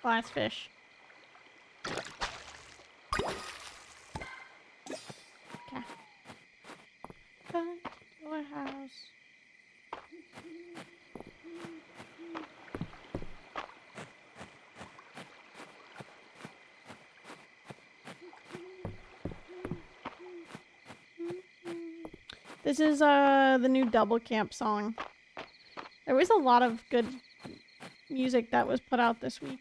Last fish. Okay. Back to our house. This is the new Double Camp song. There was a lot of good music that was put out this week.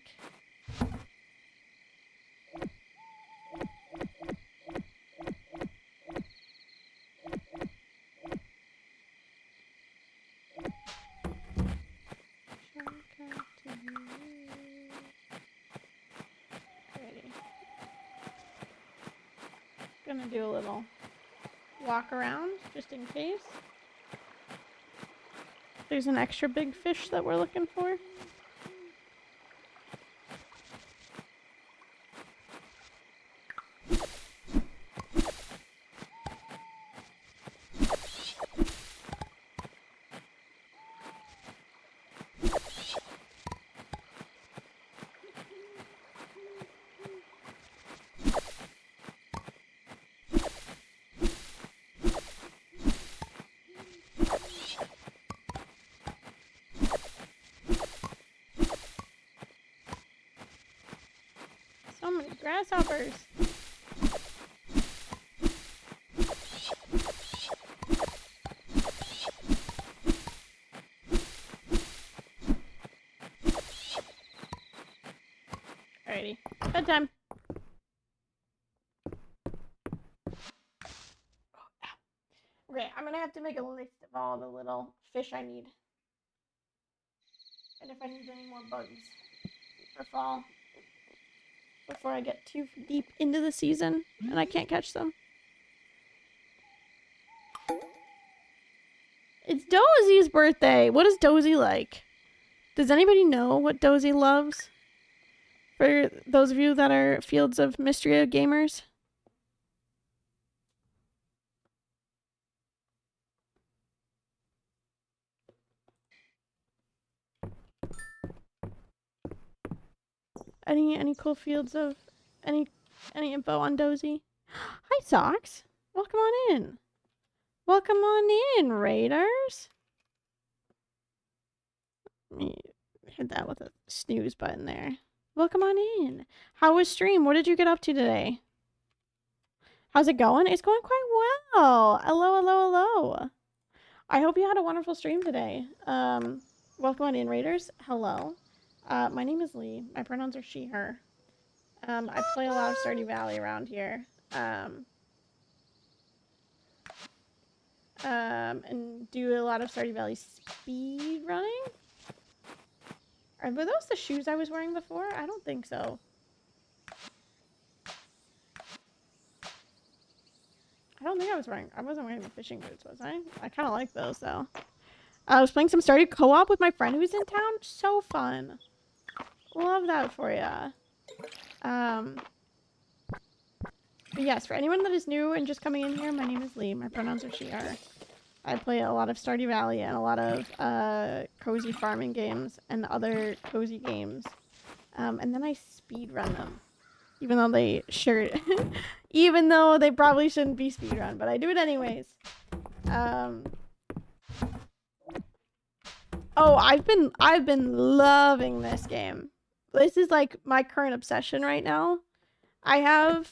Gonna do a little walk around just in case there's an extra big fish that we're looking for. So many grasshoppers. Alrighty, bedtime. Okay, I'm gonna have to make a list of all the little fish I need. And if I need any more bugs for fall. Before I get too deep into the season and I can't catch them. It's Dozie's birthday. What is Dozie like? Does anybody know what Dozie loves? For those of you that are Fields of Mystria gamers. Any cool fields of any info on Dozie? Hi Socks. Welcome on in. Welcome on in, Raiders. Let me hit that with a snooze button there. Welcome on in. How was stream? What did you get up to today? How's it going? It's going quite well. Hello, hello, hello. I hope you had a wonderful stream today. Welcome on in, Raiders. Hello. My name is Lee. My pronouns are she, her. I play a lot of Stardew Valley around here. And do a lot of Stardew Valley speed running. Were those the shoes I was wearing before? I don't think so. I don't think I wasn't wearing the fishing boots, was I? I kind of like those, though. I was playing some Stardew co-op with my friend who's in town. So fun. Love that for ya. But yes, for anyone that is new and just coming in here, my name is Lee. My pronouns are she, her. I play a lot of Stardew Valley and a lot of cozy farming games and other cozy games. And then I speedrun them. Even though they even though they probably shouldn't be speedrun, but I do it anyways. Oh, I've been loving this game. This is like my current obsession right now. I have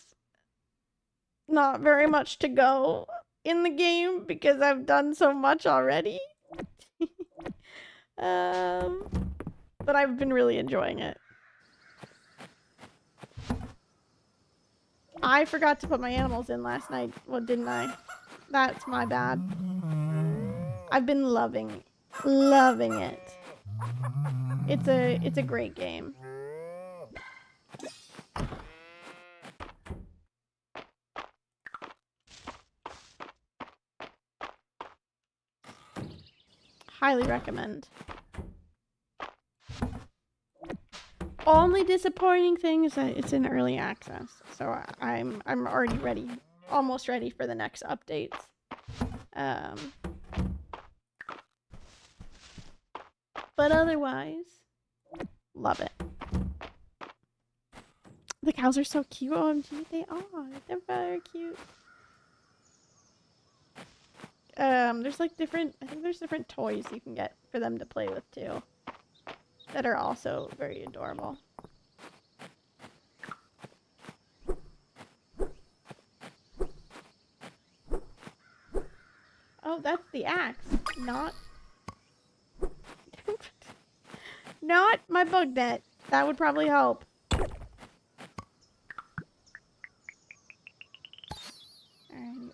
not very much to go in the game because I've done so much already. But I've been really enjoying it. I forgot to put my animals in last night. Well, didn't I? That's my bad. I've been loving it. It's a great game. Highly recommend. Only disappointing thing is that it's in early access, so I'm already ready, almost ready for the next updates. But otherwise, love it. The cows are so cute. OMG, they are. They're very cute. There's like different, I think there's different toys you can get for them to play with too, that are also very adorable. Oh, that's the axe, not not my bug net. That would probably help.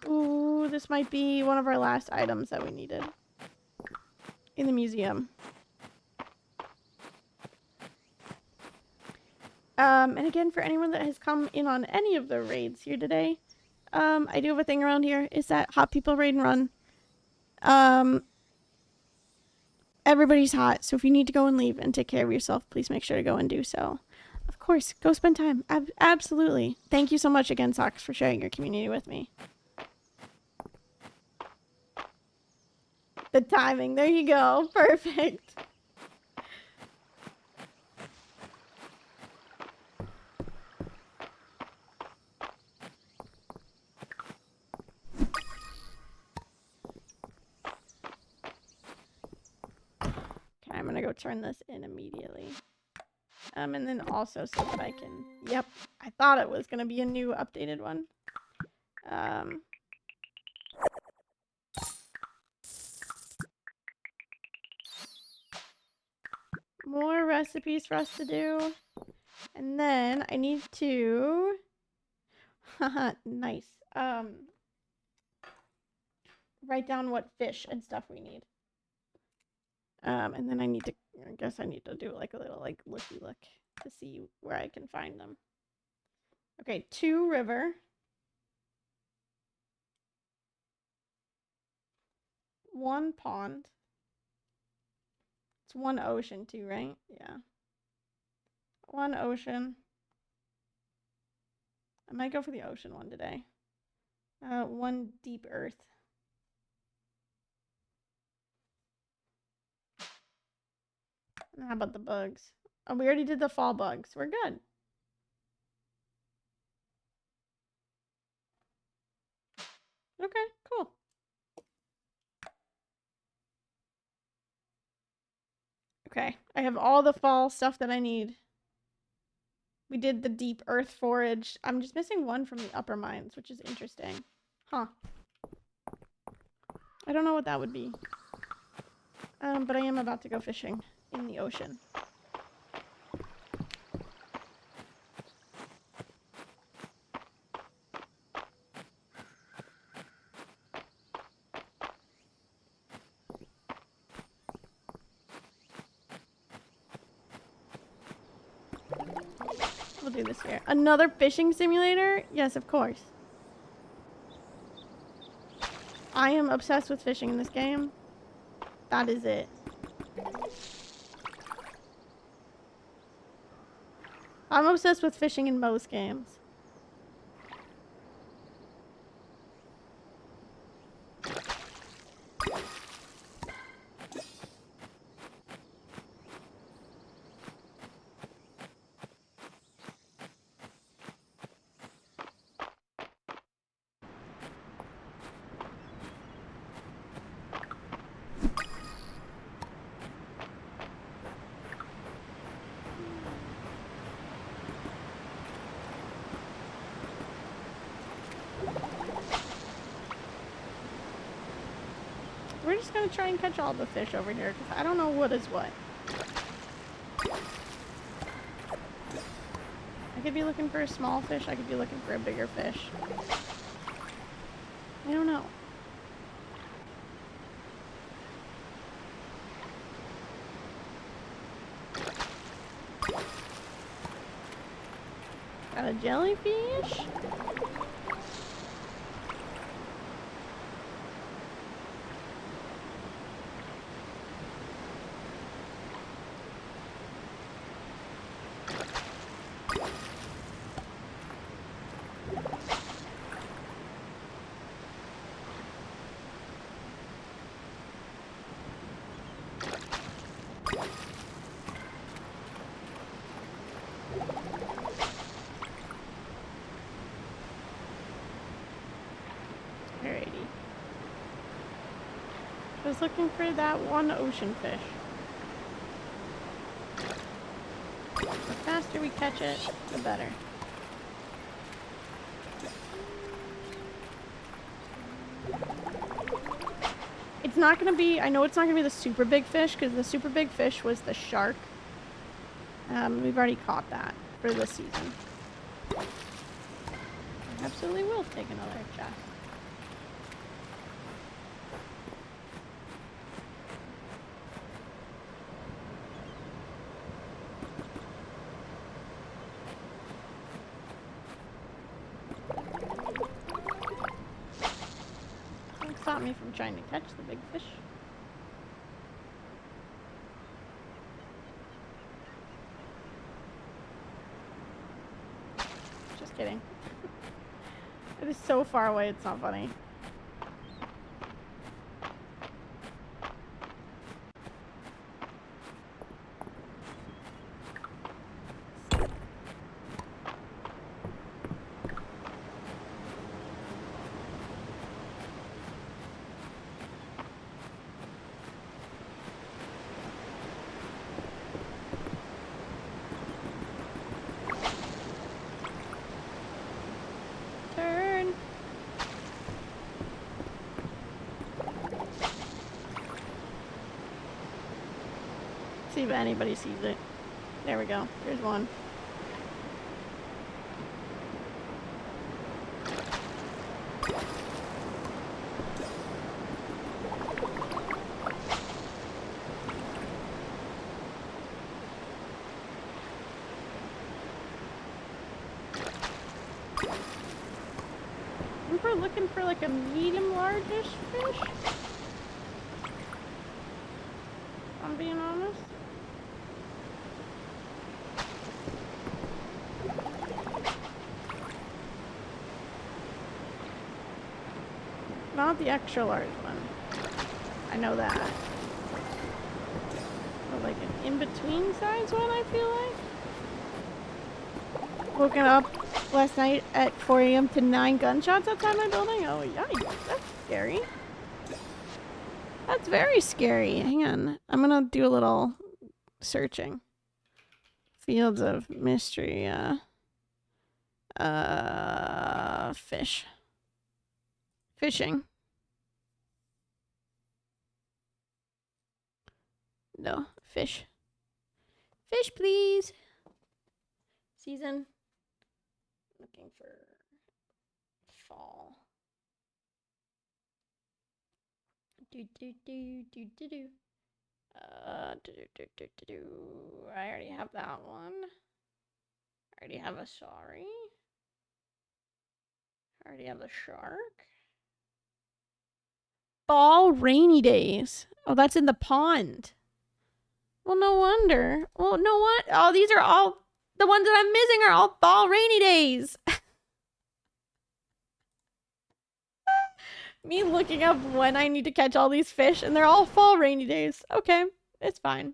Ooh, this might be one of our last items that we needed in the museum. And again, for anyone that has come in on any of the raids here today, I do have a thing around here. Is that hot people raid and run. Everybody's hot, so if you need to go and leave and take care of yourself, please make sure to go and do so. Of course, go spend time. Absolutely. Thank you so much again, Socks, for sharing your community with me. The timing. There you go. Perfect. Okay, I'm gonna go turn this in immediately. And then also so that I can... Yep, I thought it was gonna be a new updated one. More recipes for us to do. And then I need to... Haha, nice. Write down what fish and stuff we need. And then I guess I need to do like a little like looky look to see where I can find them. Okay, 2 river. 1 pond. It's 1 ocean too, right? Yeah. 1 ocean. I might go for the ocean one today. 1 deep earth. And how about the bugs? Oh, we already did the fall bugs. We're good. Okay, cool. Okay, I have all the fall stuff that I need. We did the deep earth forage. I'm just missing 1 from the upper mines, which is interesting. Huh. I don't know what that would be. But I am about to go fishing in the ocean. We'll do this here. Another fishing simulator? Yes, of course. I am obsessed with fishing in this game. That is it. I'm obsessed with fishing in most games. just gonna try and catch all the fish over here because I don't know what is what. I could be looking for a small fish. I could be looking for a bigger fish. I don't know. Got a jellyfish? Alrighty. I was looking for that one ocean fish. The faster we catch it, the better. It's not gonna be, I know it's not gonna be the super big fish because the super big fish was the shark. We've already caught that for this season. I absolutely will take another chest. Don't stop me from trying to catch the big fish. Just kidding. It is so far away, it's not funny. Turn. See if anybody sees it. There we go. There's one. I think we're looking for like a medium largish fish. If I'm being honest. Not the extra large one. I know that. But like an in-between size one, I feel like. Woken up last night at 4 a.m. to 9 gunshots outside my building. Oh, yikes. That's scary. That's very scary. Hang on. I'm gonna do a little searching. Fields of Mystery, fish. Fishing. No, fish. Fish, please. Season. Looking for fall. Do do do do do do. I already have that one. I already have a sorry. I already have the shark. Fall rainy days. Oh, that's in the pond. Well, no wonder. Well, know what? Oh, these are all the ones that I'm missing are all fall rainy days. Me looking up when I need to catch all these fish, and they're all fall rainy days. Okay, it's fine.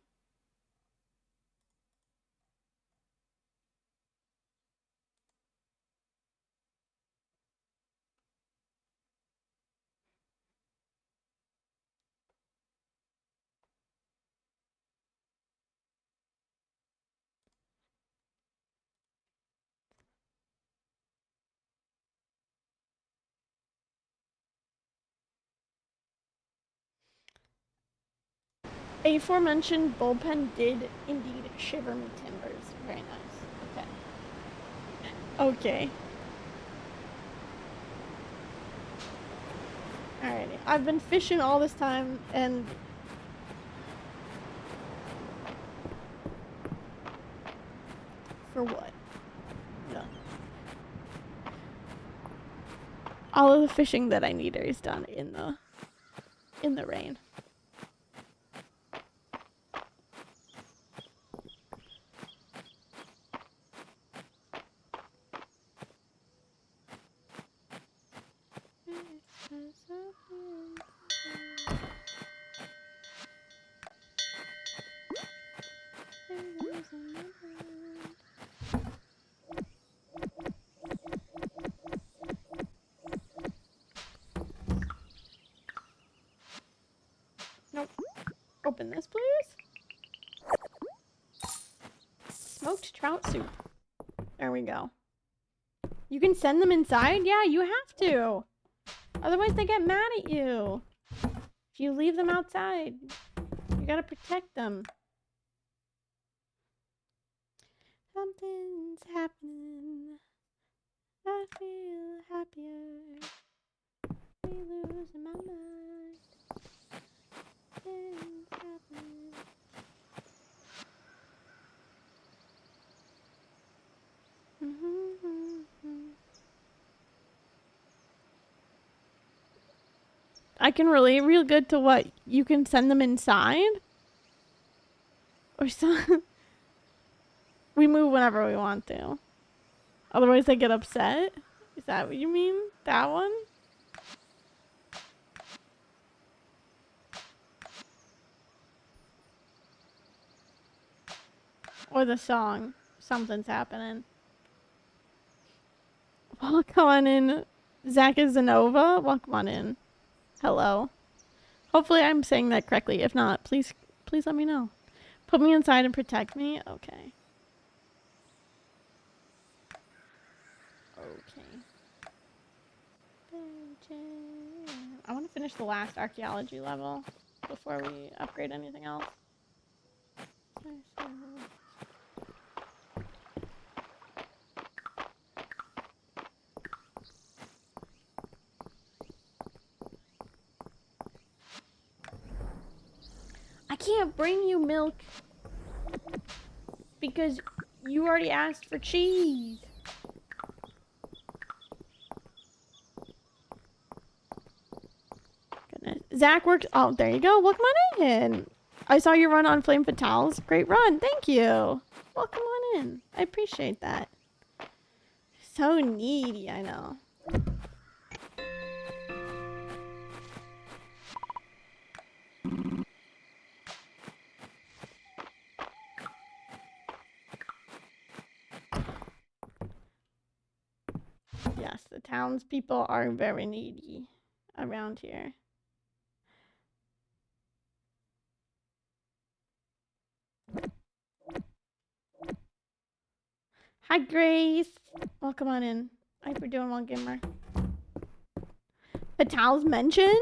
aforementioned bullpen did indeed shiver me timbers. Very nice. Okay. Okay. Alrighty. I've been fishing all this time and for what? No. All of the fishing that I need is done in the rain. Nope. Open this, please. Smoked trout soup. There we go. You can send them inside? Yeah, you have to. Otherwise, they get mad at you. If you leave them outside, you gotta protect them. Something's happening. I feel happier. We losing my mind. Things happening. I can relate real good to what you can send them inside. Or some. We move whenever we want to. Otherwise, they get upset. Is that what you mean? That one? Or the song. Something's happening. Welcome on in. Zach Zanova. Welcome on in. Hello. Hopefully I'm saying that correctly. If not, please let me know. Put me inside and protect me? Okay. I want to finish the last archaeology level before we upgrade anything else. I can't bring you milk because you already asked for cheese. Goodness. Zach works. Oh, there you go. Welcome on in. I saw you run on Flame Fatales. Great run. Thank you. Welcome on in. I appreciate that. So needy, I know. Yes, the townspeople are very needy around here. Hi, Grace. Welcome on in. I hope you're doing well, Gimmer. Patal's mentioned?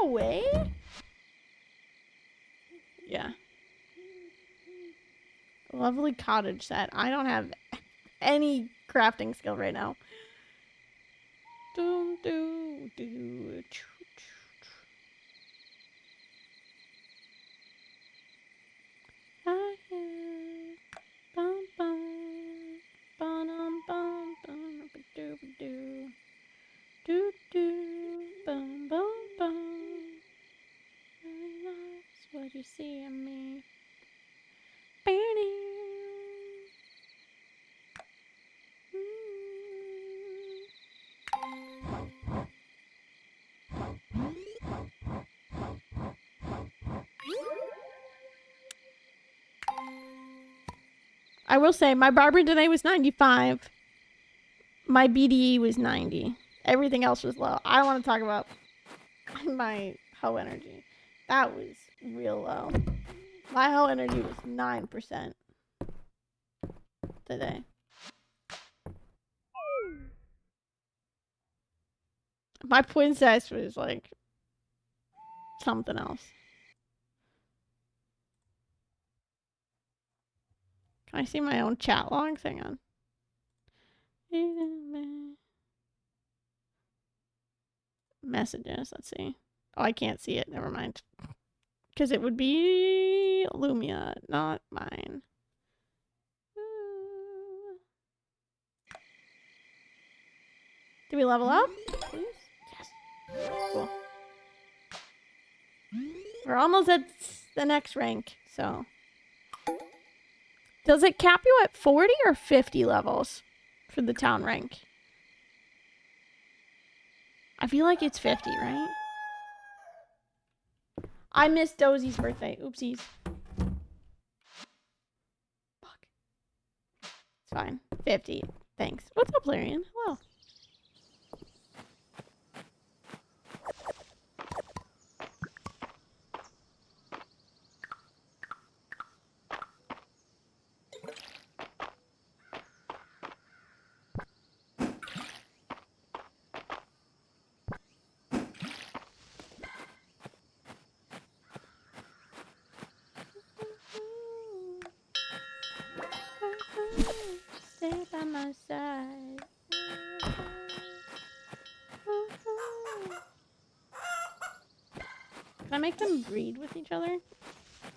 No way. Yeah. Lovely cottage set. I don't have any crafting skill right now. Doom, doo, doo, choo, choo, choo. I am. Bum, bum. Bum, bum, bum. Doo, doo. Doo, doo. Bum, bum, bum. That's what you see in me. I will say my barber today was 95. My BDE was 90. Everything else was low. I don't want to talk about my hoe energy. That was real low. My hoe energy was 9% today. My princess was like something else. Can I see my own chat logs? Hang on. Messages. Let's see. Oh, I can't see it. Never mind. Because it would be Lumia, not mine. Do we level up? Please? Yes. Cool. We're almost at the next rank, so. Does it cap you at 40 or 50 levels for the town rank? I feel like it's 50, right? I missed Dozie's birthday. Oopsies. Fuck. It's fine. 50. Thanks. What's up, Larian? Hello. Stay by my side. Can I make them breed with each other?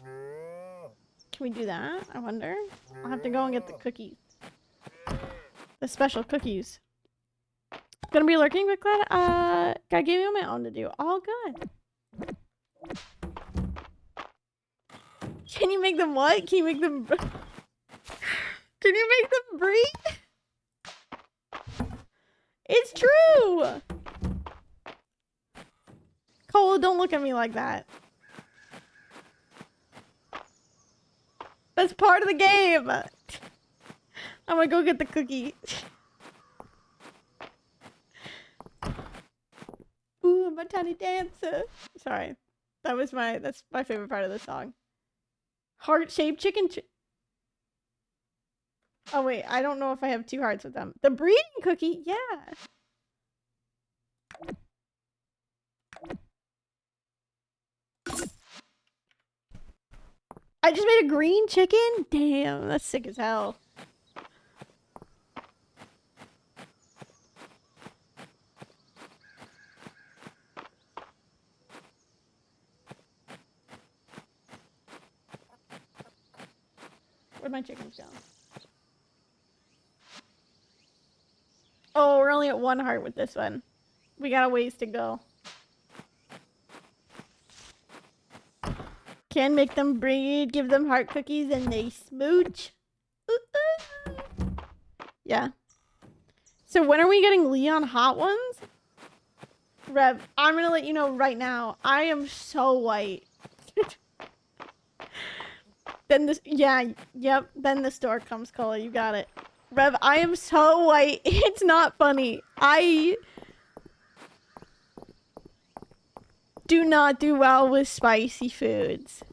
Can we do that? I wonder. I'll have to go and get the cookies. The special cookies. Gonna be lurking with Glad? Gotta give you my own to do. All good. Can you make them what? Can you make them... Can you make them breed? It's true! Cole, don't look at me like that. That's part of the game. I'm gonna go get the cookie. Ooh, I'm a tiny dancer. Sorry. That's my favorite part of the song. Heart-shaped chicken. Oh wait, I don't know if I have 2 hearts with them. The breeding cookie, yeah. I just made a green chicken? Damn, that's sick as hell. Where'd my chickens go? Oh, we're only at 1 heart with this one. We got a ways to go. Can make them breed, give them heart cookies, and they smooch. Yeah. So when are we getting Leon hot ones? Rev, I'm gonna let you know right now. I am so white. Then this, yeah, yep. Then the store comes, Cola. You got it. Rev, I am so white. It's not funny. I do not do well with spicy foods.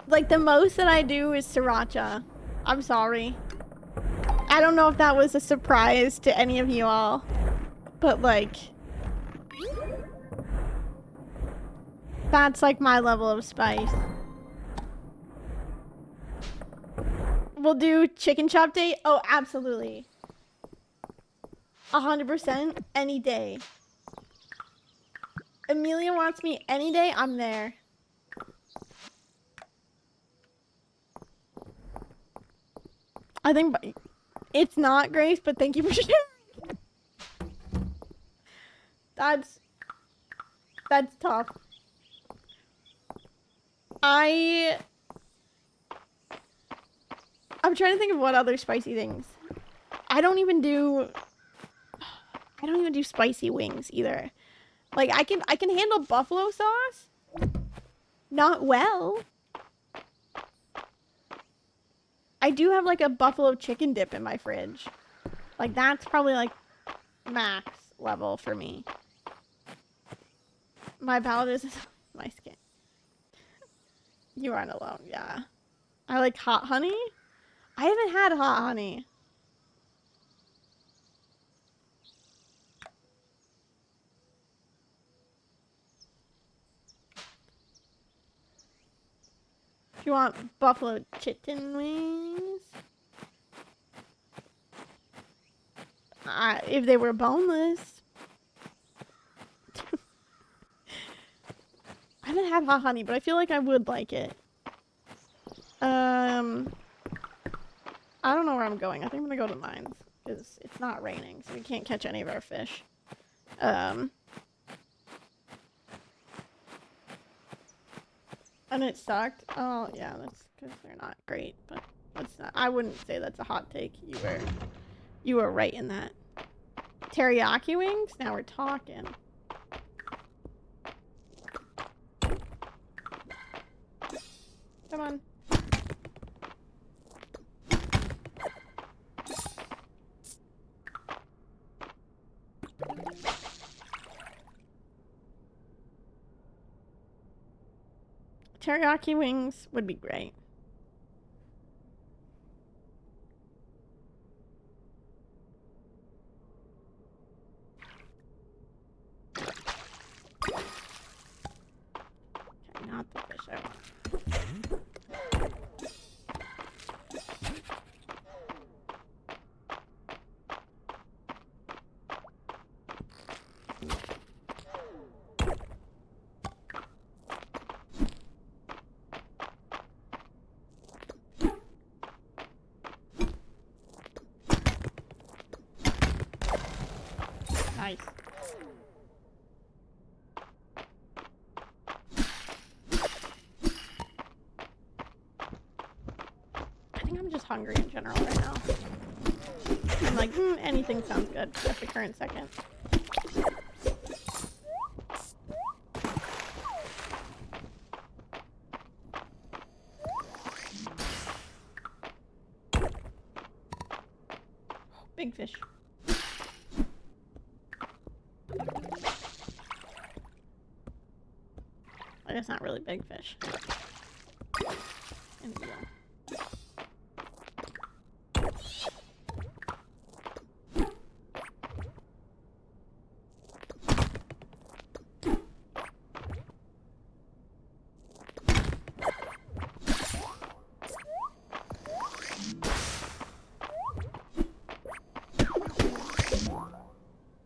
Like, the most that I do is sriracha. I'm sorry. I don't know if that was a surprise to any of you all. But, like... that's, like, my level of spice. We'll do chicken chop day? Oh, absolutely. 100% any day. Amelia wants me any day, I'm there. I think it's not Grace, but thank you for sharing. That's tough. I'm trying to think of what other spicy things. I don't even do spicy wings either. Like, I can handle buffalo sauce. Not well. I do have, like, a buffalo chicken dip in my fridge. Like, that's probably, like, max level for me. My palate is my skin. You aren't alone, yeah. I like hot honey. I haven't had hot honey. If you want buffalo chicken wings. If they were boneless. I haven't had hot honey, but I feel like I would like it. I don't know where I'm going. I think I'm gonna go to mines because it's not raining, so we can't catch any of our fish. And it sucked. Oh yeah, that's because they're not great, but that's not. I wouldn't say that's a hot take. You were right in that. Teriyaki wings? Now we're talking. Come on. Teriyaki wings would be great. Okay, not the fish I want. Nice. I think I'm just hungry in general right now. I'm like, anything sounds good at the current second. Big fish. I guess not really big fish. And yeah.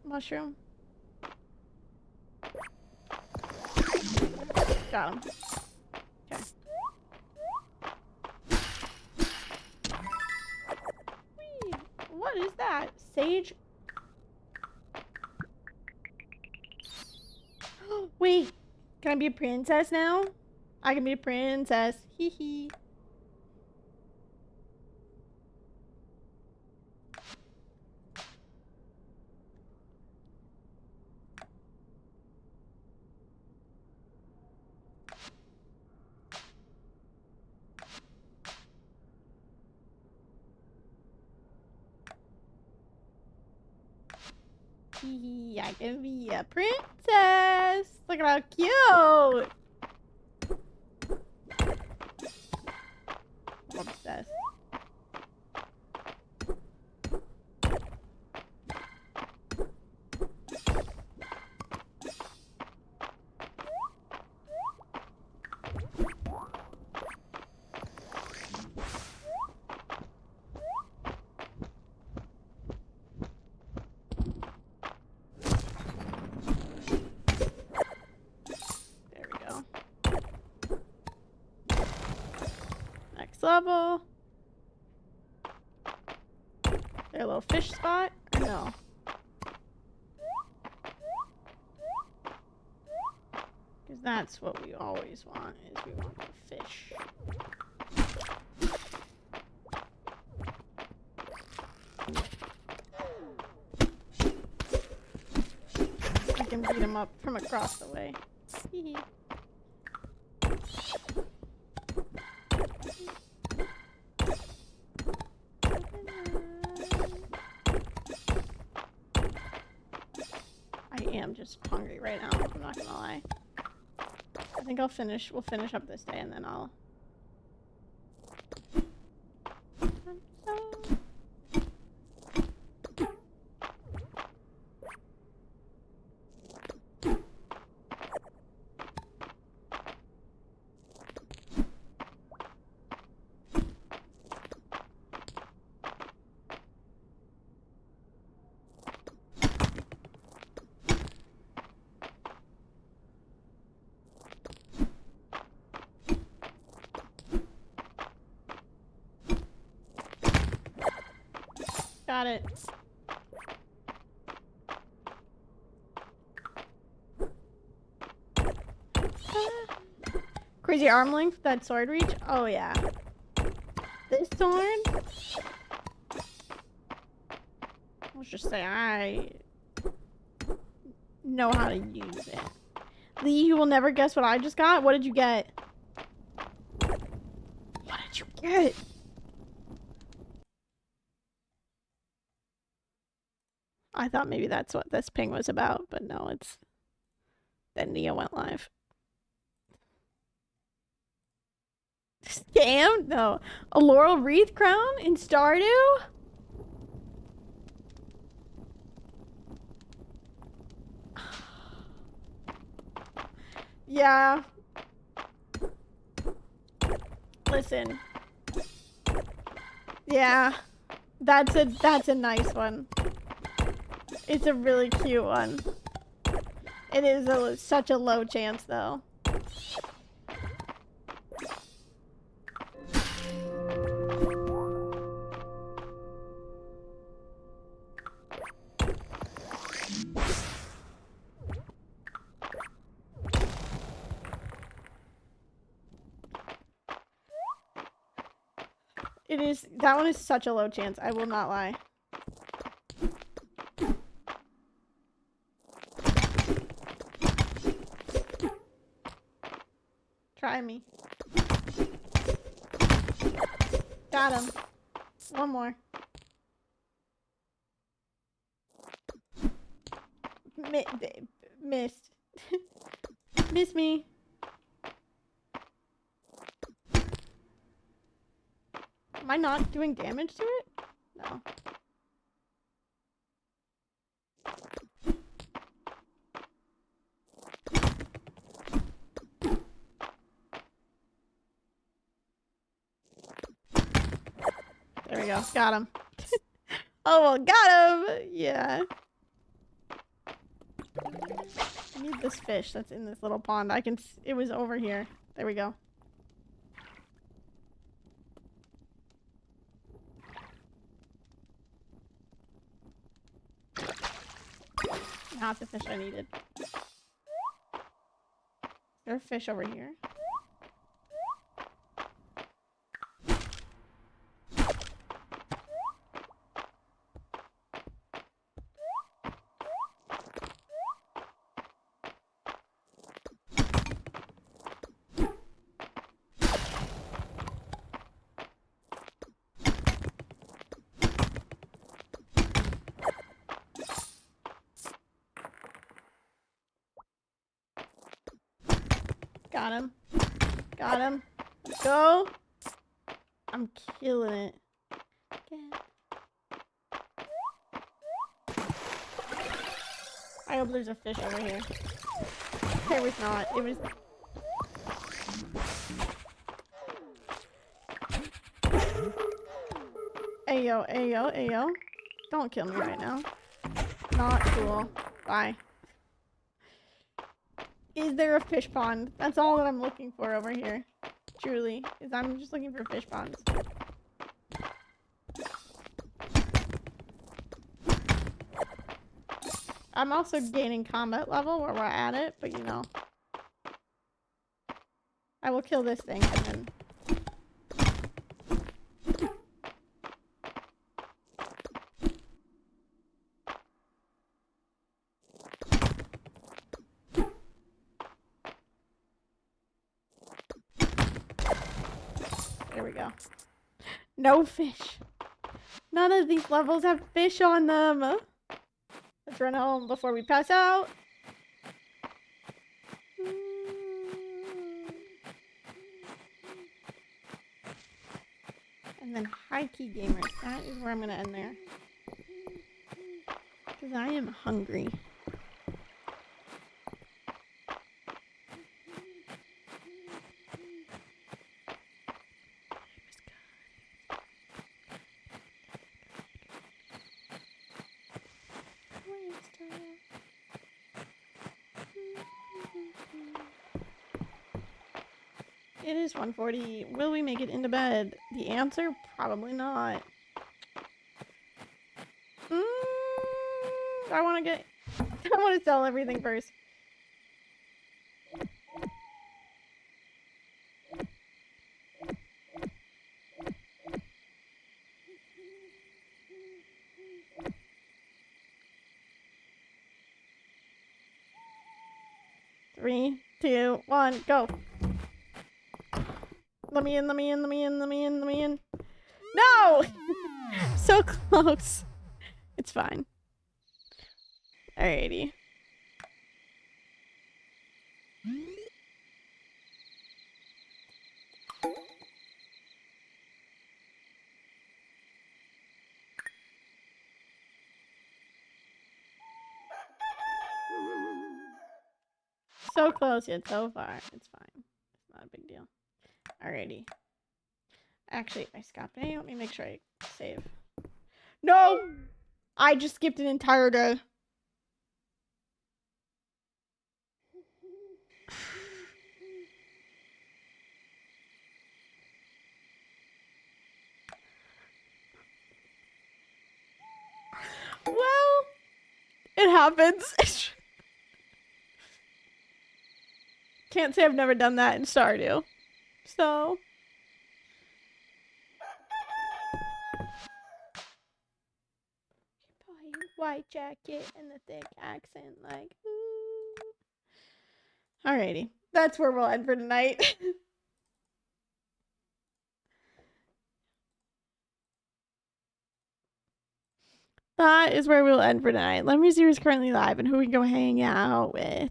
Mushroom. Got him. Okay. Whee! What is that? Sage? Wait, can I be a princess now? I can be a princess. Hee hee. I can be a princess. Look at how cute. I'm obsessed. Level. Their little fish spot? Or no. Because that's what we always want, is we want the fish. I can beat him up from across the way. Hee hee. Just hungry right now, I'm not gonna lie. I think we'll finish up this day and then I'll Got it. Crazy arm length, that sword reach? Oh yeah. This sword? Let's just say I know how to use it. Lee, you will never guess what I just got? What did you get? What did you get? I thought maybe that's what this ping was about, but no, it's... Then Nia went live. Scam? No. A laurel wreath crown in Stardew? Yeah. Listen. Yeah. That's a nice one. It's a really cute one. It is such a low chance though. It is, that one is such a low chance, I will not lie. Try me. Got him. One more. Missed. Miss me. Am I not doing damage to it? No. There we go. Got him. Oh, well, got him! Yeah. I need this fish that's in this little pond. It was over here. There we go. Not the fish I needed. Is there a fish over here? Got him. Got him. Let's go. I'm killing it. I hope there's a fish over here. There was not. It was... Ayo, ayo, ayo. Don't kill me right now. Not cool. Bye. Is there a fish pond? That's all that I'm looking for over here. Truly. Is I'm just looking for fish ponds. I'm also gaining combat level where we're at it, but you know. I will kill this thing and then... There we go. No fish. None of these levels have fish on them. Let's run home before we pass out. And then high key gamers. That is where I'm gonna end there. Because I am hungry. It is 1:40. Will we make it into bed? The answer? Probably not. I want to sell everything first. Three, two, one, go. Let me in, let me in, let me in, let me in, let me in. No! So close. It's fine. Alrighty. So close yet so far. It's fine. It's not a big deal. Alrighty. Actually, I skipped A. Let me make sure I save. No! I just skipped an entire day. Well, it happens. Can't say I've never done that in Stardew. So. White jacket and the thick accent, like, ooh. Alrighty. That's where we'll end for tonight. That is where we'll end for tonight. Let me see who's currently live and who we can go hang out with.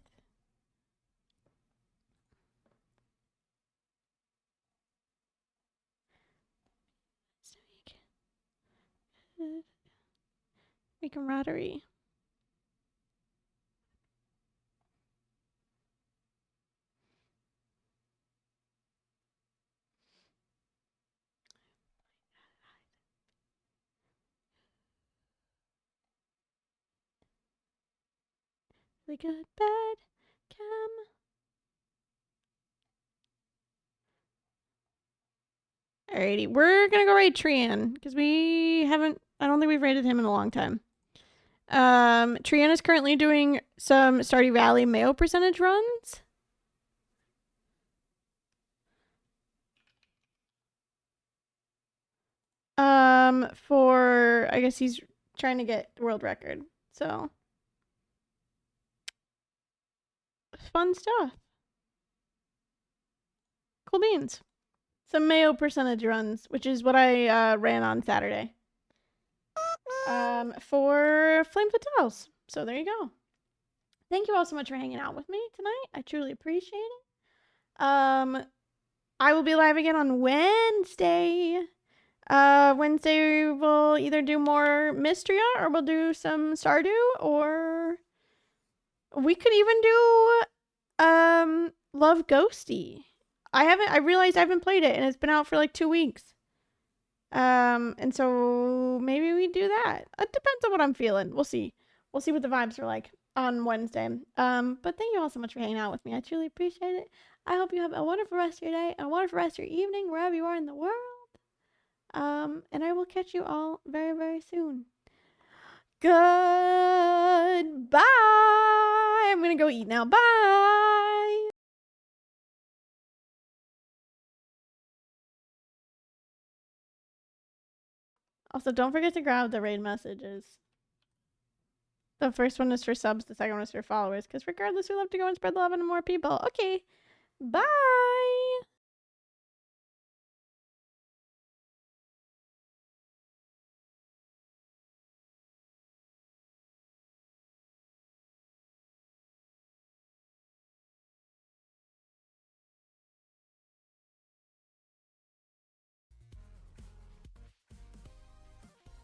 Camaraderie. Really good, bad, cam. Alrighty, we're gonna go raid Trian because we haven't. I don't think we've raided him in a long time. Trian is currently doing some Stardew Valley Mayo percentage runs. For I guess he's trying to get world record. So fun stuff. Cool beans. Some Mayo percentage runs, which is what I ran on Saturday. For Flame Fatales. So there you go. Thank you all so much for hanging out with me tonight. I truly appreciate it. I will be live again on Wednesday. Wednesday we'll either do more Mystria or we'll do some Stardew, or we could even do Love Ghosty. I realized I haven't played it and it's been out for like 2 weeks. And so maybe we do that. It depends on what I'm feeling. We'll see. We'll see what the vibes are like on Wednesday. But thank you all so much for hanging out with me. I truly appreciate it. I hope you have a wonderful rest of your day and a wonderful rest of your evening, wherever you are in the world. And I will catch you all very, very soon. Goodbye. I'm gonna go eat now. Bye. Also, don't forget to grab the raid messages. The first one is for subs, the second one is for followers, because regardless, we love to go and spread love to more people. Okay, bye!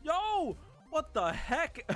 Yo! What the heck?